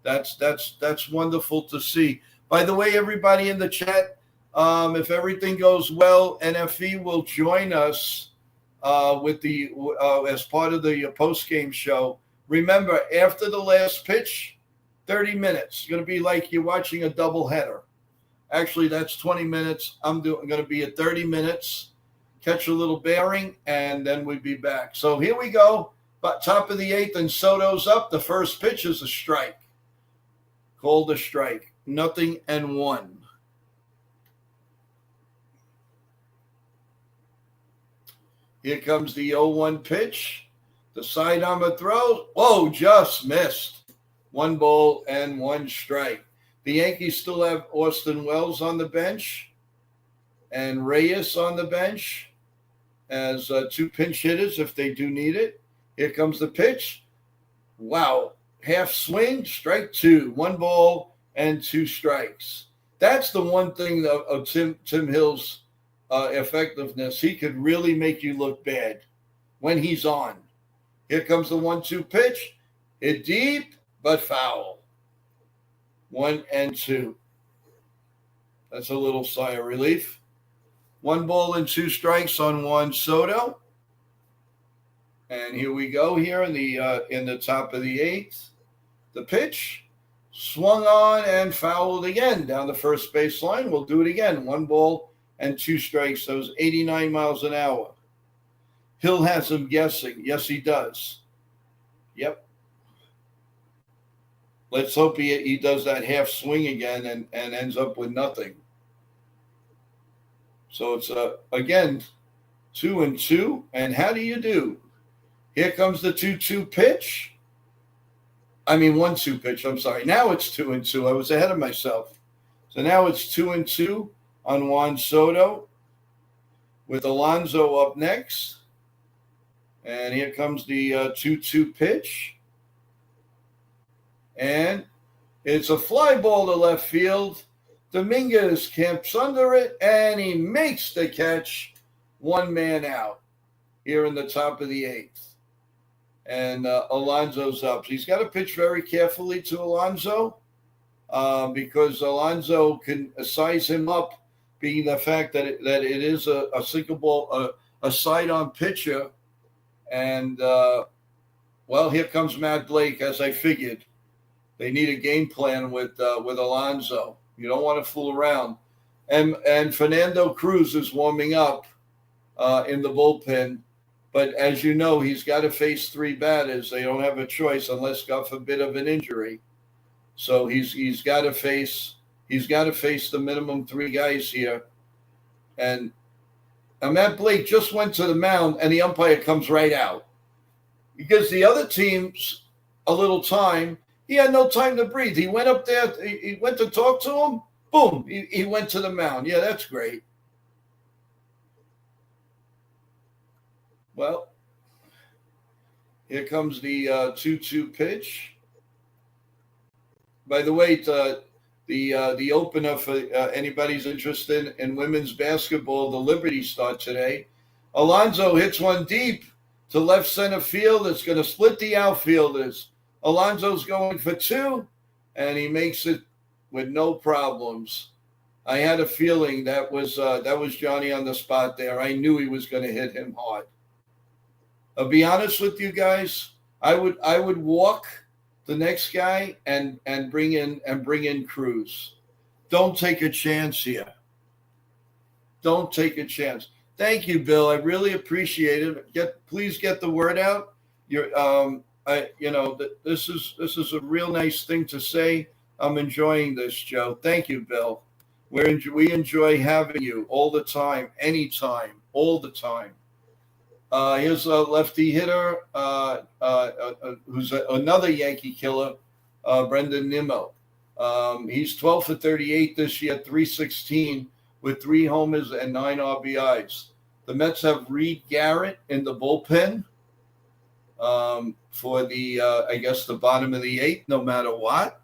That's wonderful to see. By the way, everybody in the chat, if everything goes well, NFE will join us with the as part of the post game show. Remember, after the last pitch, 30 minutes. It's going to be like you're watching a double header. Actually, that's 20 minutes. I'm going to be at 30 minutes. Catch a little bearing, and then we'll be back. So here we go. But top of the 8th, and Soto's up. The first pitch is a strike. Called a strike. 0-1. Here comes the 0-1 pitch. The sidearm throw. Whoa, just missed. 1 ball and 1 strike. The Yankees still have Austin Wells on the bench and Reyes on the bench as 2 pinch hitters if they do need it. Here comes the pitch. Wow. Half swing, strike 2. 1 ball and 2 strikes. That's the one thing of Tim Hill's effectiveness. He could really make you look bad when he's on. Here comes the 1-2 pitch. Hit deep, but foul. 1-2. That's a little sigh of relief. 1 ball and 2 strikes on Juan Soto. And here we go here in the top of the 8th. The pitch swung on and fouled again down the first baseline. We'll do it again. 1 ball and 2 strikes. Those 89 miles an hour. Hill has him guessing. Yes, he does. Yep. Let's hope he does that half swing again and ends up with nothing. So it's, again, 2-2. And how do you do? Here comes the 2-2 pitch. 1-2 pitch. I'm sorry. Now it's 2-2. I was ahead of myself. So now it's 2-2 on Juan Soto with Alonso up next. And here comes the 2-2 pitch. And it's a fly ball to left field. Dominguez camps under it, and he makes the catch. 1 man out here in the top of the 8th. And Alonso's up. He's got to pitch very carefully to Alonso because Alonso can size him up, being the fact that it is a single ball, a side-on pitcher. And, here comes Matt Blake, as I figured. They need a game plan with Alonso. You don't want to fool around. And Fernando Cruz is warming up in the bullpen. But as you know, he's got to face 3 batters. They don't have a choice unless, God forbid, of an injury. So he's got to face the minimum 3 guys here. And Matt Blake just went to the mound, and the umpire comes right out. Because the other team's a little time. He had no time to breathe. He went up there. He went to talk to him. Boom. He went to the mound. Yeah, that's great. Well, here comes the 2-2 pitch. By the way, the opener for anybody's interested in women's basketball, the Liberty start today. Alonso hits one deep to left center field. It's going to split the outfielders. Alonso's going for 2, and he makes it with no problems. I had a feeling that was Johnny on the spot there. I knew he was going to hit him hard. I'll be honest with you guys. I would walk the next guy and bring in Cruz. Don't take a chance here. Don't take a chance. Thank you, Bill. I really appreciate it. Please get the word out. This is a real nice thing to say. I'm enjoying this, Joe. Thank you, Bill. We enjoy having you all the time, anytime, all the time. Here's a lefty hitter who's another Yankee killer, Brendan Nimmo. He's 12 for 38 this year, 316 with 3 homers and 9 RBIs. The Mets have Reed Garrett in the bullpen for the bottom of the 8th, no matter what.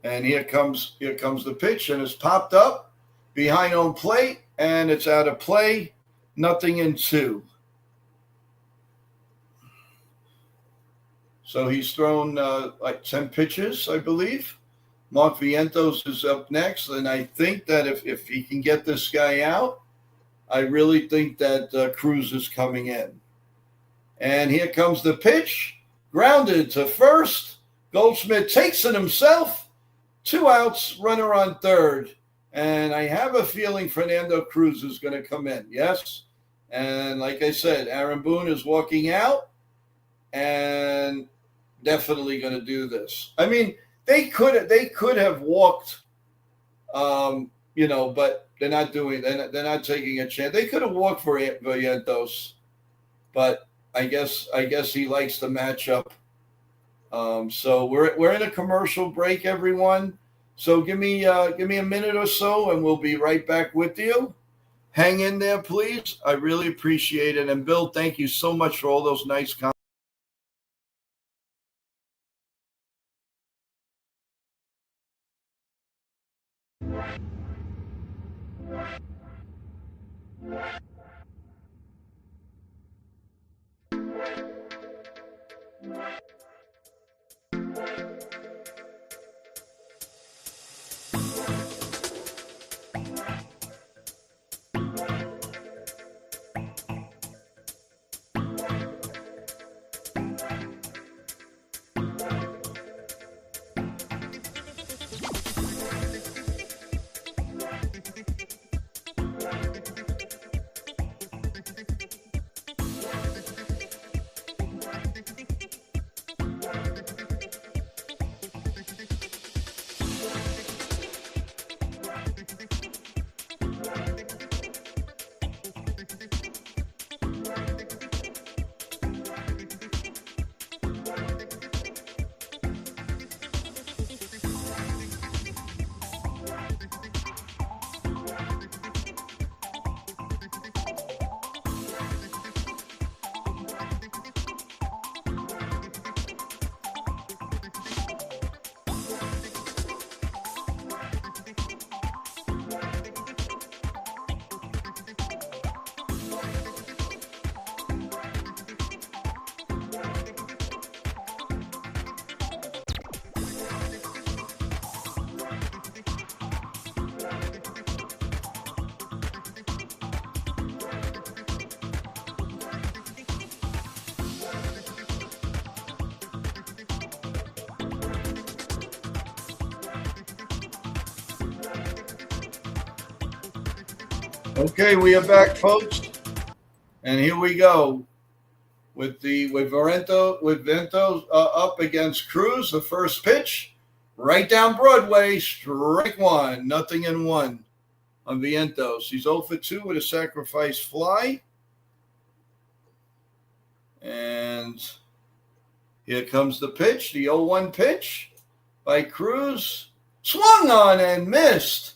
And here comes the pitch, and it's popped up behind home plate, and it's out of play. Nothing in 2. So he's thrown 10 pitches, I believe. Mark Vientos is up next, and I think that if he can get this guy out, I really think that Cruz is coming in. And here comes the pitch, grounded to first. Goldschmidt takes it himself. 2 outs, runner on third. And I have a feeling Fernando Cruz is going to come in, yes? And like I said, Aaron Boone is walking out and definitely going to do this. I mean, they could have walked, but they're not doing. They're not taking a chance. They could have walked for Vientos, but I guess he likes the matchup. So we're in a commercial break, everyone. So give me a minute or so, and we'll be right back with you. Hang in there, please. I really appreciate it. And Bill, thank you so much for all those nice comments. Okay, we are back, folks, and here we go with Vientos up against Cruz. The first pitch, right down Broadway, strike 1, nothing in 1 on Vientos. He's 0 for 2 with a sacrifice fly, and here comes the pitch, the 0-1 pitch by Cruz, swung on and missed.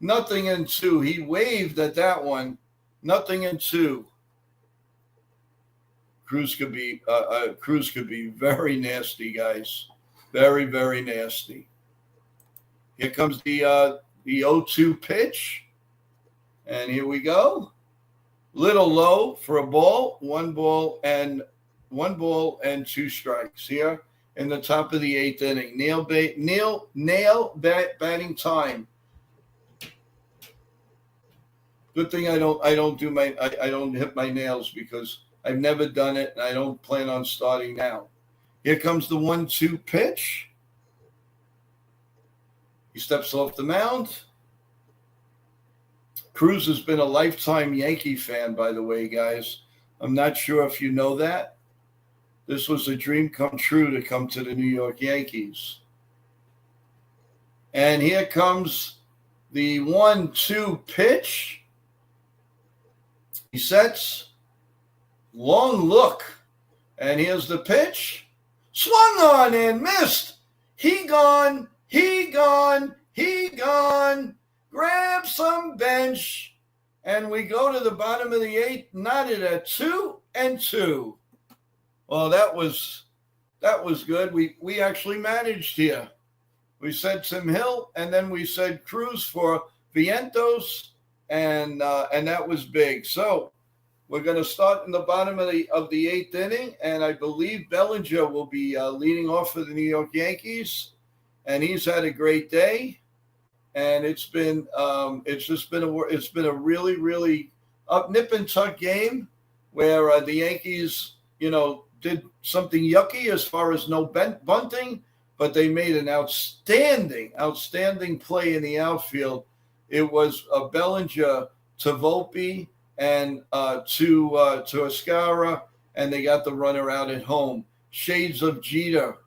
Nothing in 2. He waved at that one. Nothing in 2. Cruz could be very nasty, guys. Very, very nasty. Here comes the 0-2 pitch, and here we go. Little low for a ball. 1 ball and 2 strikes here. in the top of the 8th inning. Batting time. Good thing I don't hit my nails because I've never done it and I don't plan on starting now. Here comes the 1-2 pitch. He steps off the mound. Cruz has been a lifetime Yankee fan, by the way, guys. I'm not sure if you know that. This was a dream come true to come to the New York Yankees. And here comes the 1-2 pitch. He sets. Long look. And here's the pitch. Swung on and missed. He gone. Grab some bench. And we go to the bottom of the 8th, knotted at 2-2. Well, that was good. We actually managed here. We said Tim Hill, and then we said Cruz for Vientos, and that was big. So we're going to start in the bottom of the 8th inning, and I believe Bellinger will be leading off for the New York Yankees, and he's had a great day. And it's been a really, really nip and tuck game where the Yankees, did something yucky as far as no bunting, but they made an outstanding play in the outfield. It was Bellinger to Volpe and to Escara, and they got the runner out at home. Shades of Jeter.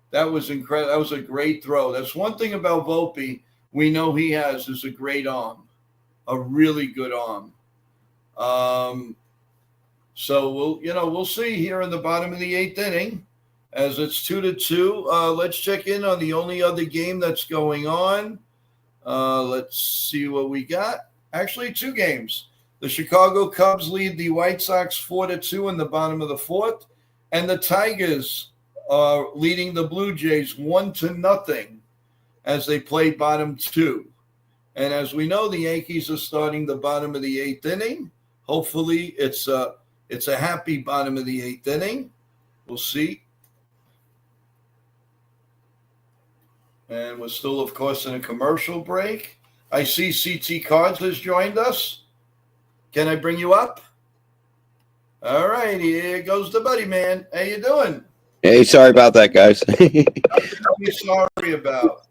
That was incredible. That was a great throw. That's one thing about Volpe we know he has is a great arm, a really good arm. So we'll see here in the bottom of the 8th inning as it's 2-2. Let's check in on the only other game that's going on. Let's see what we got. Actually, 2 games. The Chicago Cubs lead the White Sox 4-2 in the bottom of the 4th, and the Tigers are leading the Blue Jays 1-0 as they play bottom 2. And as we know, the Yankees are starting the bottom of the 8th inning. Hopefully, it's a happy bottom of the 8th inning. We'll see. And we're still, of course, in a commercial break. I see CT Cards has joined us. Can I bring you up? All right, here goes the buddy man. How you doing?
Hey, sorry about that, guys.
What are you sorry about?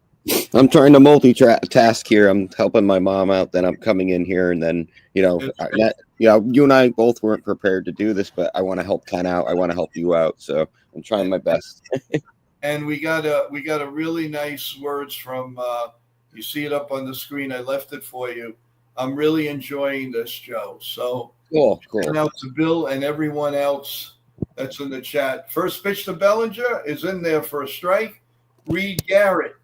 I'm trying to multitask here. I'm helping my mom out, then I'm coming in here, and then you and I both weren't prepared to do this, but I want to help Ken out. I want to help you out, so I'm trying my best.
And we got a really nice words from. You see it up on the screen. I left it for you. I'm really enjoying this, Joe. So
cool.
And out to Bill and everyone else that's in the chat. First pitch to Bellinger is in there for a strike. Reed Garrett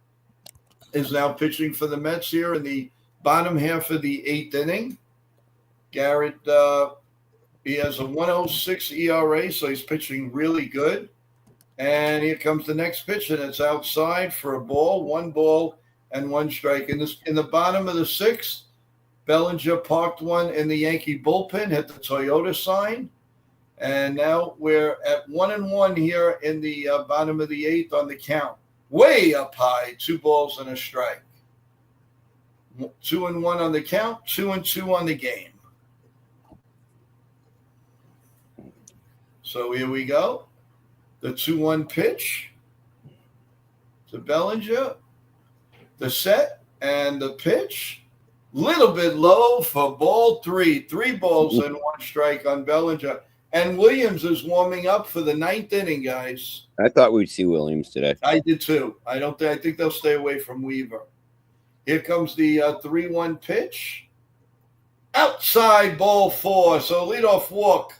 is now pitching for the Mets here in the bottom half of the 8th inning. Garrett, he has a 1.06 ERA, so he's pitching really good. And here comes the next pitch, and it's outside for a ball, 1 ball and 1 strike. In the bottom of the 6th, Bellinger parked one in the Yankee bullpen, hit the Toyota sign. And now we're at 1-1 here in the bottom of the 8th on the count. Way up high, 2 balls and a strike. 2-1 on the count, 2-2 on the game. So here we go. The 2-1 pitch to Bellinger. The set and the pitch. Little bit low for ball 3. 3 balls and 1 strike on Bellinger. And Williams is warming up for the 9th inning, guys.
I thought we'd see Williams today.
I did too. I think they'll stay away from Weaver. Here comes the 3-1 pitch. Outside ball 4. So leadoff walk.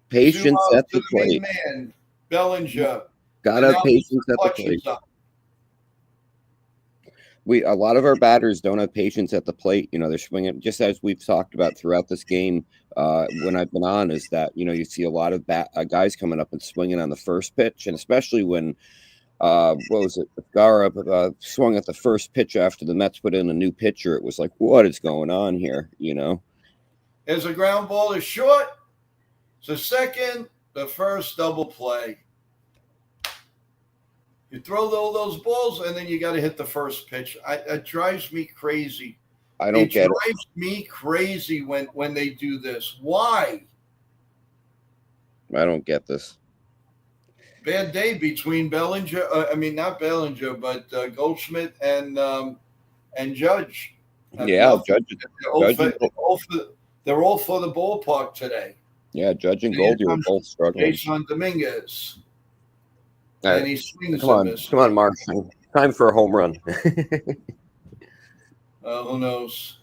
Patience at the plate.
Man, Bellinger.
Gotta have patience at the plate. A lot of our batters don't have patience at the plate. They're swinging, just as we've talked about throughout this game. When I've been on, is that you see a lot of guys coming up and swinging on the first pitch, and especially when Escara swung at the first pitch after the Mets put in a new pitcher. It was like, what is going on here?
As a ground ball is short. So second, the first double play. You throw all those balls, and then you got to hit the first pitch. It drives me crazy.
I don't get it.
Drives me crazy when they do this. Why?
I don't get this.
Bad day between Bellinger. Not Bellinger, but Goldschmidt and Judge.
Yeah, Judge.
They're all for the ballpark today.
Yeah, Judge and Goldie are both struggling.
Jason Dominguez.
Right.
And he swings.
Come on, Mark. Time for a home run.
Who knows?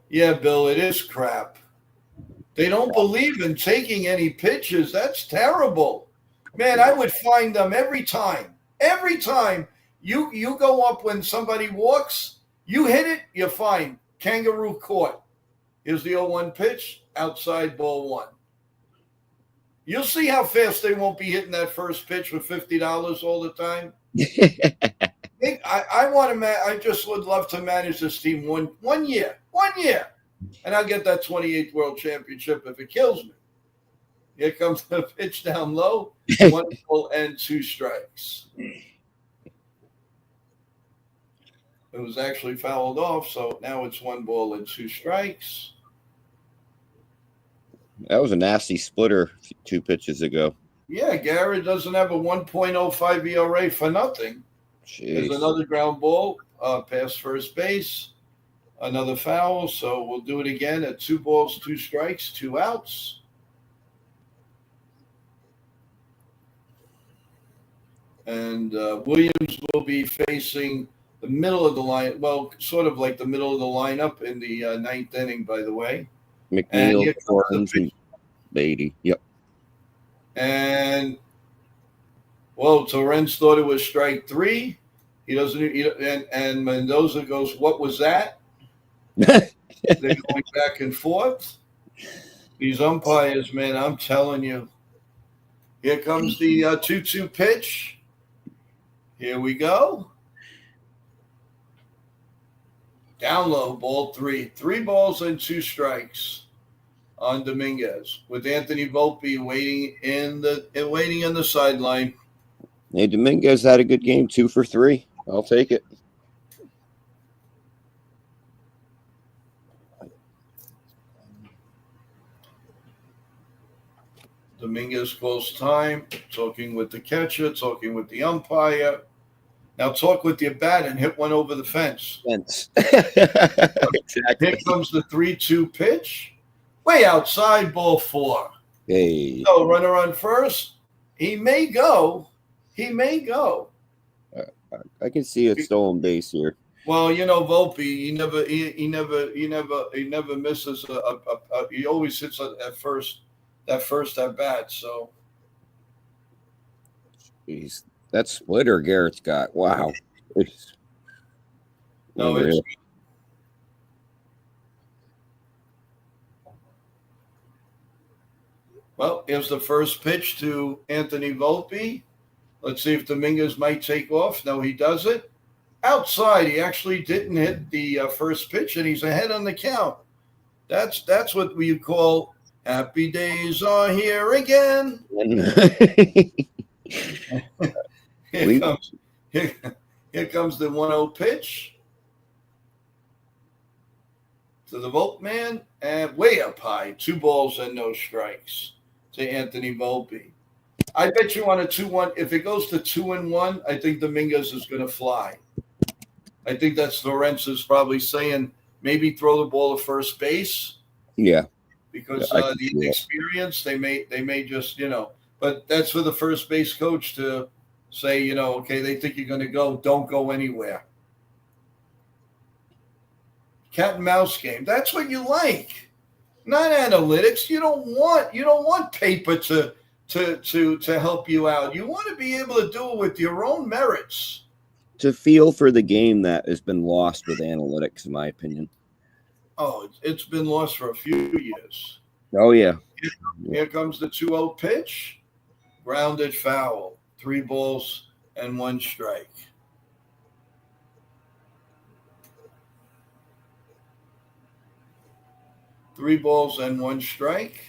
Yeah, Bill, it is crap. They don't believe in taking any pitches. That's terrible. Man, I would find them every time. Every time you go up when somebody walks, you hit it, you're fine. Kangaroo court. Here's the 0-1 pitch, outside ball one. You'll see how fast they won't be hitting that first pitch for $50 all the time. I just would love to manage this team one year, and I'll get that 28th World Championship if it kills me. Here comes the pitch down low, 1 ball and 2 strikes. It was actually fouled off, so now it's 1 ball and 2 strikes.
That was a nasty splitter 2 pitches ago.
Yeah, Garrett doesn't have a 1.05 ERA for nothing.
Jeez.
There's another ground ball past first base, another foul. So we'll do it again at 2 balls, 2 strikes, 2 outs. And Williams will be facing the middle of the line. Well, sort of like the middle of the lineup in the 9th inning, by the way.
McNeil, Torrens, and Beatty. Yep.
And Torrens thought it was strike 3. He doesn't. And Mendoza goes, "What was that?" They're going back and forth. These umpires, man, I'm telling you. Here comes the 2-2 pitch. Here we go. Down low, ball 3. 3 balls and 2 strikes on Dominguez, with Anthony Volpe waiting in the sideline.
Hey, Dominguez had a good game, 2 for 3. I'll take it.
Dominguez calls time, talking with the catcher, talking with the umpire. Now talk with your bat and hit one over the fence.
Exactly.
Here comes the 3-2 pitch. Way outside, ball 4.
Hey.
So runner on first. He may go.
I can see a stolen base here.
Well, Volpe, he never misses he always hits at first at bat. So,
jeez, that splitter Garrett's got. Wow.
Well, here's the first pitch to Anthony Volpe. Let's see if Dominguez might take off. No, he doesn't. Outside, he actually didn't hit the first pitch, and he's ahead on the count. That's what we call happy days are here again. Here comes the 1-0 pitch to the Volpe man, and way up high, 2 balls and no strikes to Anthony Volpe. I bet you on a 2-1. If it goes to 2-1, I think Dominguez is going to fly. I think that's Lawrence's probably saying maybe throw the ball to first base.
Yeah,
because the inexperience, they may just But that's for the first base coach to say, okay, they think you're going to go, don't go anywhere. Cat and mouse game. That's what you like, not analytics. You don't want paper to help you out. You want to be able to do it with your own merits.
To feel for the game that has been lost with analytics, in my opinion.
Oh, it's been lost for a few years.
Oh, yeah.
Here comes the 2-0 pitch. Grounded foul. 3 balls and 1 strike. Three balls and 1 strike.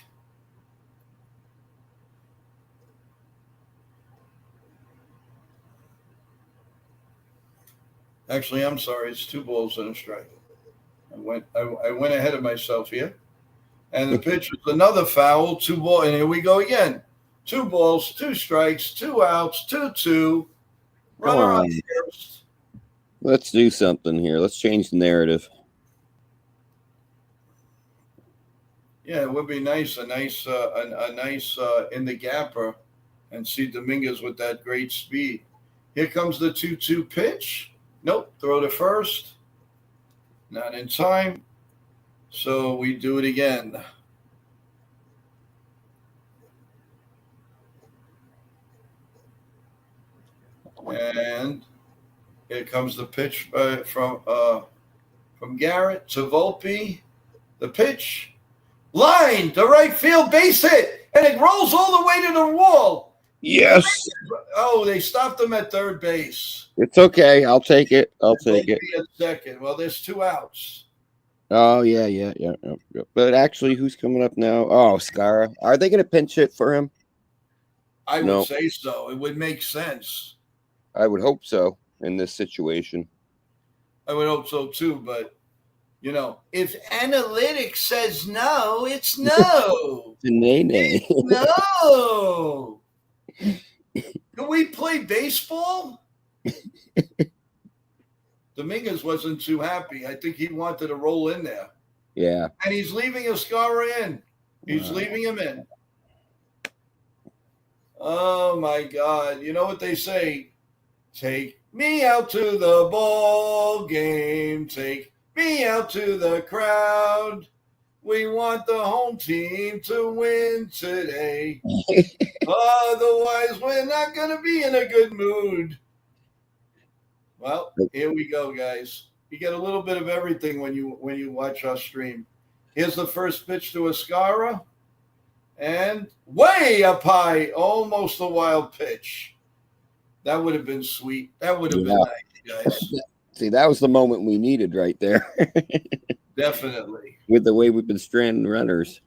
Actually, I'm sorry. It's 2 balls and a strike. I went ahead of myself here. And the pitch was another foul, 2 ball, and here we go again. 2 balls, 2 strikes, 2 outs, 2-2.
Come
Runner on
on.
first.
Let's do something here. Let's change the narrative.
Yeah, it would be nice, a nice in the gapper, and see Dominguez with that great speed. Here comes the 2-2 pitch. Nope, throw to first. Not in time. So we do it again. And here comes the pitch from Garrett to Volpe. The pitch. Line to right field, base hit, and it rolls all the way to the wall.
Yes.
Oh, they stopped him at third base.
It's okay. I'll take it. I'll take it.
At second. Well, there's 2 outs.
Oh, yeah. But actually, who's coming up now? Oh, Skara. Are they going to pinch hit for him?
I would say so. It would make sense.
I would hope so in this situation.
I would hope so, too. But, if analytics says no, it's no.
Nay.
No. Can we play baseball? Dominguez wasn't too happy. I think he wanted to roll in there.
Yeah.
And he's leaving Escara in. He's leaving him in. Oh, my God. You know what they say? Take me out to the ball game. Take me out to the crowd. We want the home team to win today. Otherwise, we're not going to be in a good mood. Well, here we go, guys. You get a little bit of everything when you watch our stream. Here's the first pitch to Escara. And way up high, almost a wild pitch. That would have been sweet. That would have been nice, guys.
See, that was the moment we needed right there.
Definitely.
With the way we've been stranding runners.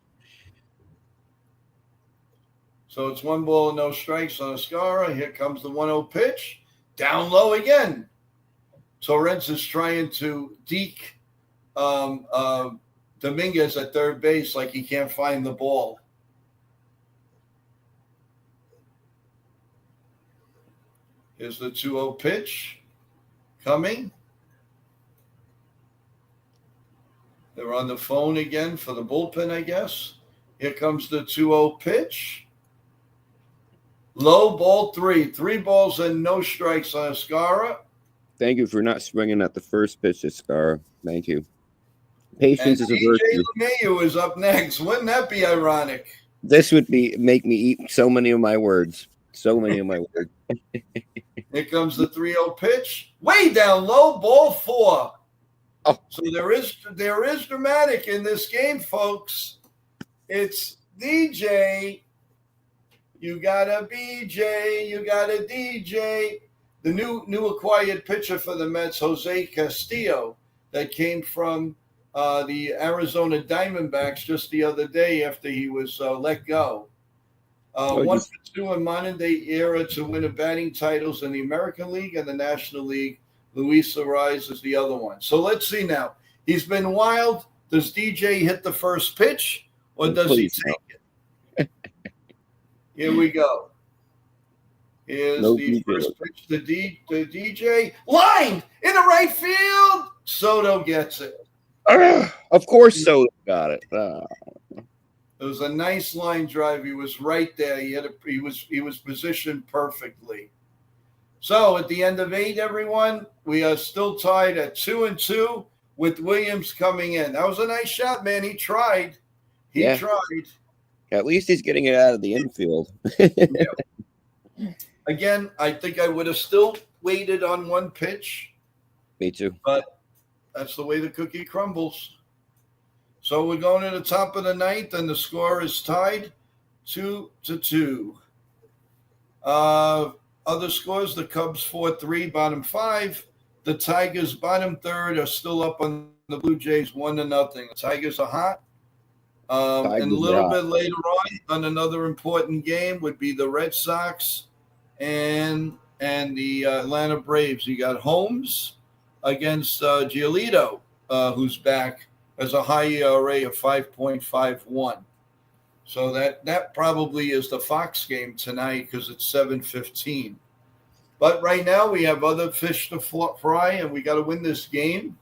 So it's 1 ball, no strikes on Escara. Here comes the 1-0 pitch. Down low again. Torrens is trying to deke Dominguez at third base like he can't find the ball. Here's the 2-0 pitch coming. They're on the phone again for the bullpen, I guess. Here comes the 2-0 pitch. Low, ball 3. 3 balls and no strikes on Escara.
Thank you for not swinging at the first pitch, Escara. Thank you. Patience is a virtue.
LeMahieu is up next. Wouldn't that be ironic?
This would make me eat so many of my words. So many of my words.
Here comes the 3-0 pitch. Way down low, ball 4.
Oh.
So there is dramatic in this game, folks. It's DJ. You got a BJ. You got a DJ. The new acquired pitcher for the Mets, Jose Castillo, that came from the Arizona Diamondbacks just the other day after he was let go. 1 for 2 in modern day era to win a batting titles in the American League and the National League. Luis Arraez is the other one. So let's see now. He's been wild. Does DJ hit the first pitch or does he take it? Here we go. Here's the first pitch to DJ. Line in the right field. Soto gets it.
Of course Soto got it.
It was a nice line drive. He was right there. He was positioned perfectly. So at the end of 8, everyone, we are still tied at 2-2 with Williams coming in. That was a nice shot, man. He tried. He tried.
At least he's getting it out of the infield.
Yeah. Again, I think I would have still waited on 1 pitch.
Me too.
But that's the way the cookie crumbles. So we're going to the top of the 9th, and the score is tied 2-2. Other scores, the Cubs 4-3, bottom 5. The Tigers, bottom 3rd, are still up on the Blue Jays 1-0. The Tigers are hot. And a little bit later on another important game would be the Red Sox and the Atlanta Braves. You got Holmes against Giolito, who's back, as a high ERA of 5.51. So that probably is the Fox game tonight because it's 7:15. But right now we have other fish to fry, and we got to win this game.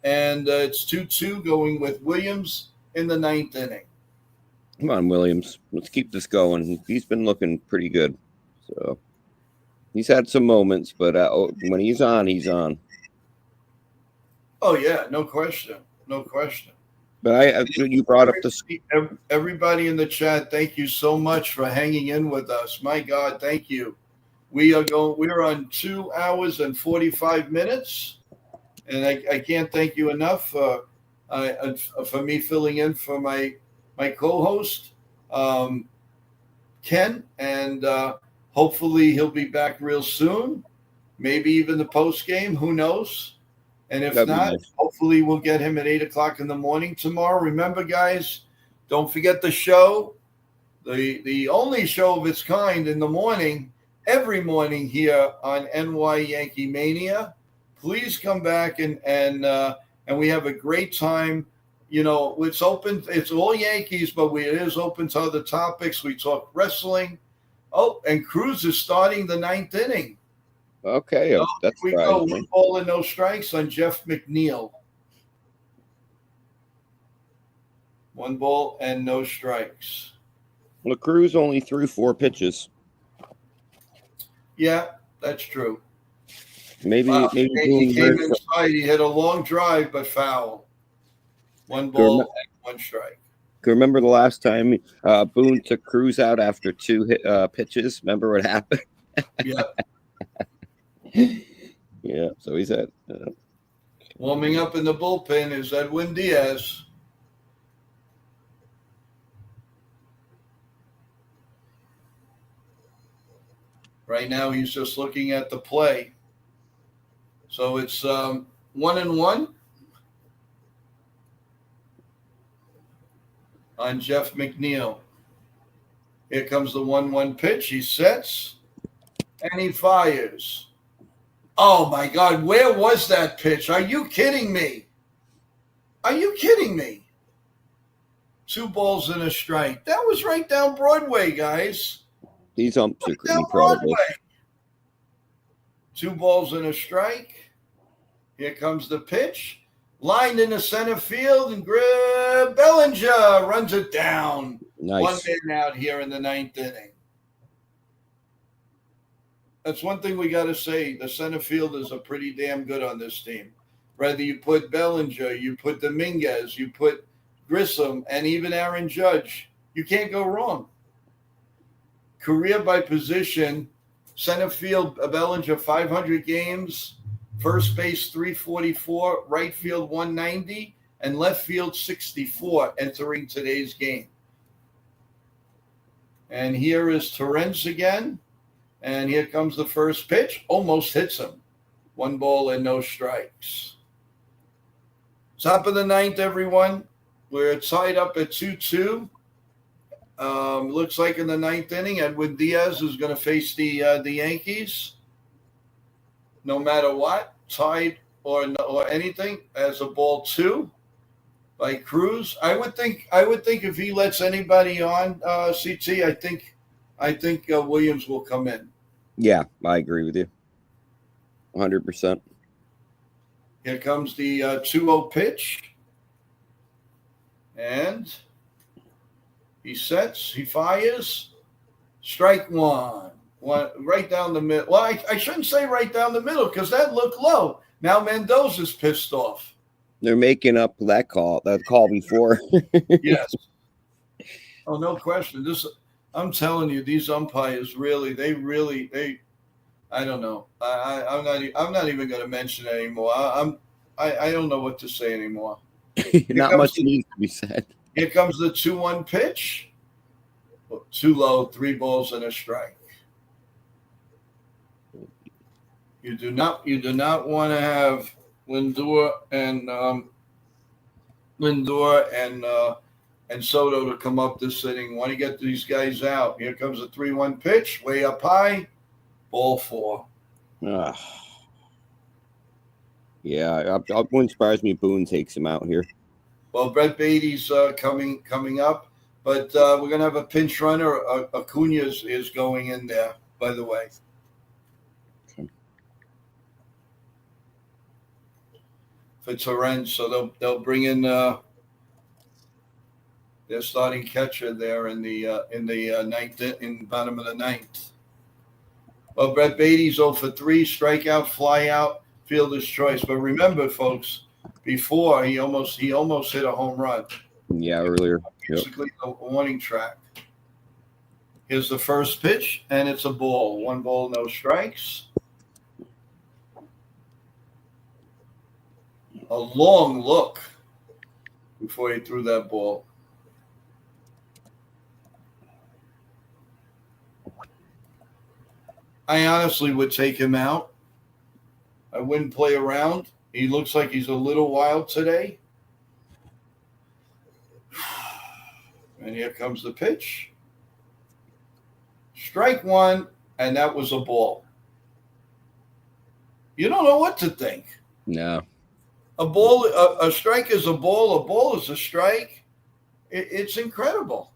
And it's 2-2 going with Williams in the 9th inning.
Come on, Williams. Let's keep this going. He's been looking pretty good. So he's had some moments, but when he's on, he's on.
Oh, yeah, no question. No question.
But you brought up
everybody in the chat. Thank you so much for hanging in with us. My God, thank you. We are on 2 hours and 45 minutes, and I can't thank you enough for me filling in for my co-host, Ken, and hopefully he'll be back real soon. Maybe even the post game. Who knows? And if not, hopefully we'll get him at 8:00 in the morning tomorrow. Remember, guys, don't forget the show, the only show of its kind in the morning, every morning here on NY Yankee Mania. Please come back and we have a great time. You know, it's open. It's all Yankees, but it is open to other topics. We talk wrestling. Oh, and Cruz is starting the 9th inning.
Okay,
so
that's
we go 1 ball and no strikes on Jeff McNeil. 1 ball and no strikes.
Well, Cruz only threw 4 pitches.
Yeah, that's true.
Maybe
he came inside. He hit a long drive, but foul. 1 ball and 1 strike.
Remember the last time Boone took Cruz out after 2 pitches? Remember what happened?
Yeah.
Yeah, so he's at
warming up in the bullpen is Edwin Diaz. Right now he's just looking at the play. So it's 1-1 on Jeff McNeil. Here comes the 1-1 pitch. He sets and he fires. Oh, my God. Where was that pitch? Are you kidding me? Are you kidding me? 2 balls and a strike. That was right down Broadway, guys.
These umps are
down Broadway. 2 balls and a strike. Here comes the pitch. Lined into center field, and Bellinger runs it down.
Nice.
1 man out here in the 9th inning. That's one thing we got to say. The center fielders are pretty damn good on this team. Whether you put Bellinger, you put Dominguez, you put Grissom, and even Aaron Judge, you can't go wrong. Career by position, center field, Bellinger 500 games, first base 344, right field 190, and left field 64 entering today's game. And here is Torrens again. And here comes the first pitch. Almost hits him. 1 ball and no strikes. Top of the 9th, everyone. We're tied up at 2-2. Looks like in the 9th inning, Edwin Diaz is going to face the Yankees. No matter what, tied or anything, as a ball 2 by Cruz. I would think if he lets anybody on, CT, I think Williams will come in.
Yeah, I agree with you. 100%.
Here comes the 2-0 pitch. And he sets, he fires. Strike 1. Right down the middle. Well, I shouldn't say right down the middle because that looked low. Now Mendoza's pissed off.
They're making up that call before.
Yes. Oh, no question. I'm telling you, these umpires they I don't know. I'm not even going to mention it anymore. I don't know what to say anymore.
Not much needs to be said.
Here comes the 2-1 pitch. Too low, 3 balls and a strike. You do not want to have Lindor and Soto to come up this inning. Want to get these guys out. Here comes a 3-1 pitch, way up high, ball 4.
Yeah, it wouldn't surprise me if Boone takes him out here.
Well, Brett Beatty's coming up, but we're going to have a pinch runner. Acuna is going in there, by the way.
Okay.
For Torrens, so they'll bring in their starting catcher there in the ninth, in bottom of the ninth. Well, Brett Beatty's 0 for 3, strikeout, fly out, fielder's choice. But remember, folks, before he almost hit a home run.
Yeah, earlier.
Basically, a warning track. Here's the first pitch, and it's a ball. 1 ball, no strikes. A long look before he threw that ball. I honestly would take him out. I wouldn't play around. He looks like he's a little wild today. And here comes the pitch. Strike 1, and that was a ball. You don't know what to think.
No.
A strike is a ball is a strike. It's incredible.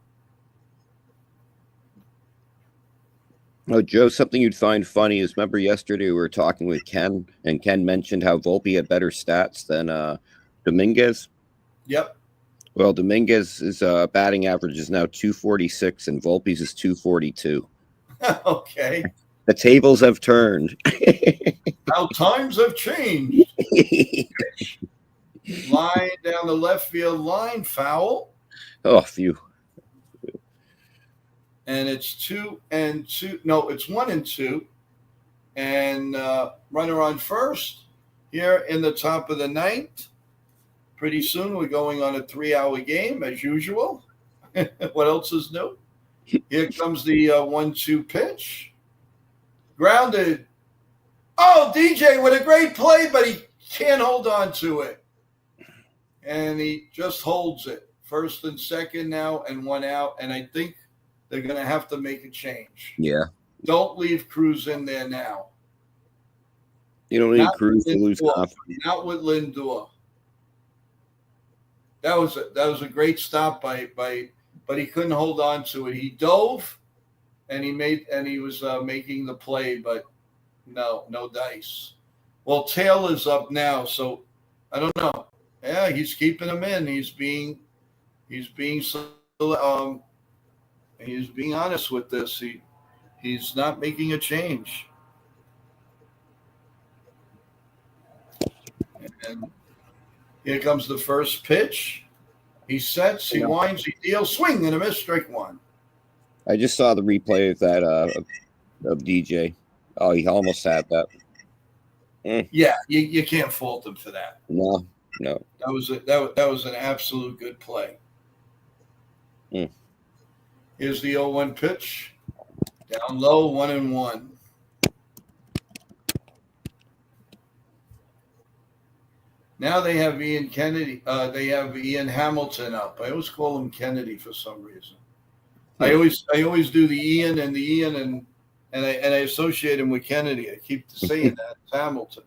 Oh, Joe, something you'd find funny is, remember yesterday we were talking with Ken, and Ken mentioned how Volpe had better stats than Dominguez.
Yep.
Well, Dominguez's batting average is now 246, and Volpe's is 242.
Okay.
The tables have turned.
How times have changed. Line down the left field line, foul.
Oh, phew.
And it's 2-2. No, it's 1-2. And runner on first here in the top of the ninth. Pretty soon we're going on a 3-hour game as usual. What else is new? Here comes the 1-2 pitch. Grounded. Oh, DJ with a great play, but he can't hold on to it. And he just holds it. First and second now and 1 out. And I think they're going to have to make a change.
Yeah.
Don't leave Cruz in there now.
You don't need Cruz to lose confidence.
Not with Lindor. That was a great stop but he couldn't hold on to it. He dove and he was making the play, but no dice. Well, Taylor's up now, so I don't know. Yeah, he's keeping him in. He's being honest with this. He's not making a change. And here comes the first pitch. He sets, he winds, he deals, swing and a miss, strike 1.
I just saw the replay of that of DJ. Oh, he almost had that.
Yeah, you can't fault him for that.
No.
That was an absolute good play. Here's the 0-1 pitch. Down low, 1-1. Now they have Ian Kennedy. They have Ian Hamilton up. I always call him Kennedy for some reason. I always do the Ian and I associate him with Kennedy. I keep saying that. It's Hamilton.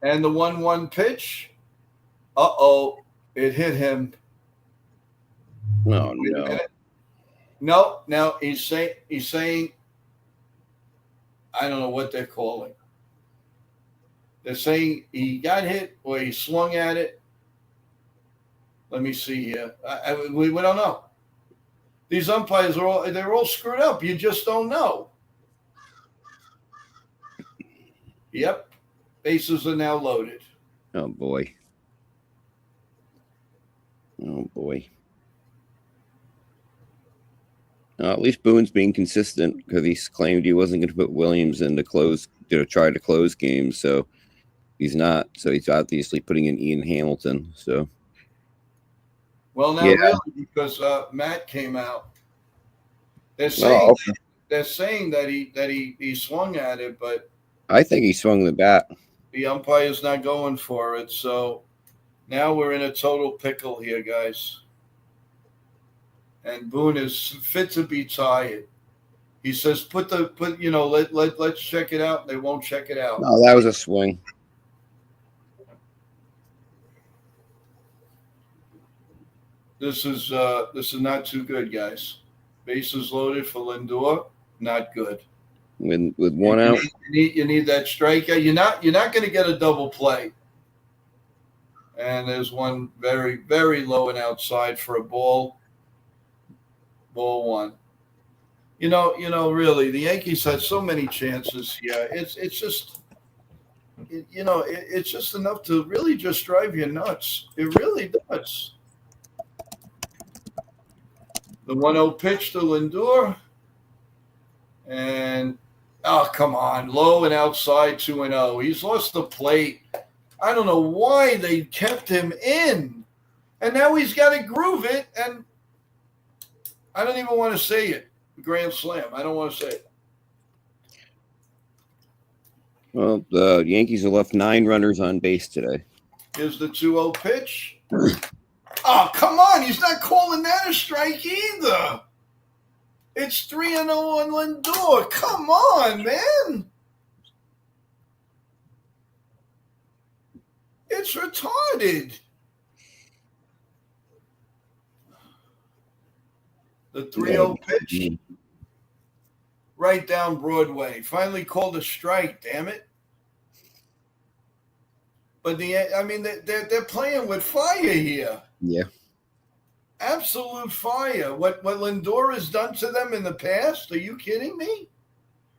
And the 1-1 pitch. It hit him.
Oh, no.
No, now he's saying I don't know what they're calling. They're saying he got hit or he swung at it. Let me see here. We don't know. These umpires they're all screwed up. You just don't know. Yep. Bases are now loaded.
Oh, boy. Oh, boy. At least Boone's being consistent because he claimed he wasn't going to put Williams in to try to close games. So he's not. So he's obviously putting in Ian Hamilton. So.
Well, now really, because Matt came out. They're saying that he swung at it, but
I think he swung the bat.
The umpire's not going for it. So now we're in a total pickle here, guys. And Boone is fit to be tired. He says, let's check it out. They won't check it out.
No, that was a swing.
This is not too good, guys. Bases loaded for Lindor, not good.
With one out,
you need that strikeout. You're not going to get a double play. And there's one very, very low and outside for a ball. Ball one. Really, the Yankees had so many chances here. It's just, it's just enough to really just drive you nuts. It really does. The 1-0 pitch to Lindor. And, oh, come on. Low and outside 2-0. He's lost the plate. I don't know why they kept him in. And now he's got to groove it. And I don't even want to say it. Grand slam. I don't want to say it.
Well, the Yankees have left 9 runners on base today.
Here's the 2-0 pitch. Oh, come on. He's not calling that a strike either. It's 3-0 on Lindor. Come on, man. It's retarded. The 3-0 pitch. Right down Broadway. Finally called a strike, damn it. But they're playing with fire here.
Yeah.
Absolute fire. What Lindor has done to them in the past? Are you kidding me?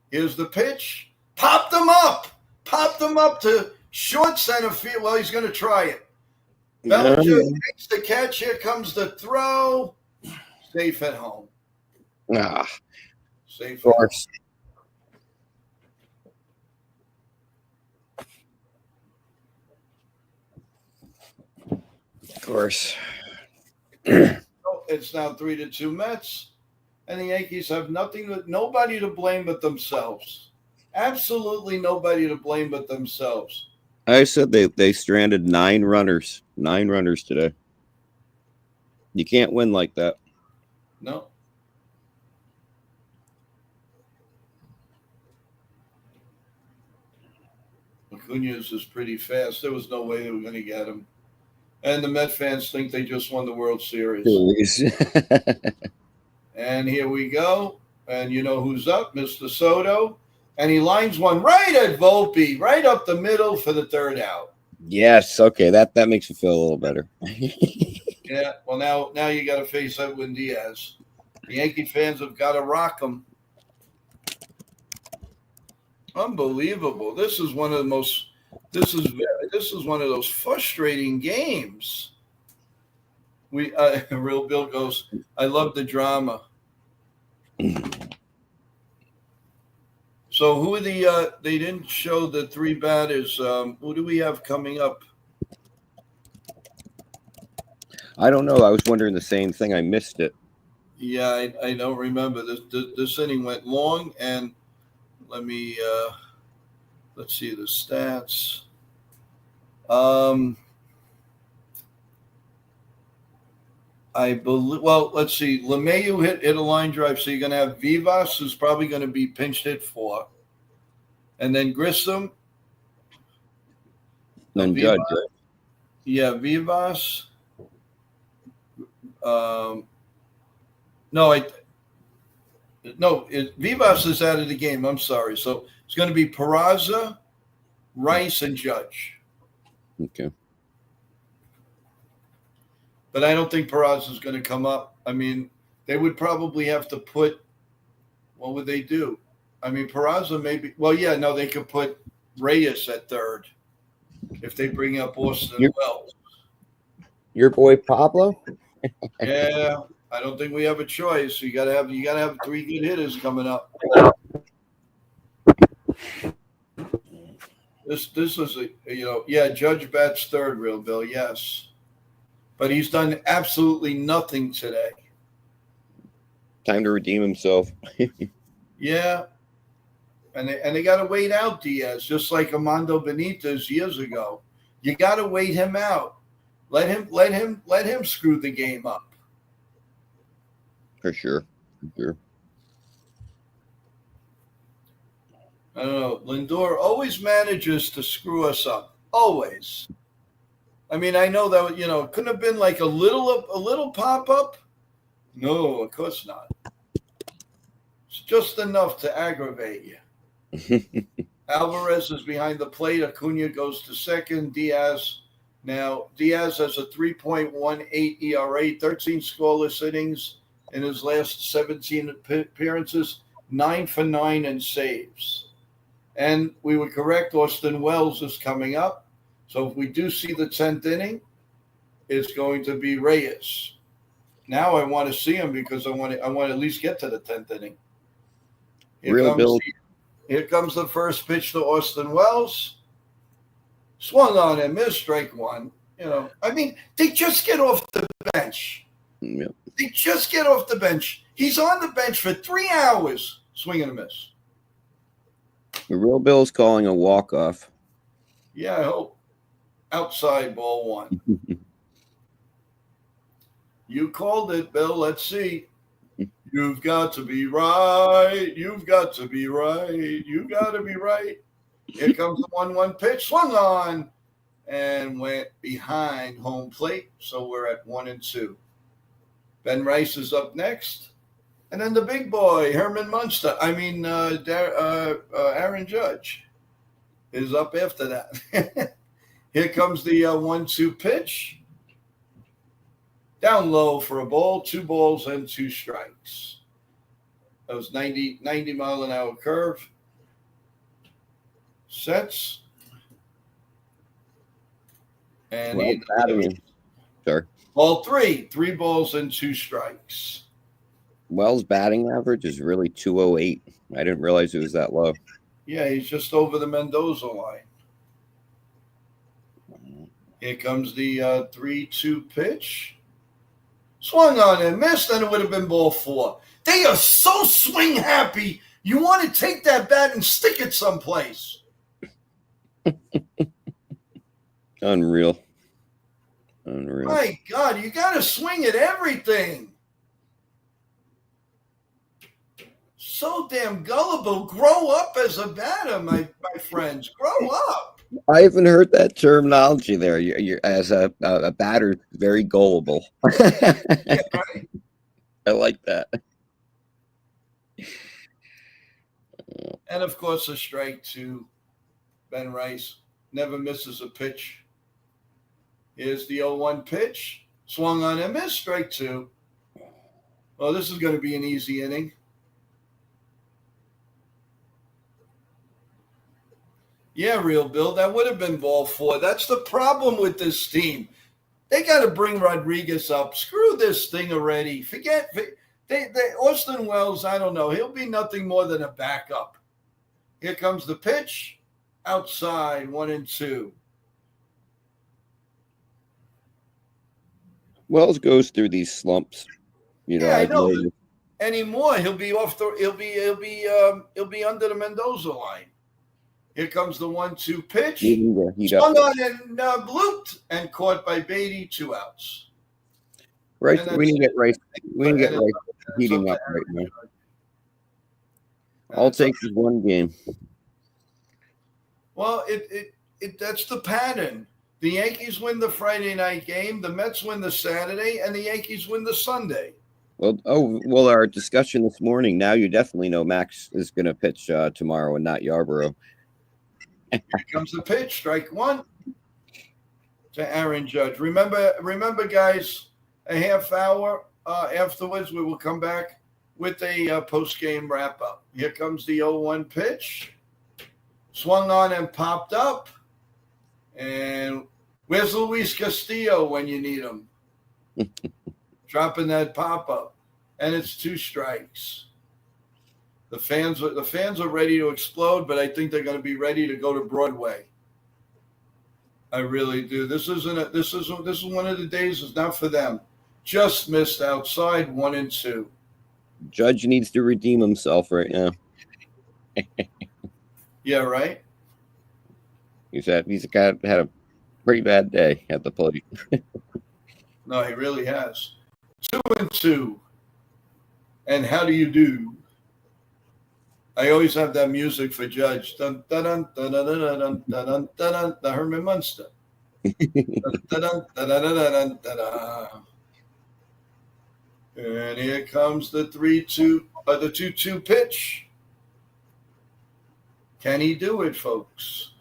Here's the pitch. Popped them up. Popped them up to short center field. Well, he's going to try it. Bellinger makes the catch. Here comes the throw. Safe at home. Safe.
Of course. Of course.
It's now 3-2 Mets, and the Yankees have nobody to blame but themselves. Absolutely nobody to blame but themselves.
I said they stranded 9 runners. 9 runners today. You can't win like that.
No. Acuña is pretty fast. There was no way they were going to get him. And the Met fans think they just won the World Series. And here we go. And you know who's up? Mr. Soto. And he lines one right at Volpe, right up the middle for the 3rd out.
Yes. Okay. That makes you feel a little better.
Yeah. Well, now you got to face Edwin Diaz. The Yankee fans have got to rock him. Unbelievable. This is one of the most. This is one of those frustrating games. Real Bill goes, I love the drama. So who are they didn't show the 3 batters. Who do we have coming up?
I don't know. I was wondering the same thing. I missed it.
Yeah, I don't remember. This inning went long, and let's see the stats. I believe. Well, let's see. LeMahieu hit a line drive, so you're going to have Vivas, who's probably going to be pinch hit for, and then Grissom.
Then Judge. Right?
Yeah, Vivas. Vivas is out of the game. I'm sorry. So it's going to be Peraza, Rice, and Judge.
Okay.
But I don't think Peraza is going to come up. I mean, they would probably have to put – what would they do? I mean, Peraza maybe – well, yeah, no, they could put Reyes at 3rd if they bring up Austin Wells.
Your boy Pablo?
Yeah, I don't think we have a choice. You gotta have 3 good hitters coming up. This is Judge bats 3rd, Real Bill, yes. But he's done absolutely nothing today.
Time to redeem himself.
Yeah. And they gotta wait out Diaz, just like Armando Benitez years ago. You gotta wait him out. Let him screw the game up.
For sure.
I don't know. Lindor always manages to screw us up. Always. I mean, I know that it couldn't have been like a little pop up. No, of course not. It's just enough to aggravate you. Alvarez is behind the plate. Acuna goes to second. Diaz has a 3.18 ERA, 13 scoreless innings in his last 17 appearances, 9 for 9 and saves. And we were correct. Austin Wells is coming up. So if we do see the 10th inning, it's going to be Reyes. Now I want to see him because I want to at least get to the 10th inning. Here comes the first pitch to Austin Wells. Swung on and missed, strike one. I mean, they just get off the bench.
Yep.
They just get off the bench. He's on the bench for 3 hours, swing and a miss.
The Real Bill's calling a walk-off.
Yeah, I hope. Outside, ball one. You called it, Bill. Let's see. You've got to be right. You've got to be right. You got to be right. Here comes the 1-1 pitch. Swung on and went behind home plate. So we're at 1-2. Ben Rice is up next. And then the big boy, Aaron Judge is up after that. Here comes the 1-2 pitch. Down low for a ball, 2 balls and 2 strikes. That was 90 mile an hour curve. Sets. And ball 3 balls and 2 strikes.
Wells' batting average is really 208. I didn't realize it was that low.
Yeah, he's just over the Mendoza line. Here comes the 3-2 pitch. Swung on and missed, and it would have been ball 4. They are so swing happy. You want to take that bat and stick it someplace.
Unreal.
My God, you got to swing at everything. So damn gullible. Grow up as a batter, my friends. Grow up.
I haven't heard that terminology there. You're as a batter, very gullible.
Yeah, right?
I like that.
And of course, a strike to Ben Rice. Never misses a pitch. Here's the 0-1 pitch. Swung on and missed. Strike 2. Well, this is going to be an easy inning. Yeah, Real Bill, that would have been ball 4. That's the problem with this team. They got to bring Rodriguez up. Screw this thing already. Forget Austin Wells. I don't know. He'll be nothing more than a backup. Here comes the pitch. Outside, 1-2.
Wells goes through these slumps.
Yeah, I know. Anymore, he'll be off the. He'll be under the Mendoza line. Here comes the 1-2 pitch. Swung on and blooped and caught by Beatty. 2 outs.
Right, we need to get Rice. We need to get Rice heating up right now. All it takes is one game.
Well, that's the pattern. The Yankees win the Friday night game, the Mets win the Saturday, and the Yankees win the Sunday.
Well, our discussion this morning. Now you definitely know Max is going to pitch tomorrow and not Yarborough.
Here comes the pitch, strike 1 to Aaron Judge. Remember, guys, a half hour afterwards, we will come back with a post-game wrap-up. Here comes the 0-1 pitch. Swung on and popped up. And where's Luis Castillo when you need him? Dropping that pop-up. And it's 2 strikes. The fans are ready to explode, but I think they're going to be ready to go to Broadway. I really do. This is one of the days. It's not for them. Just missed outside, 1-2.
Judge needs to redeem himself right now.
Yeah, right.
He's had a pretty bad day at the plate.
No, he really has. 2-2. And how do you do? I always have that music for Judge. Dun, dun, dun, dun, dun, dun, dun, dun, dun, dun, the Herman Munster. Dun, dun, dun, dun, dun, dun, dun, dun. And here comes the 3-2, the 2-2 pitch. Can he do it, folks?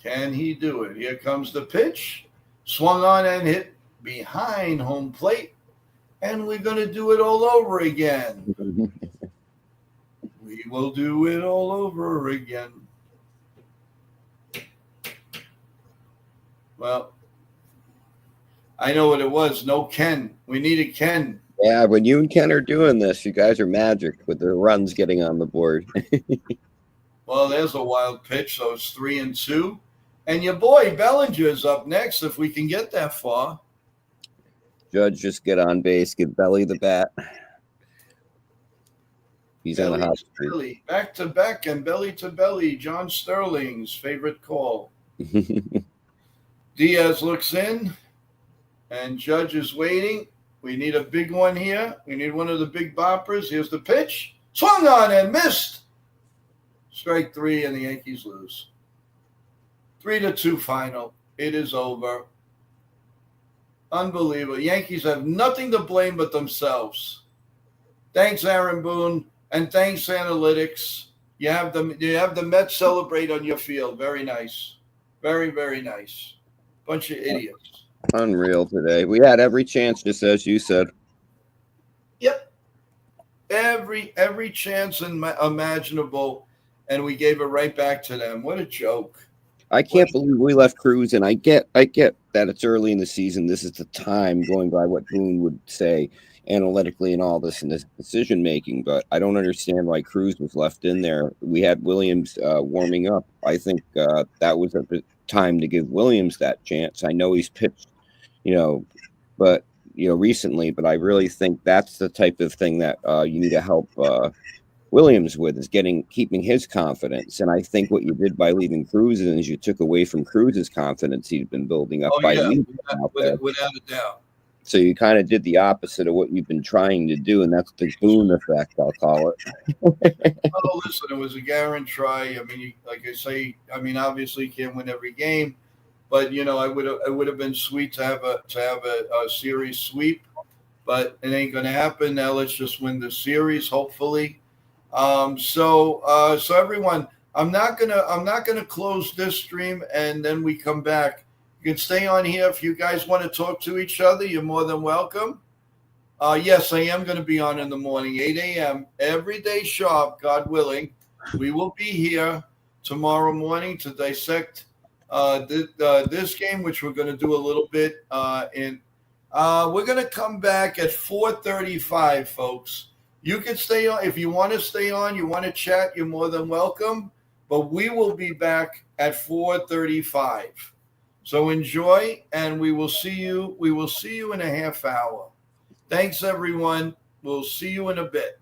Can he do it? Here comes the pitch. Swung on and hit behind home plate. And we're going to do it all over again. We will do it all over again. Well, I know what it was. No Ken. We needed Ken.
Yeah, when you and Ken are doing this, you guys are magic with the runs getting on the board.
Well, there's a wild pitch. So it's 3-2. And your boy Bellinger's up next if we can get that far.
Judge, just get on base, give Belly the bat. He's on a hot streak.
Back to back and belly to belly. John Sterling's favorite call. Diaz looks in, and Judge is waiting. We need a big one here. We need one of the big boppers. Here's the pitch. Swung on and missed. Strike 3, and the Yankees lose. 3-2 final. It is over. Unbelievable. Yankees have nothing to blame but themselves. Thanks, Aaron Boone, and thanks, Analytics. You have the Mets celebrate on your field. Very nice. Very, very nice. Bunch of idiots.
Unreal today. We had every chance, just as you said.
Yep. Every chance imaginable, and we gave it right back to them. What a joke.
I can't believe we left Cruz, and I get that it's early in the season. This is the time, going by what Boone would say analytically and all this and this decision making, but I don't understand why Cruz was left in there. We had Williams warming up. I think that was a time to give Williams that chance. I know he's pitched, but recently, but I really think that's the type of thing that you need to help Williams with, is keeping his confidence. And I think what you did by leaving Cruz is you took away from Cruz's confidence he'd been building up leaving out there.
Without a doubt.
So you kind of did the opposite of what you've been trying to do, and that's the Boone effect, I'll call it.
Oh, listen, it was a guarantee try. I mean, like I say, obviously you can't win every game, but it would have been sweet to have a series sweep, but it ain't going to happen. Now let's just win the series, hopefully. So everyone, I'm not gonna close this stream and then we come back. You can stay on here if you guys want to talk to each other. You're more than welcome. Yes, I am going to be on in the morning, 8 a.m. every day sharp, God willing. We will be here tomorrow morning to dissect this game, which we're going to do a little bit in. We're going to come back at 4:35, folks. You can stay on. If you want to stay on, you want to chat, you're more than welcome. But we will be back at 4:35. So enjoy, and we will see you. We will see you in a half hour. Thanks, everyone. We'll see you in a bit.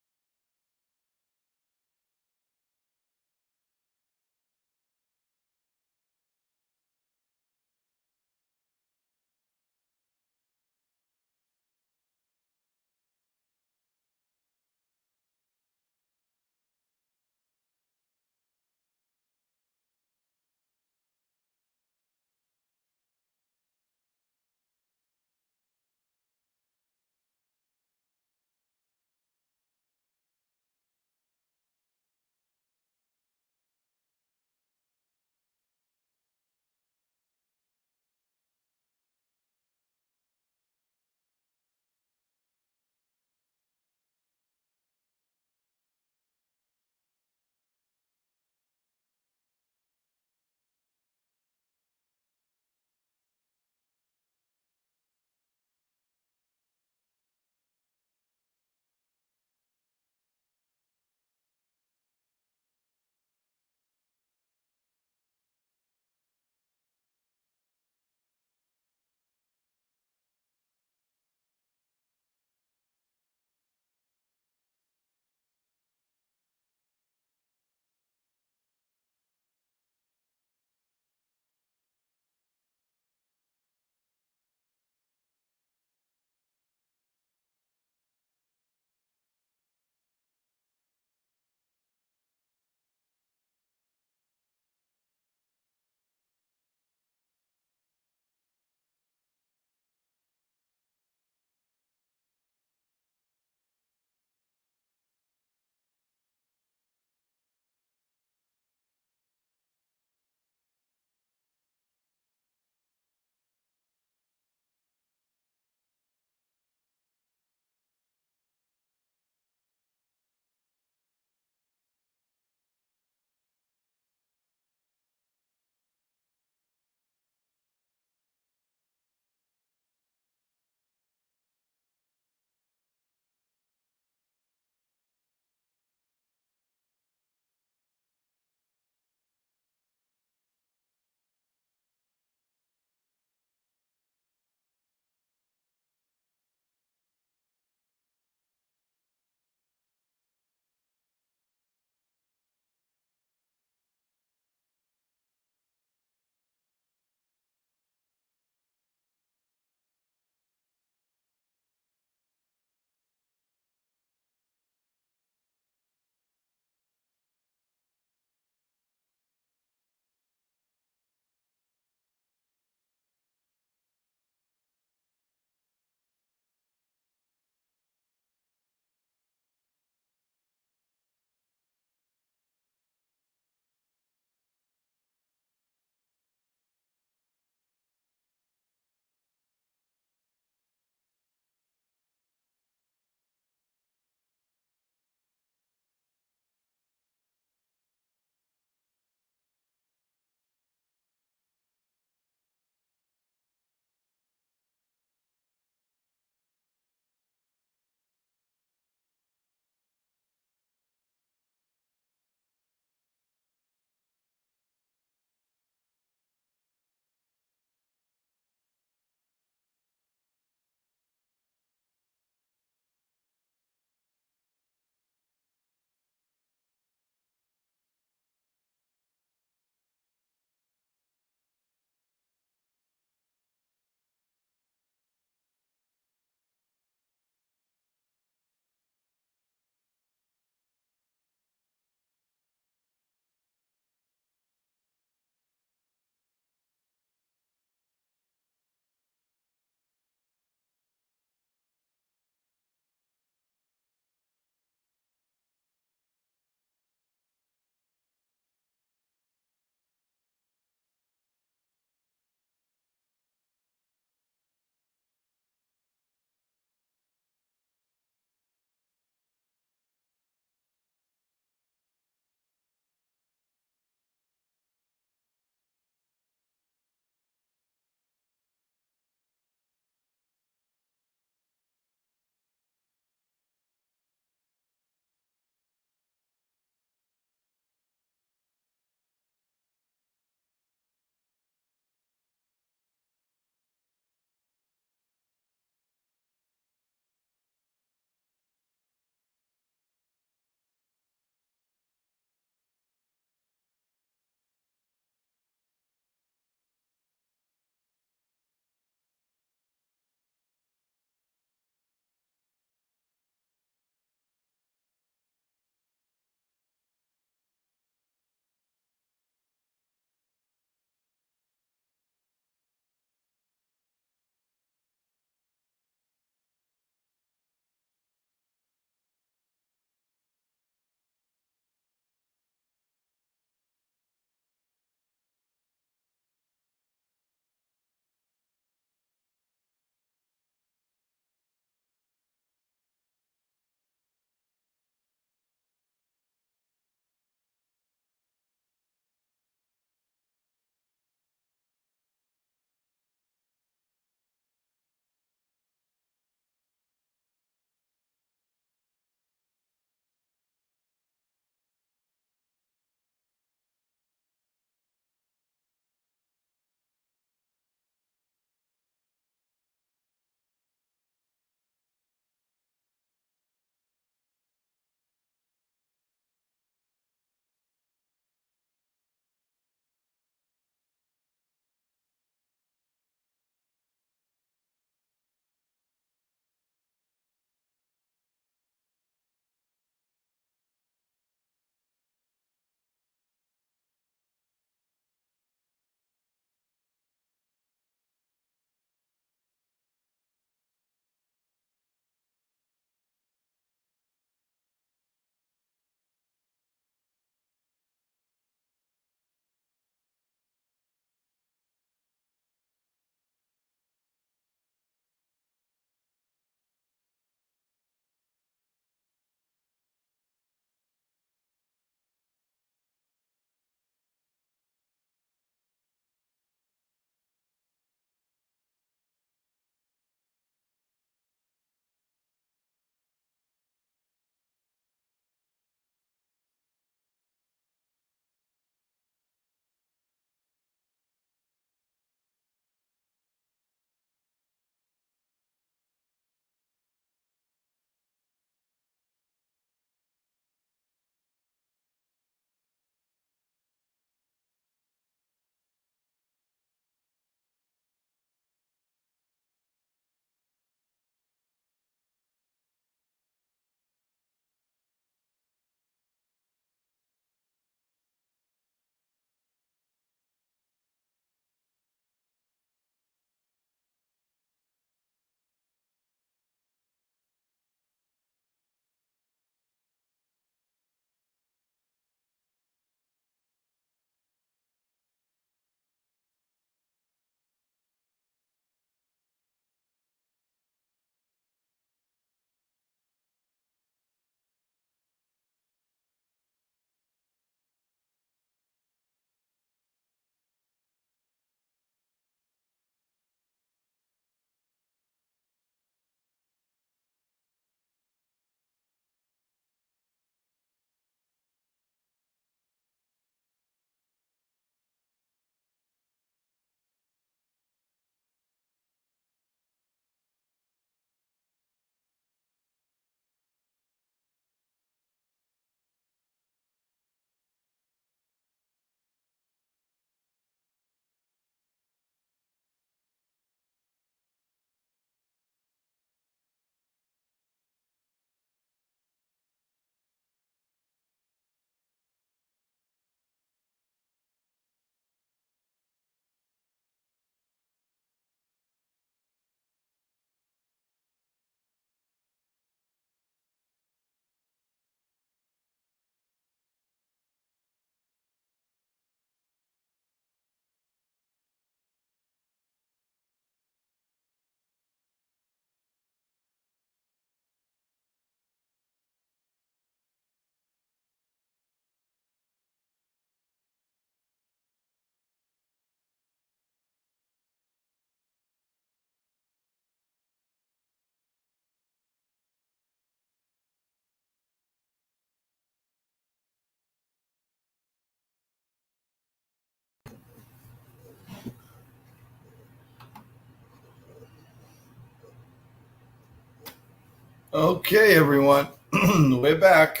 Okay, everyone, we're back.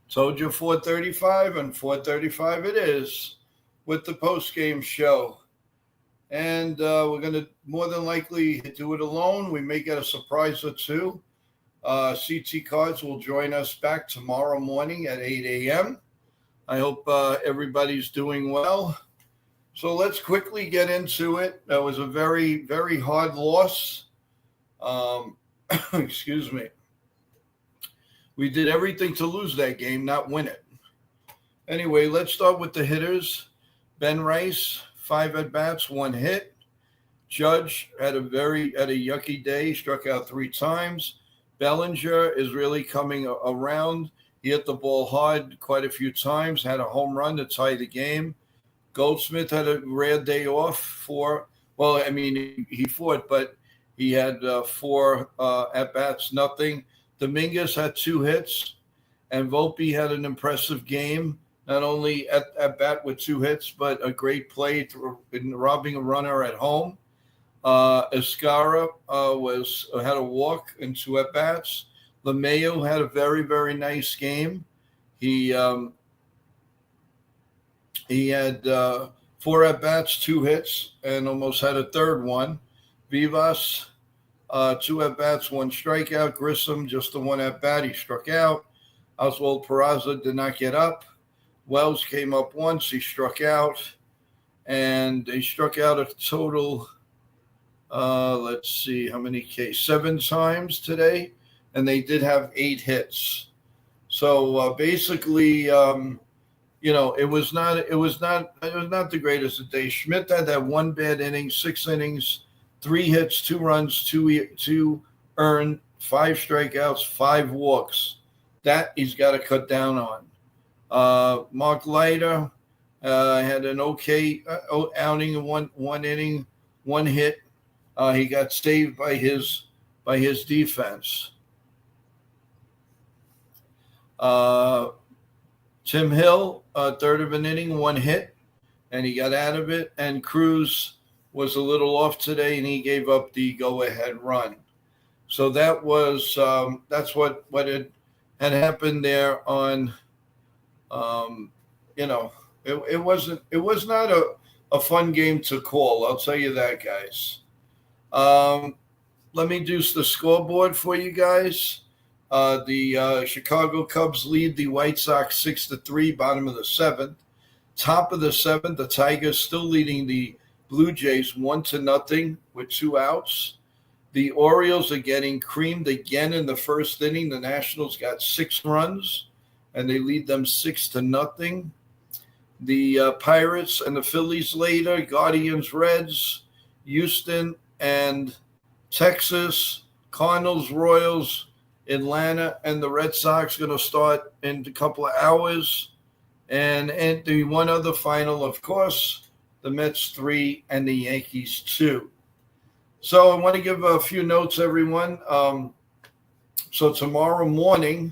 Told you 4:35, and 4:35 it is with the post-game show. And we're going to more than likely do it alone. We may get a surprise or two. CT Cards will join us back tomorrow morning at 8 a.m. I hope everybody's doing well. So let's quickly get into it. That was a very, very hard loss. Excuse me. We did everything to lose that game, not win it. Anyway, let's start with the hitters. Ben Rice, 5 at-bats, 1 hit. Judge had a yucky day, struck out 3 times. Bellinger is really coming around. He hit the ball hard quite a few times, had a home run to tie the game. Goldsmith had a rare day off he fought, but he had 4 at-bats, nothing. Dominguez had 2 hits, and Volpe had an impressive game, not only at bat with 2 hits, but a great play in robbing a runner at home. Escara had a walk and 2 at-bats. LeMahieu had a very, very nice game. He had 4 at-bats, 2 hits, and almost had a third one. Vivas, 2 at-bats, 1 strikeout. Grissom, just the 1 at-bat. He struck out. Oswald Peraza did not get up. Wells came up once. He struck out. And he struck out a total, let's see, how many Ks? 7 times today. And they did have 8 hits. So basically, it was not the greatest of days. Schmidt had that 1 bad inning, 6 innings, 3 hits, 2 runs, 2 earned, 5 strikeouts, 5 walks. That he's got to cut down on. Mark Leiter had an okay outing in one inning, 1 hit. He got saved by his defense. Tim Hill, third of an inning, 1 hit, and he got out of it. And Cruz was a little off today, and he gave up the go-ahead run. So that was that's what had happened there on. It was not a fun game to call. I'll tell you that, guys. Let me do the scoreboard for you guys. The Chicago Cubs lead the White Sox 6-3, bottom of the 7th. Top of the 7th, the Tigers still leading the Blue Jays 1-0 with 2 outs. The Orioles are getting creamed again in the first inning. The Nationals got 6 runs, and they lead them 6-0. The Pirates and the Phillies later, Guardians, Reds, Houston and Texas, Cardinals, Royals, Atlanta, and the Red Sox going to start in a couple of hours. And the one other final, of course, the Mets 3 and the Yankees 2. So I want to give a few notes, everyone. So tomorrow morning,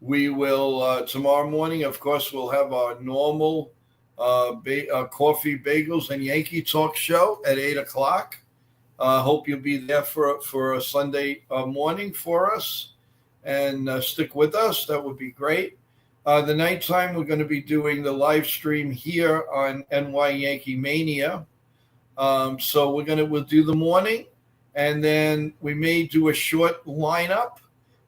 of course, we'll have our normal coffee, bagels, and Yankee talk show at 8 o'clock. Hope you'll be there for a Sunday morning for us and stick with us. That would be great. The nighttime, we're going to be doing the live stream here on NY Yankee Mania. So we'll do the morning, and then we may do a short lineup,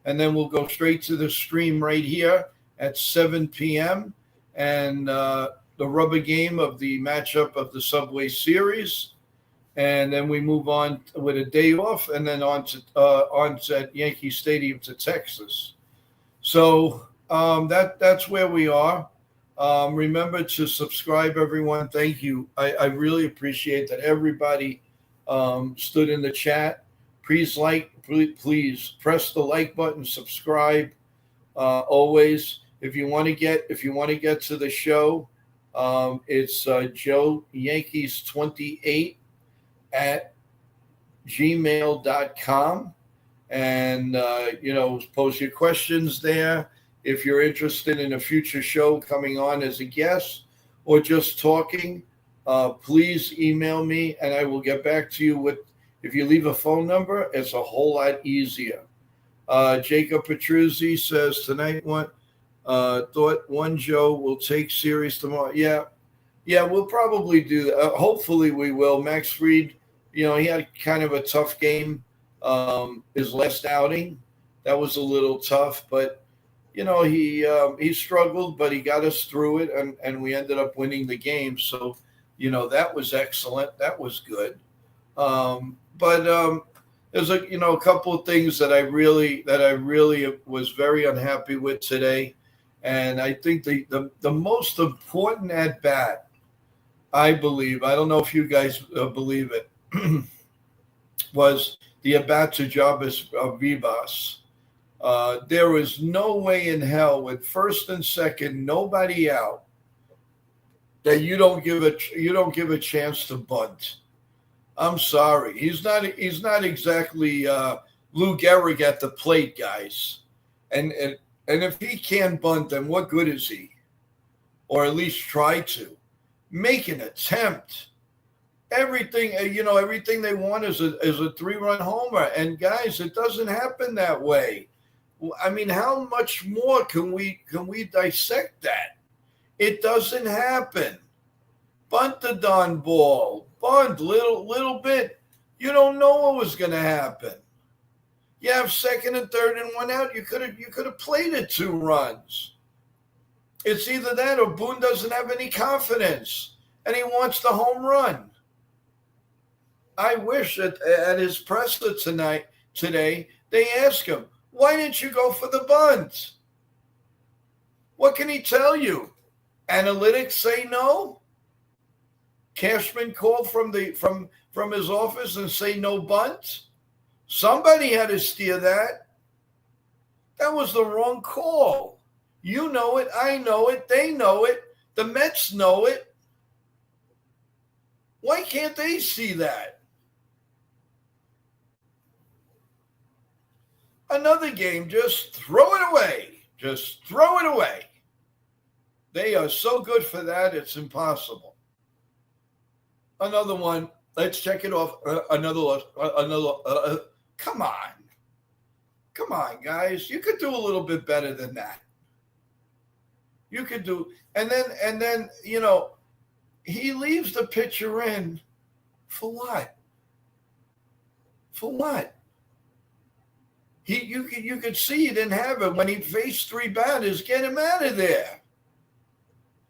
and then we'll go straight to the stream right here at 7 p.m. and the rubber game of the matchup of the Subway Series. And then we move on with a day off, and then on to Yankee Stadium to Texas. So that's where we are. Remember to subscribe, everyone. Thank you. I really appreciate that everybody stood in the chat. Please press the like button, subscribe. Always, if you want to get to the show, it's Joe Yankees 28 at gmail.com, and post your questions there. If you're interested in a future show coming on as a guest or just talking, please email me and I will get back to you if you leave a phone number, it's a whole lot easier. Jacob Petruzzi says tonight thought one Joe will take series tomorrow. Yeah, we'll probably do that. Hopefully we will. Max Fried, he had kind of a tough game. His last outing, that was a little tough, but he struggled, but he got us through it, and we ended up winning the game. So, that was excellent. That was good. But there's a couple of things that I really was very unhappy with today, and I think the most important at bat, I believe, I don't know if you guys believe it, was the at bat to Jabez Vivas. There was no way in hell with first and second, nobody out, that you don't give a chance to bunt. I'm sorry, he's not exactly Lou Gehrig at the plate, guys, and if he can't bunt, then what good is he? Or at least try to make an attempt. Everything they want is a 3-run homer, and guys, it doesn't happen that way. I mean, how much more can we dissect that? It doesn't happen. Bunt the darn ball. Bunt little bit. You don't know what was going to happen. You have second and third and one out. You could have played it 2 runs. It's either that or Boone doesn't have any confidence and he wants the home run. I wish that at his presser today they ask him, why didn't you go for the bunt? What can he tell you? Analytics say no. Cashman called from his office and say no bunt. Somebody had to steer that. That was the wrong call. You know it. I know it. They know it. The Mets know it. Why can't they see that? Another game, just throw it away. Just throw it away. They are so good for that, it's impossible. Another one. Let's check it off. Another. Come on, guys. You could do a little bit better than that. You could do, and then he leaves the pitcher in for what? For what? You could see he didn't have it when he faced 3 batters. Get him out of there.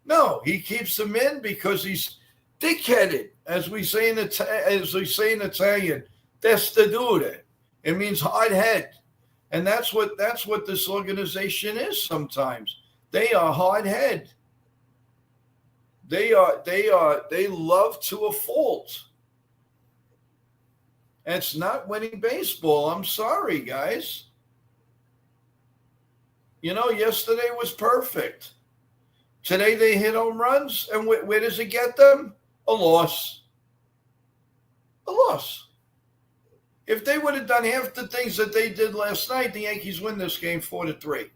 No, he keeps them in because he's dickheaded, as we say in Italian. Testadure. It means hard head, and that's what this organization is. Sometimes they are hard head. They love to a fault. And it's not winning baseball. I'm sorry, guys. Yesterday was perfect. Today they hit home runs, and where does it get them? A loss. A loss. If they would have done half the things that they did last night, the Yankees win this game 4-3.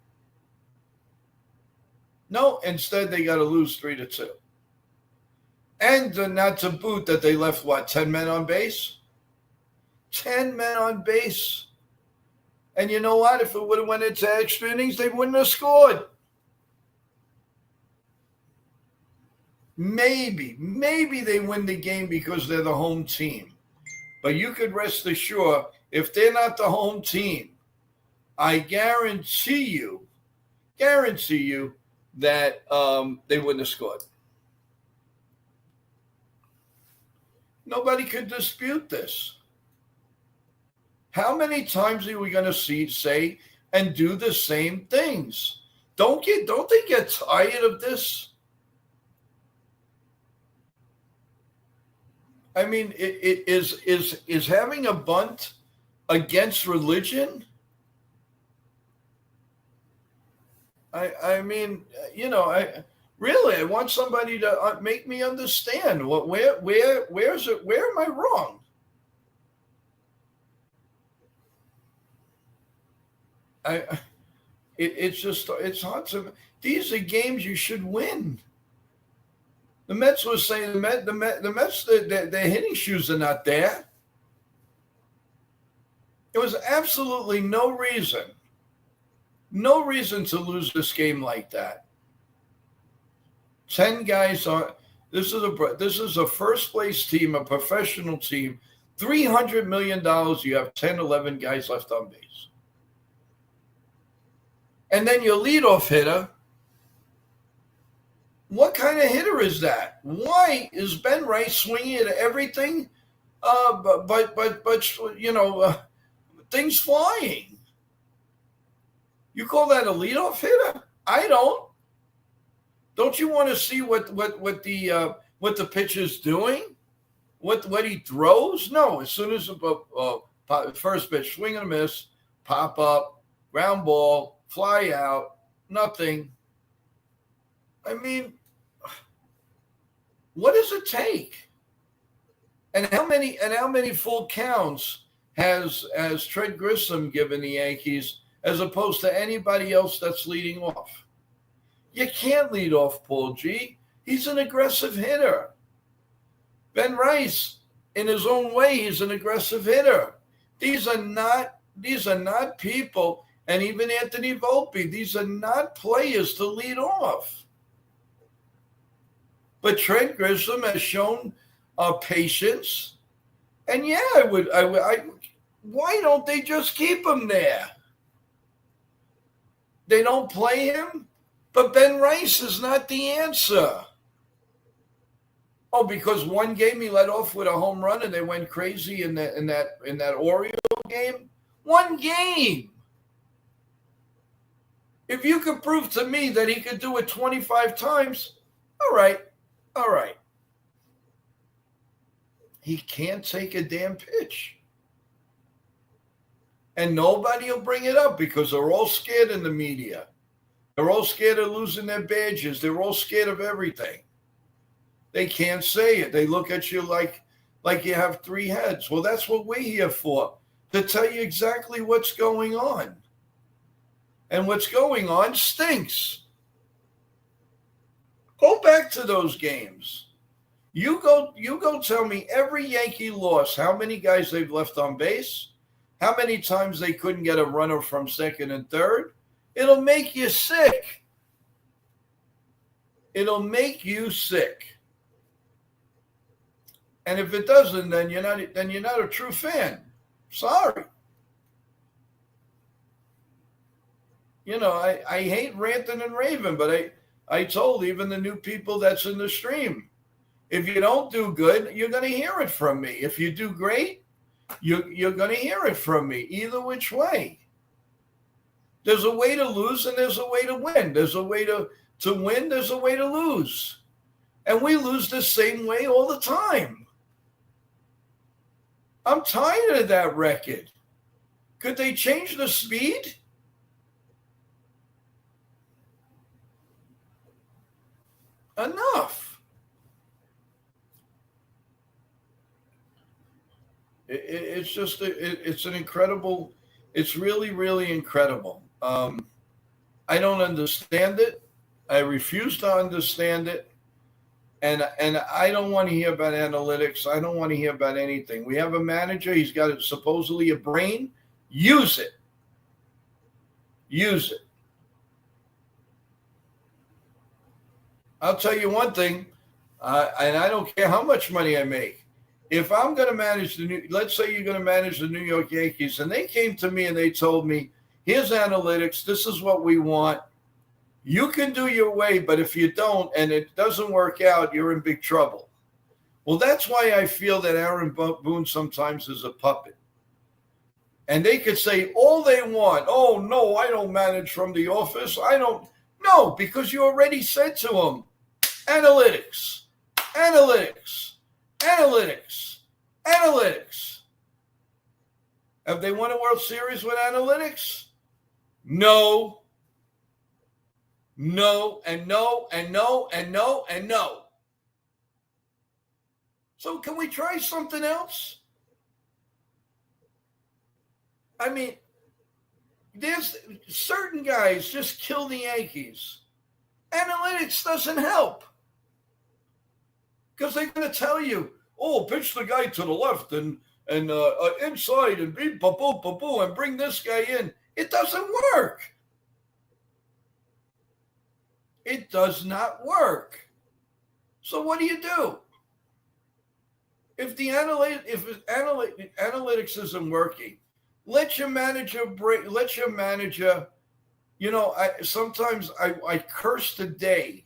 No, instead they got to lose 3-2. And not to boot that they left, 10 men on base? 10 men on base. And you know what? If it would have went into extra innings, they wouldn't have scored. Maybe they win the game because they're the home team. But you could rest assured, if they're not the home team, I guarantee you that they wouldn't have scored. Nobody could dispute this. How many times are we going to say and do the same things? Don't they get tired of this? I mean, it is having a bunt against religion? I mean, I want somebody to make me understand where's it? Where am I wrong? It's hard to. These are games you should win. The Mets was saying the Mets their hitting shoes are not there. There was absolutely no reason to lose this game like that. 10 guys are. This is a first place team, a professional team. $300 million. You have 10, 11 guys left on base, and then your leadoff hitter. What kind of hitter is that? Why is Ben Rice swinging at everything? But things flying. You call that a leadoff hitter? I don't. Don't you want to see what the pitcher's doing? What he throws? No. As soon as first pitch, swing and a miss, pop up, ground ball, fly out, nothing. I mean, what does it take? And how many full counts has Trent Grisham given the Yankees as opposed to anybody else that's leading off? You can't lead off Paul G. He's an aggressive hitter. Ben Rice, in his own way, he's an aggressive hitter. These are not people, and even Anthony Volpe, these are not players to lead off. But Trent Grisham has shown patience, and yeah, why don't they just keep him there? They don't play him, but Ben Rice is not the answer. Oh, because one game he led off with a home run and they went crazy in that Oriole game? One game. If you could prove to me that he could do it 25 times, all right. He can't take a damn pitch. And nobody will bring it up because they're all scared in the media. They're all scared of losing their badges. They're all scared of everything. They can't say it. They look at you like you have three heads. Well, that's what we're here for, to tell you exactly what's going on. And what's going on stinks. Go back to those games. You go tell me every Yankee loss, how many guys they've left on base, how many times they couldn't get a runner from second and third. It'll make you sick. It'll make you sick. And if it doesn't, then you're not a true fan. Sorry. I hate ranting and raving, but I told even the new people that's in the stream, if you don't do good, you're going to hear it from me. If you do great, you're going to hear it from me, either which way. There's a way to lose and there's a way to win. There's a way to win, there's a way to lose. And we lose the same way all the time. I'm tired of that record. Could they change the speed? Enough. It's an incredible, it's really, really incredible. I don't understand it. I refuse to understand it. And I don't want to hear about analytics. I don't want to hear about anything. We have a manager. He's got supposedly a brain. Use it. Use it. I'll tell you one thing, and I don't care how much money I make. If I'm going to manage let's say you're going to manage the New York Yankees, and they came to me and they told me, here's analytics. This is what we want. You can do your way, but if you don't and it doesn't work out, you're in big trouble. Well, that's why I feel that Aaron Boone sometimes is a puppet. And they could say all they want. Oh, no, I don't manage from the office. I don't. No, because you already said to them, analytics, analytics, analytics, analytics. Have they won a World Series with analytics? No. No, and no, and no, and no, and no. So can we try something else? I mean, there's certain guys just kill the Yankees. Analytics doesn't help. Because they're going to tell you, oh, pitch the guy to the left and and inside and be boo and bring this guy in. It doesn't work. It does not work. So what do you do? If the analytics isn't working, let your manager break. Let your manager. Sometimes I curse the day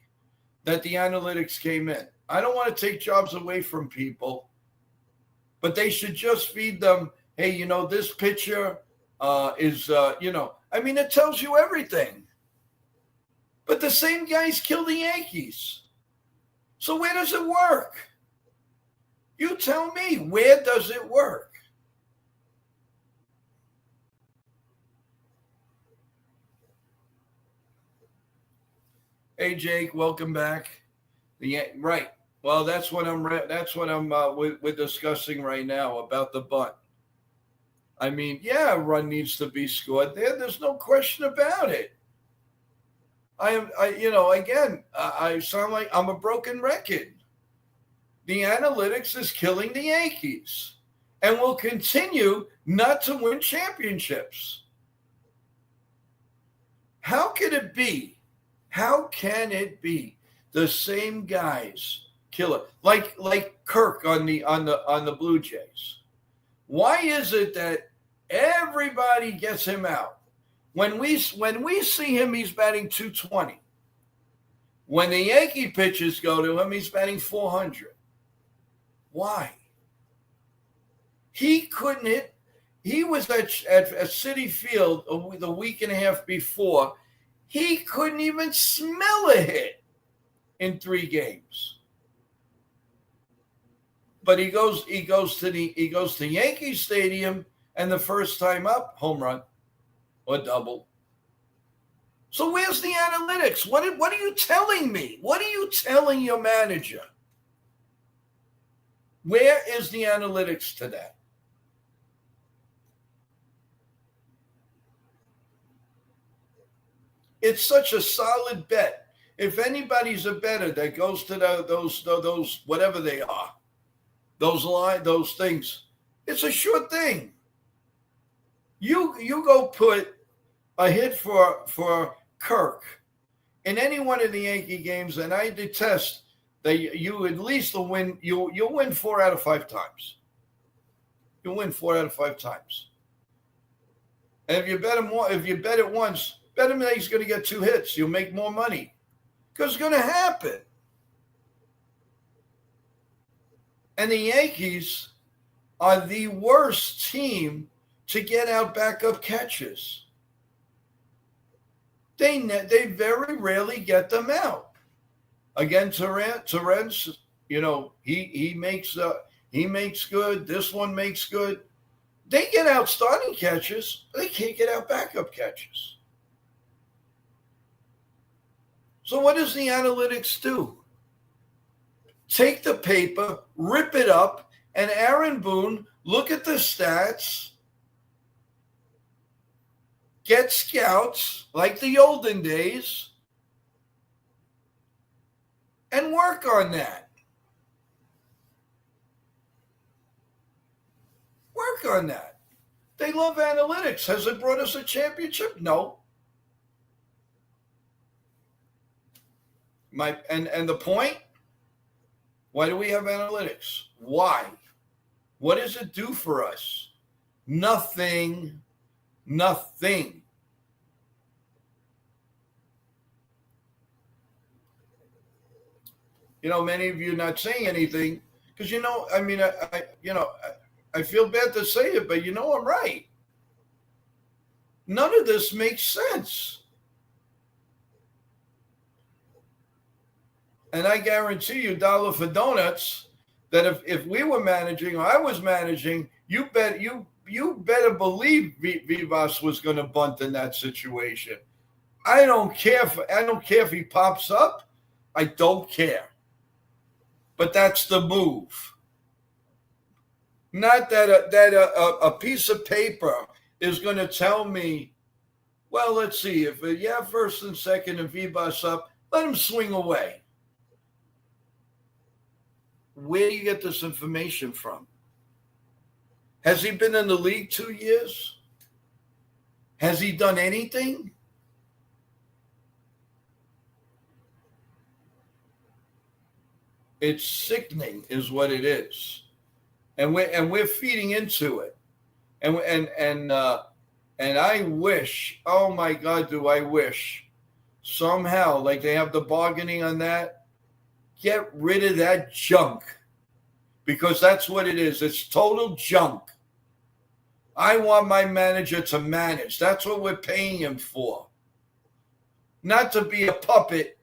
that the analytics came in. I don't want to take jobs away from people, but they should just feed them. Hey, this pitcher is. It tells you everything. But the same guys kill the Yankees. So where does it work? You tell me, where does it work? Hey Jake, welcome back. Right. Well, that's what we're discussing right now about the bunt. I mean, yeah, a run needs to be scored there. There's no question about it. I sound like I'm a broken record. The analytics is killing the Yankees and will continue not to win championships. How can it be? How can it be the same guys kill it? Like Kirk on the Blue Jays. Why is it that everybody gets him out? When we see him, he's batting 220. When the Yankee pitchers go to him, he's batting 400. Why? He couldn't hit. He was at Citi Field the week and a half before. He couldn't even smell a hit in 3 games. But he goes to Yankee Stadium, and the first time up, home run or double. So where's the analytics? What are you telling me? What are you telling your manager? Where is the analytics to that? It's such a solid bet. If anybody's a bettor that goes to those whatever they are, those things, it's a sure thing. You go put a hit for Kirk in any one of the Yankee games, and I detest that you at least will win. You'll win 4 out of 5 times. You'll win 4 out of 5 times. And if you bet it once, bet him that he's going to get 2 hits. You'll make more money because it's going to happen. And the Yankees are the worst team to get out backup catches. They very rarely get them out. Again, Torrance, he makes good. This one makes good. They get out starting catches, but they can't get out backup catches. So what does the analytics do? Take the paper, rip it up, and Aaron Boone, look at the stats, get scouts like the olden days, and work on that. Work on that. They love analytics. Has it brought us a championship? No. And the point? Why do we have analytics? Why? What does it do for us? Nothing. Nothing. Many of you not saying anything because I feel bad to say it, but I'm right. None of this makes sense. And I guarantee you, dollar for donuts, that if we were managing or I was managing, you better believe Vivas was going to bunt in that situation. I don't care if he pops up. I don't care. But that's the move. Not that a piece of paper is going to tell me, well, let's see, if you have first and second and Vivas up, let him swing away. Where do you get this information from? Has he been in the league 2 years? Has he done anything? It's sickening, is what it is, and we're feeding into it, and I wish, oh my God, do I wish somehow, like they have the bargaining on that, get rid of that junk, because that's what it is. It's total junk. I want my manager to manage. That's what we're paying him for, not to be a puppet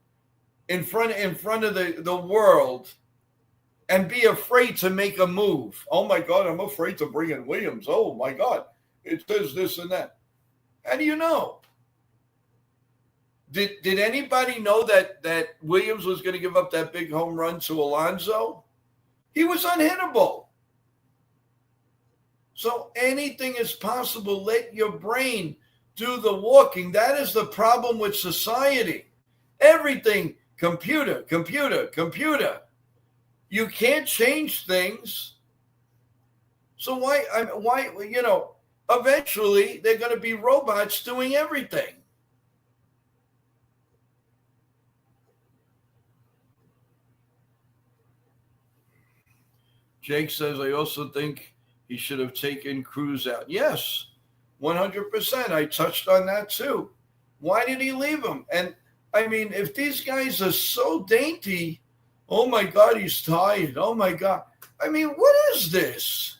in front of the world and be afraid to make a move. Oh my God, I'm afraid to bring in Williams. Oh my God, it says this and that. How do you know? Did anybody know that Williams was going to give up that big home run to Alonso? He was unhittable. So anything is possible. Let your brain do the walking. That is the problem with society. Everything. Computer. You can't change things. So why, eventually they're going to be robots doing everything. Jake says, I also think he should have taken Cruz out. Yes, 100%. I touched on that too. Why did he leave him? And I mean, if these guys are so dainty, oh my God, he's tired. Oh my God. I mean, what is this?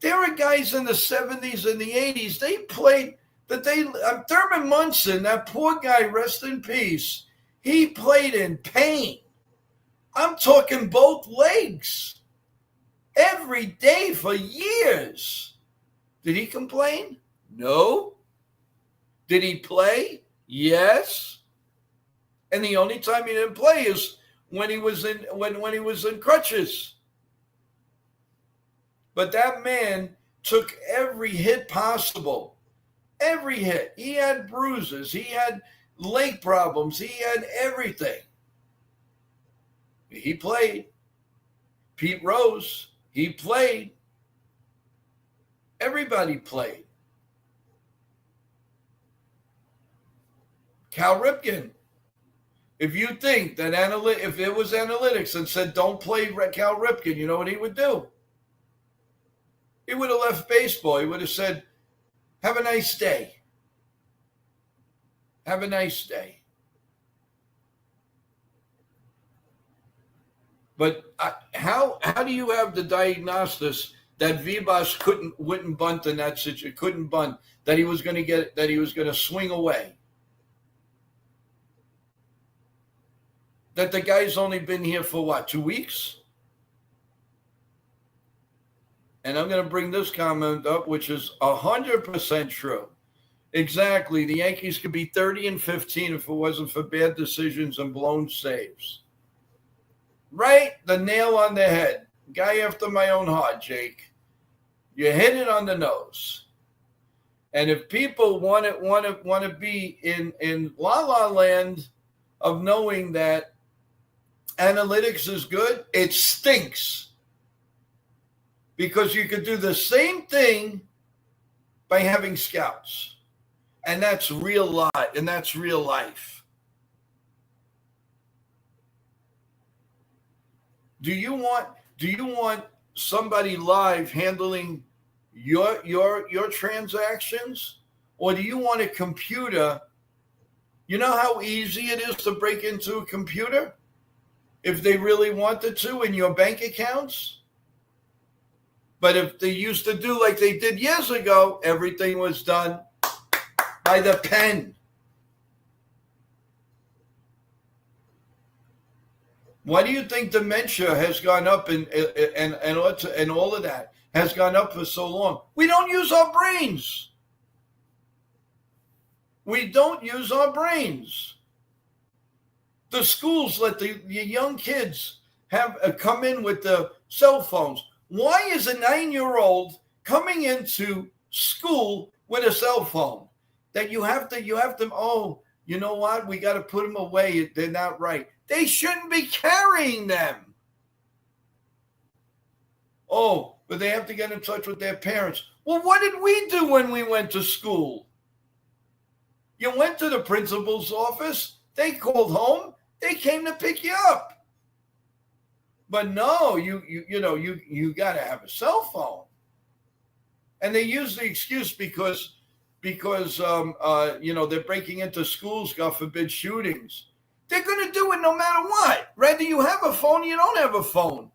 There are guys in the 70s and the 80s, they played Thurman Munson, that poor guy, rest in peace. He played in pain. I'm talking both legs every day for years. Did he complain? No. Did he play? Yes. And the only time he didn't play is when he was in crutches. But that man took every hit possible. Every hit. He had bruises. He had leg problems. He had everything. He played. Pete Rose, he played. Everybody played. Cal Ripken. If you think that if it was analytics and said don't play Cal Ripken, you know what he would do? He would have left baseball. He would have said, have a nice day. Have a nice day. But how do you have the diagnosis that Vivas wouldn't bunt in that situation, couldn't bunt, that he was going to swing away? That the guy's only been here for what, 2 weeks? And I'm going to bring this comment up, which is 100% true. Exactly. The Yankees could be 30-15 if it wasn't for bad decisions and blown saves. Right? The nail on the head. Guy after my own heart, Jake. You hit it on the nose. And if people want to be in la land of knowing that analytics is good, it stinks. Because you could do the same thing by having scouts. And that's real life. And that's real life. Do you want somebody live handling your transactions? Or do you want a computer? You know how easy it is to break into a computer if they really wanted to in your bank accounts? But if they used to do like they did years ago, everything was done by the pen. Why do you think dementia has gone up and all of that has gone up for so long? We don't use our brains. We don't use our brains. The schools let the young kids have come in with the cell phones. Why is a 9-year-old coming into school with a cell phone that you have to, oh, you know what? We got to put them away. They're not right. They shouldn't be carrying them. Oh, but they have to get in touch with their parents. Well, what did we do when we went to school? You went to the principal's office. They called home. They came to pick you up. But no, you got to have a cell phone. And they use the excuse because they're breaking into schools, God forbid, shootings. They're going to do it no matter what. Whether you have a phone or you don't have a phone.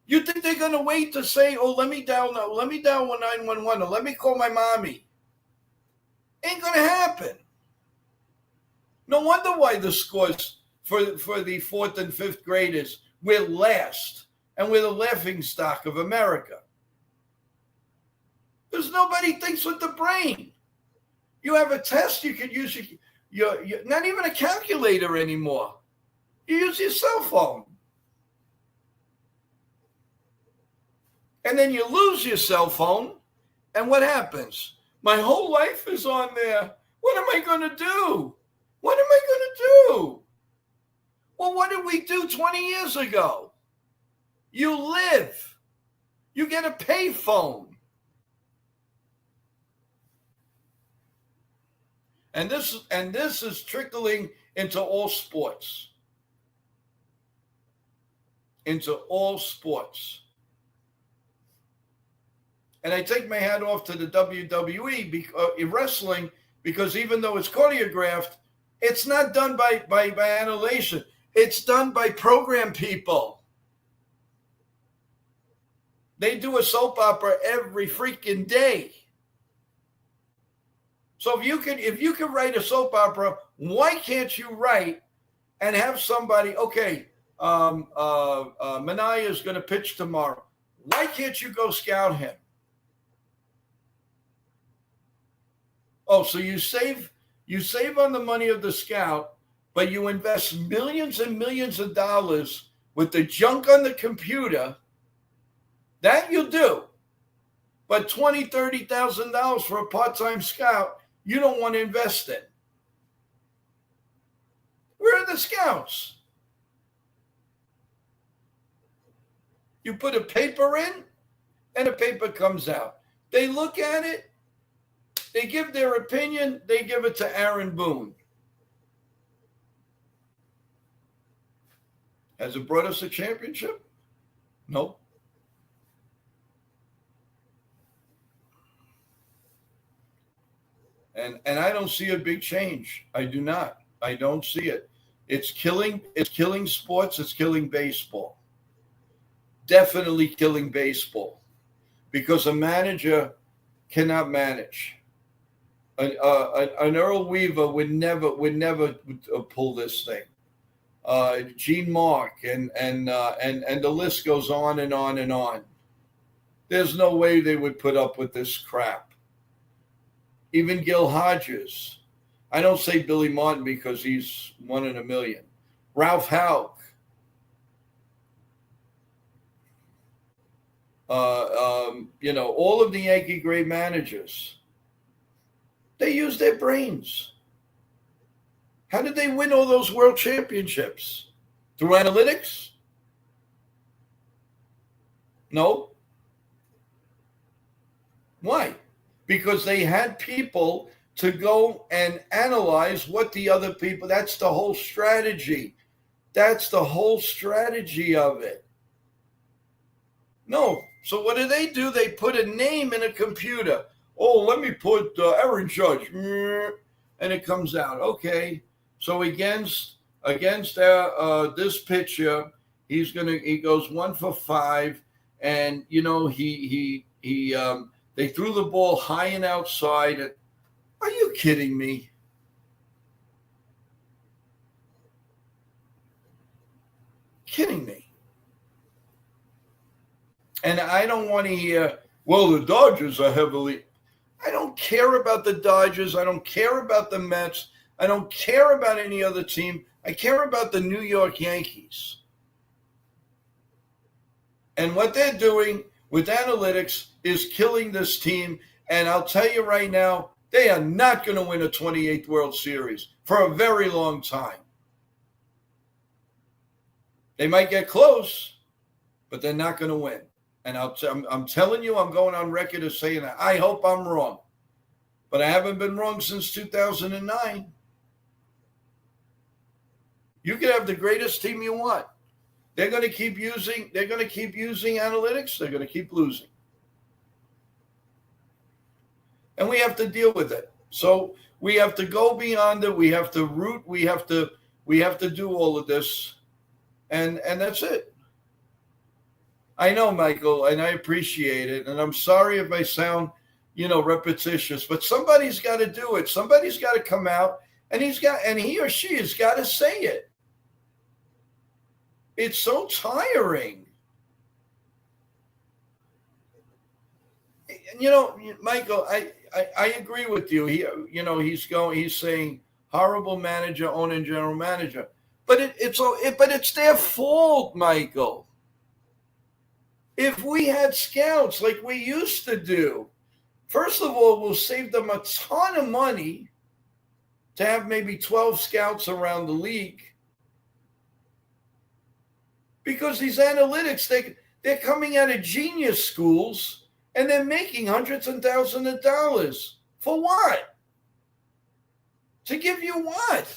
You think they're going to wait to say, oh, let me dial 911 or let me call my mommy? Ain't going to happen. No wonder why the scores for the 4th and 5th graders, we're last, and we're the laughing stock of America. Because nobody thinks with the brain. You have a test, you could use your not even a calculator anymore. You use your cell phone. And then you lose your cell phone, and what happens? My whole life is on there. What am I going to do? What am I going to do? Well, what did we do 20 years ago? You live. You get a pay phone. And this is trickling into all sports. Into all sports. And I take my hat off to the WWE wrestling, because even though it's choreographed, it's not done by annihilation. It's done by program people. They do a soap opera every freaking day. So if you can write a soap opera, why can't you write and have somebody, okay, Mania is going to pitch tomorrow. Why can't you go scout him? Oh, so you save on the money of the scout, but you invest millions and millions of dollars with the junk on the computer. That you do. But $20,000, $30,000 for a part-time scout, you don't want to invest in. Where are the scouts? You put a paper in, and a paper comes out. They look at it. They give their opinion. They give it to Aaron Boone. Has it brought us a championship? Nope. And I don't see a big change. I do not. I don't see it. It's killing sports. It's killing baseball. Definitely killing baseball, because a manager cannot manage. An Earl Weaver would never pull this thing. Gene Mark and the list goes on and on and on. There's no way they would put up with this crap. Even Gil Hodges. I don't say Billy Martin because he's 1 in a million. Ralph Houck. All of the Yankee great managers. They use their brains. How did they win all those world championships? Through analytics? No. Why? Because they had people to go and analyze what the other people, that's the whole strategy. That's the whole strategy of it. No. So what do? They put a name in a computer. Oh, let me put Aaron Judge. And it comes out. Okay. So against this pitcher, he goes 1 for 5. And, they threw the ball high and outside. Are you kidding me? Kidding me. And I don't want to hear, well, the Dodgers are heavily. I don't care about the Dodgers. I don't care about the Mets. I don't care about any other team. I care about the New York Yankees. And what they're doing with analytics is killing this team. And I'll tell you right now, they are not going to win a 28th World Series for a very long time. They might get close, but they're not going to win. And I'm telling you, I'm going on record as saying that. I hope I'm wrong. But I haven't been wrong since 2009. You can have the greatest team you want. They're going to keep using analytics. They're going to keep losing. And we have to deal with it. So we have to go beyond it. We have to root. We have to do all of this. And that's it. I know, Michael, and I appreciate it. And I'm sorry if I sound, repetitious, but somebody's got to do it. Somebody's got to come out, and he or she has got to say it. It's so tiring. Michael, I agree with you. He's saying horrible manager, owner, general manager, but it's their fault, Michael. If we had scouts like we used to do, first of all, we'll save them a ton of money to have maybe 12 scouts around the league. Because these analytics, they're coming out of genius schools and they're making hundreds and thousands of dollars. For what? To give you what?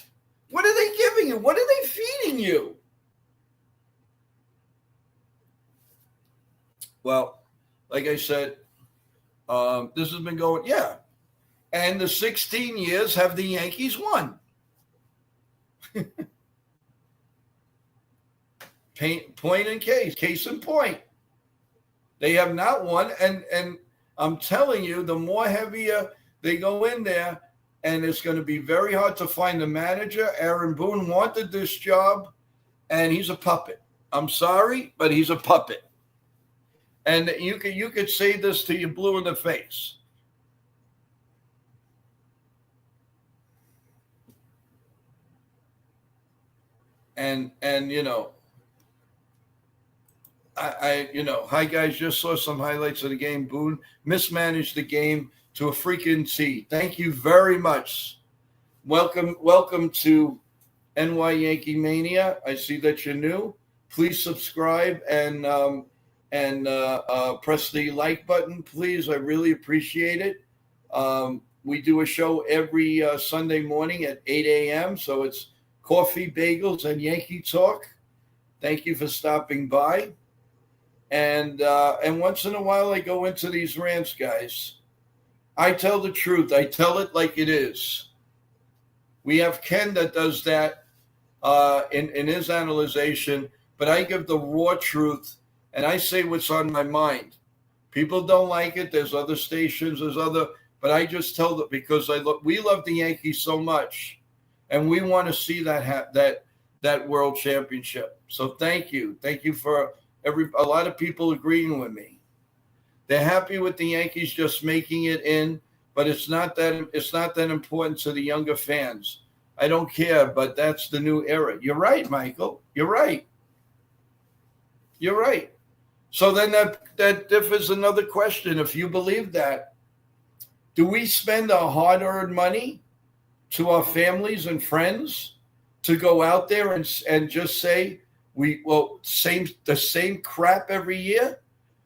What are they giving you? What are they feeding you? Well, like I said, this has been going, yeah. And the 16 years have the Yankees won. Point in case in point. They have not won. And I'm telling you, the more heavier they go in there, and it's going to be very hard to find the manager. Aaron Boone wanted this job, and he's a puppet. I'm sorry, but he's a puppet. And you could say this till you're blue in the face. And hi guys, just saw some highlights of the game. Boone mismanaged the game to a freaking T. Thank you very much. Welcome to NY Yankee Mania. I see that you're new. Please subscribe and press the like button, please. I really appreciate it. We do a show every Sunday morning at 8 a.m. So it's coffee, bagels, and Yankee talk. Thank you for stopping by. And once in a while, I go into these rants, guys. I tell the truth. I tell it like it is. We have Ken that does that in his analyzation, but I give the raw truth, and I say what's on my mind. People don't like it. There's other stations. But I just tell them because we love the Yankees so much, and we want to see that world championship. So thank you for a lot of people agreeing with me. They're happy with the Yankees just making it in, but it's not that important to the younger fans. I don't care, but that's the new era. You're right, Michael. You're right. So then that differs another question. If you believe that, do we spend our hard-earned money to our families and friends to go out there and just say the same crap every year?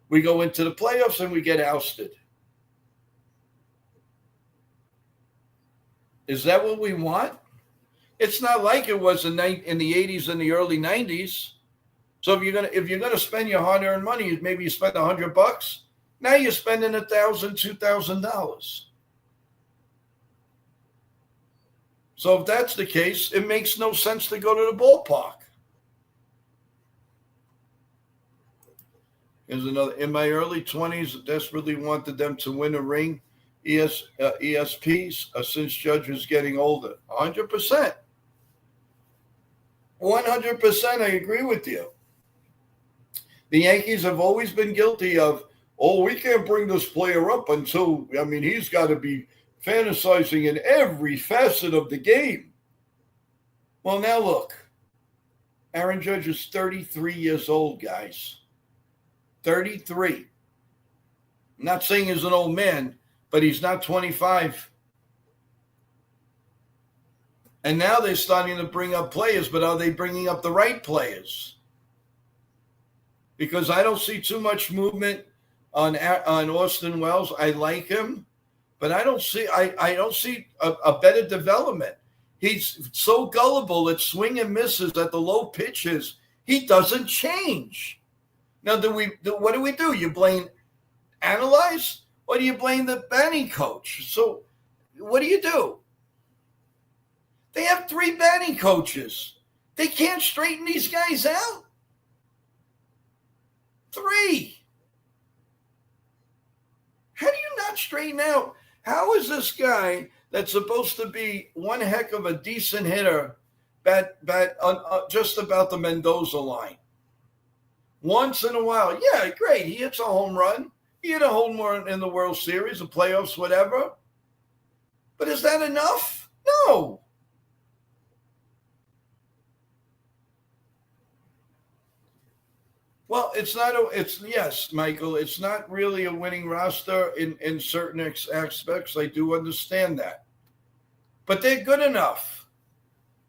We go into the playoffs and we get ousted. Is that what we want? It's not like it was in the 80s and the early 90s. So if you're gonna spend your hard-earned money, maybe you spend $100. Now you're spending $1,000, $2,000. So if that's the case, it makes no sense to go to the ballpark. Here's another. In my early 20s, I desperately wanted them to win a ring. ESPs since Judge was getting older. 100%. 100%. I agree with you. The Yankees have always been guilty of, we can't bring this player up until, he's got to be fantasizing in every facet of the game. Well, now look. Aaron Judge is 33 years old, guys. 33. I'm not saying he's an old man, but he's not 25. And now they're starting to bring up players, but are they bringing up the right players? because I don't see too much movement on Austin Wells. I like him, but I don't see a better development. He's so gullible at swing and misses at the low pitches. He doesn't change. Now, what do? You analyze, or do you blame the batting coach? So what do? They have 3 batting coaches. They can't straighten these guys out. 3. How do you not straighten out? How is this guy that's supposed to be one heck of a decent hitter bat just about the Mendoza line? Once in a while, yeah, great. He hits a home run. He hit a home run in the World Series, the playoffs, whatever. But is that enough? No. Well, yes, Michael, it's not really a winning roster in certain aspects. I do understand that. But they're good enough.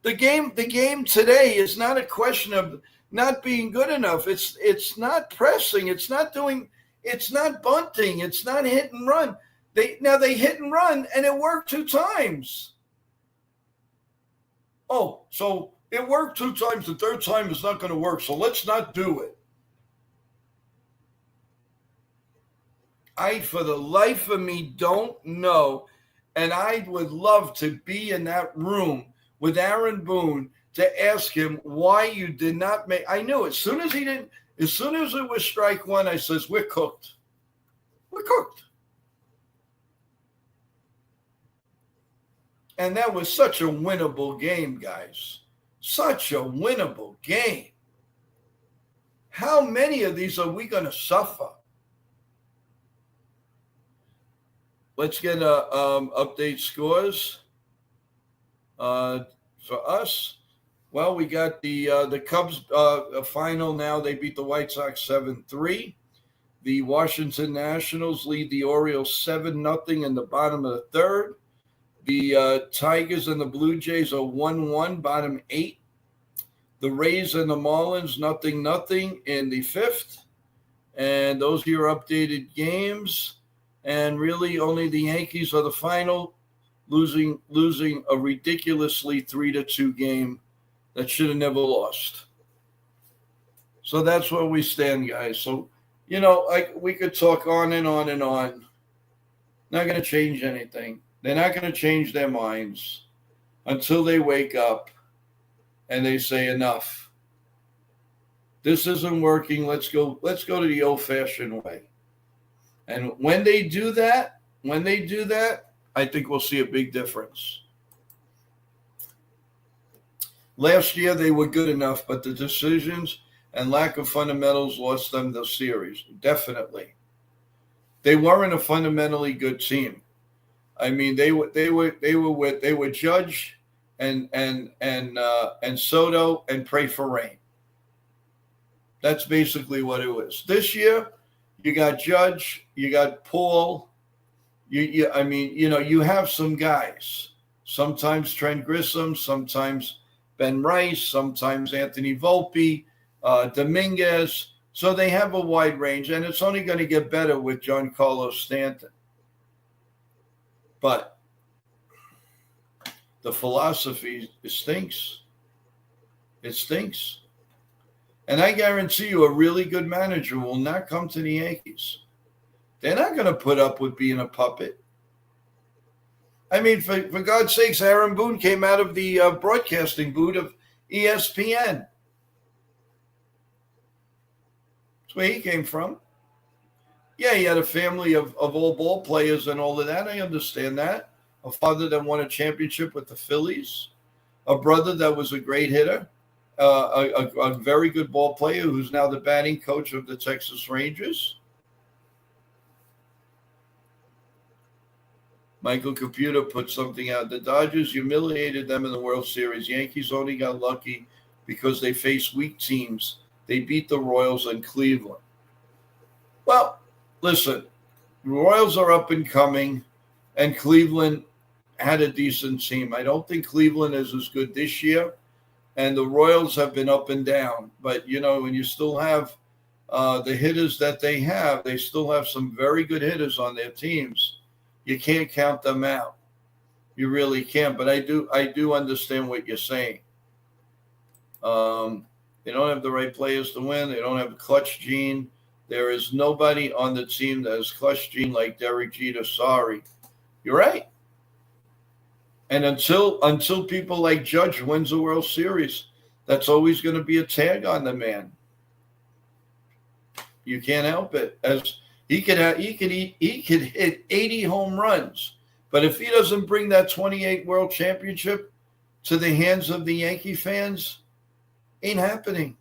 The game today is not a question of not being good enough. It's not pressing. It's not bunting. It's not hit and run. They hit and run, and it worked 2 times. Oh, so it worked 2 times. The 3rd time is not going to work, so let's not do it. I, for the life of me, don't know, and I would love to be in that room with Aaron Boone to ask him why you did not make. I knew as soon as it was strike 1, I says, we're cooked. We're cooked. And that was such a winnable game, guys. Such a winnable game. How many of these are we going to suffer? Let's get update scores for us. Well, we got the Cubs final now. They beat the White Sox 7-3. The Washington Nationals lead the Orioles 7-0 in the bottom of the 3rd. The Tigers and the Blue Jays are 1-1, bottom 8. The Rays and the Marlins 0-0 in the 5th. And those are your updated games. And really only the Yankees are the final, losing a ridiculously 3-2 game that should have never lost. So that's where we stand, guys. So, we could talk on and on and on. Not going to change anything. They're not going to change their minds until they wake up and they say enough. This isn't working. Let's go to the old-fashioned way. And when they do that, I think we'll see a big difference. Last year, they were good enough, but the decisions and lack of fundamentals lost them the series. Definitely. They weren't a fundamentally good team. I mean, they were Judge and Soto and pray for rain. That's basically what it was. This year, you got Judge, you got Paul. You have some guys. Sometimes Trent Grissom, sometimes Ben Rice, sometimes Anthony Volpe, Dominguez. So they have a wide range, and it's only going to get better with Giancarlo Stanton. But the philosophy, it stinks. It stinks. And I guarantee you a really good manager will not come to the Yankees. They're not going to put up with being a puppet. I mean, for God's sakes, Aaron Boone came out of the broadcasting booth of ESPN. That's where he came from. Yeah, he had a family of all ball players and all of that. I understand that. A father that won a championship with the Phillies. A brother that was a great hitter. A very good ball player who's now the batting coach of the Texas Rangers. Michael Computer put something out. The Dodgers humiliated them in the World Series. Yankees only got lucky because they faced weak teams. They beat the Royals and Cleveland. Well, listen, the Royals are up and coming, and Cleveland had a decent team. I don't think Cleveland is as good this year. And the Royals have been up and down. But, when you still have the hitters that they have, they still have some very good hitters on their teams. You can't count them out. You really can't. But I do understand what you're saying. They don't have the right players to win. They don't have the clutch gene. There is nobody on the team that has clutch gene like Derek Jeter. Sorry. You're right. And until people like Judge wins the World Series, that's always going to be a tag on the man. You can't help it. As he could hit 80 home runs, but if he doesn't bring that 28 World Championship to the hands of the Yankee fans, ain't happening.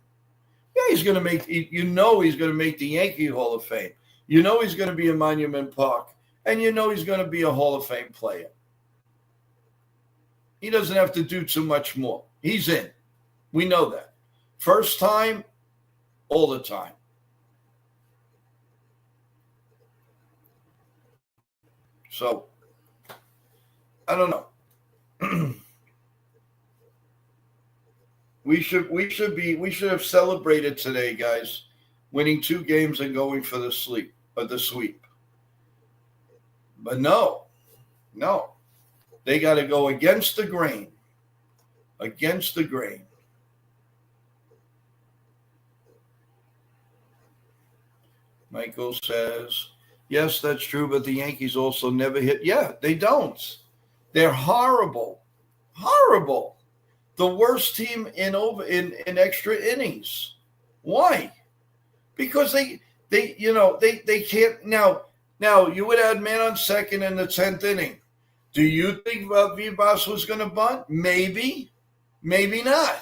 Yeah, he's going to make. He's going to make the Yankee Hall of Fame. He's going to be in Monument Park, and he's going to be a Hall of Fame player. He doesn't have to do too much more. He's in. We know that. First time, all the time. So, I don't know. We should have celebrated today, guys, winning 2 games and going for the sweep. But no. They got to go against the grain. Against the grain. Michael says, yes, that's true, but the Yankees also never hit. Yeah, they don't. They're horrible. Horrible. The worst team in extra innings. Why? Because they can't now you would add man on second in the 10th inning. Do you think Vivas was going to bunt? Maybe. Maybe not.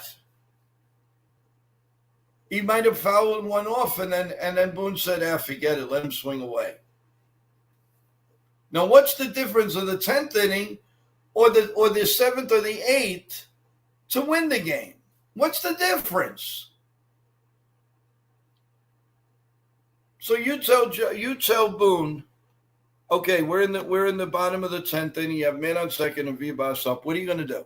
He might have fouled one off, and then Boone said, forget it, let him swing away. Now, what's the difference of the 10th inning or the 7th or the 8th to win the game? What's the difference? So you tell Boone, okay, we're in the bottom of the 10th inning. You have man on second and Vivas up. What are you going to do?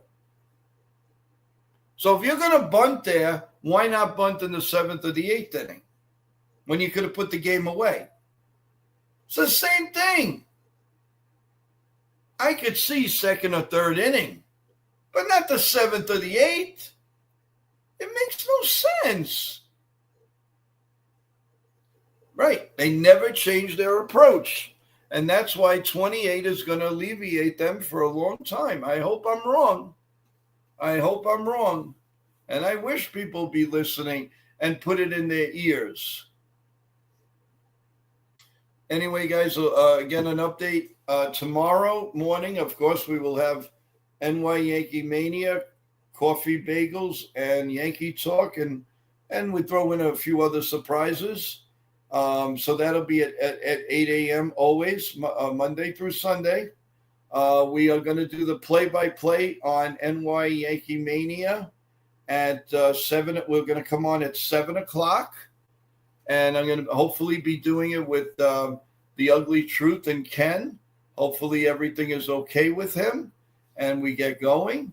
So if you're going to bunt there, why not bunt in the 7th or the 8th inning when you could have put the game away? It's the same thing. I could see 2nd or 3rd inning, but not the 7th or the 8th. It makes no sense. Right. They never change their approach. And that's why 28 is going to alleviate them for a long time. I hope I'm wrong. And I wish people be listening and put it in their ears. Anyway, guys, again, an update. Tomorrow morning, of course, we will have NY Yankee Mania, coffee bagels, and Yankee Talk. And we throw in a few other surprises. So that'll be at 8 a.m. always, Monday through Sunday. We are going to do the play-by-play on NY Yankee Mania at 7. We're going to come on at 7 o'clock. And I'm going to hopefully be doing it with The Ugly Truth and Ken. Hopefully everything is okay with him and we get going.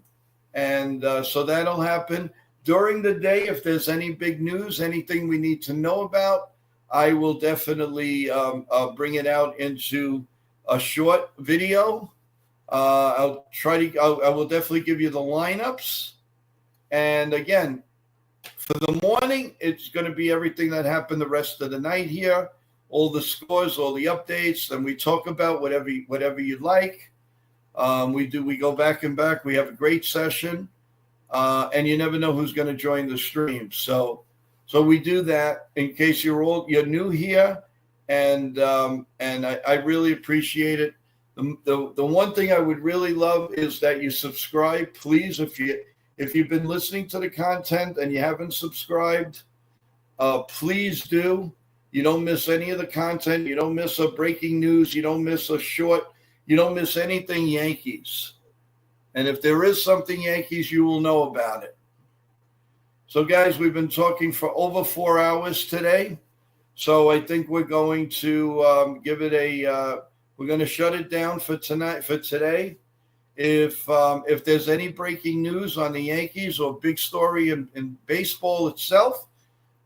And so that'll happen. During the day, if there's any big news, anything we need to know about, I will definitely bring it out into a short video. I will definitely give you the lineups. And again, for the morning, it's going to be everything that happened the rest of the night here, all the scores, all the updates, and we talk about whatever you'd like. We go back and back. We have a great session, and you never know who's going to join the stream. So we do that in case you're new here, and I really appreciate it. The one thing I would really love is that you subscribe, please. If you've been listening to the content and you haven't subscribed, please do. You don't miss any of the content. You don't miss a breaking news. You don't miss a short. You don't miss anything Yankees. And if there is something Yankees, you will know about it. So, guys, we've been talking for over 4 hours today. So I think we're going to give it we're going to shut it down for today. If there's any breaking news on the Yankees or big story in baseball itself,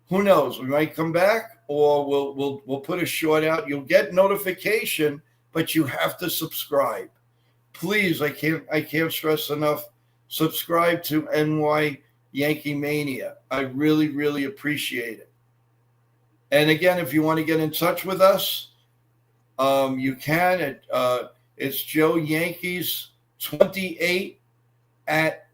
who knows? We might come back, or we'll put a short out. You'll get notification, but you have to subscribe. Please, I can't stress enough. Subscribe to NY Yankee Mania. I really, really appreciate it. And again, if you want to get in touch with us, you can. It's Joe Yankees 28 at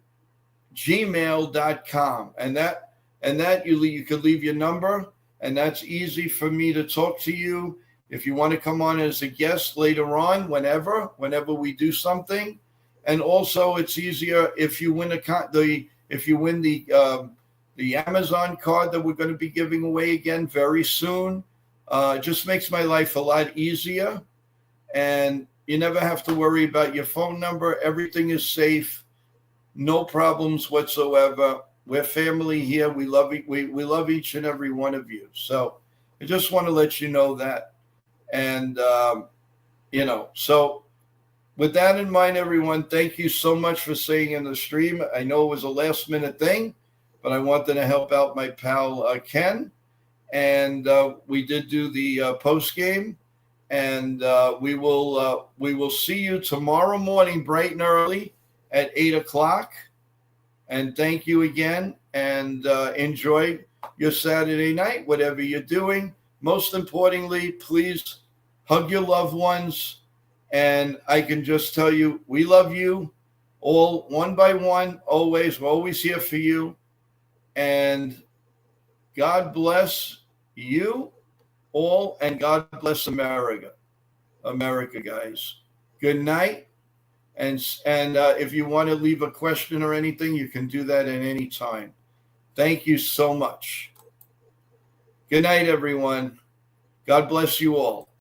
gmail.com. And that you could leave your number, and that's easy for me to talk to you. If you want to come on as a guest later on, whenever we do something. And also it's easier if you win the Amazon card that we're going to be giving away again very soon. It just makes my life a lot easier, and you never have to worry about your phone number. Everything is safe. No problems whatsoever. We're family here. We love each and every one of you. So I just want to let you know that. And, so with that in mind, everyone, thank you so much for staying in the stream. I know it was a last minute thing, but I wanted to help out my pal, Ken. And we did do the post game. And we will see you tomorrow morning, bright and early at 8:00. And thank you again, and enjoy your Saturday night, whatever you're doing. Most importantly, please hug your loved ones. And I can just tell you, we love you all one by one, always. We're always here for you. And God bless you all, and God bless America. America, guys. Good night. And if you want to leave a question or anything, you can do that at any time. Thank you so much. Good night, everyone. God bless you all.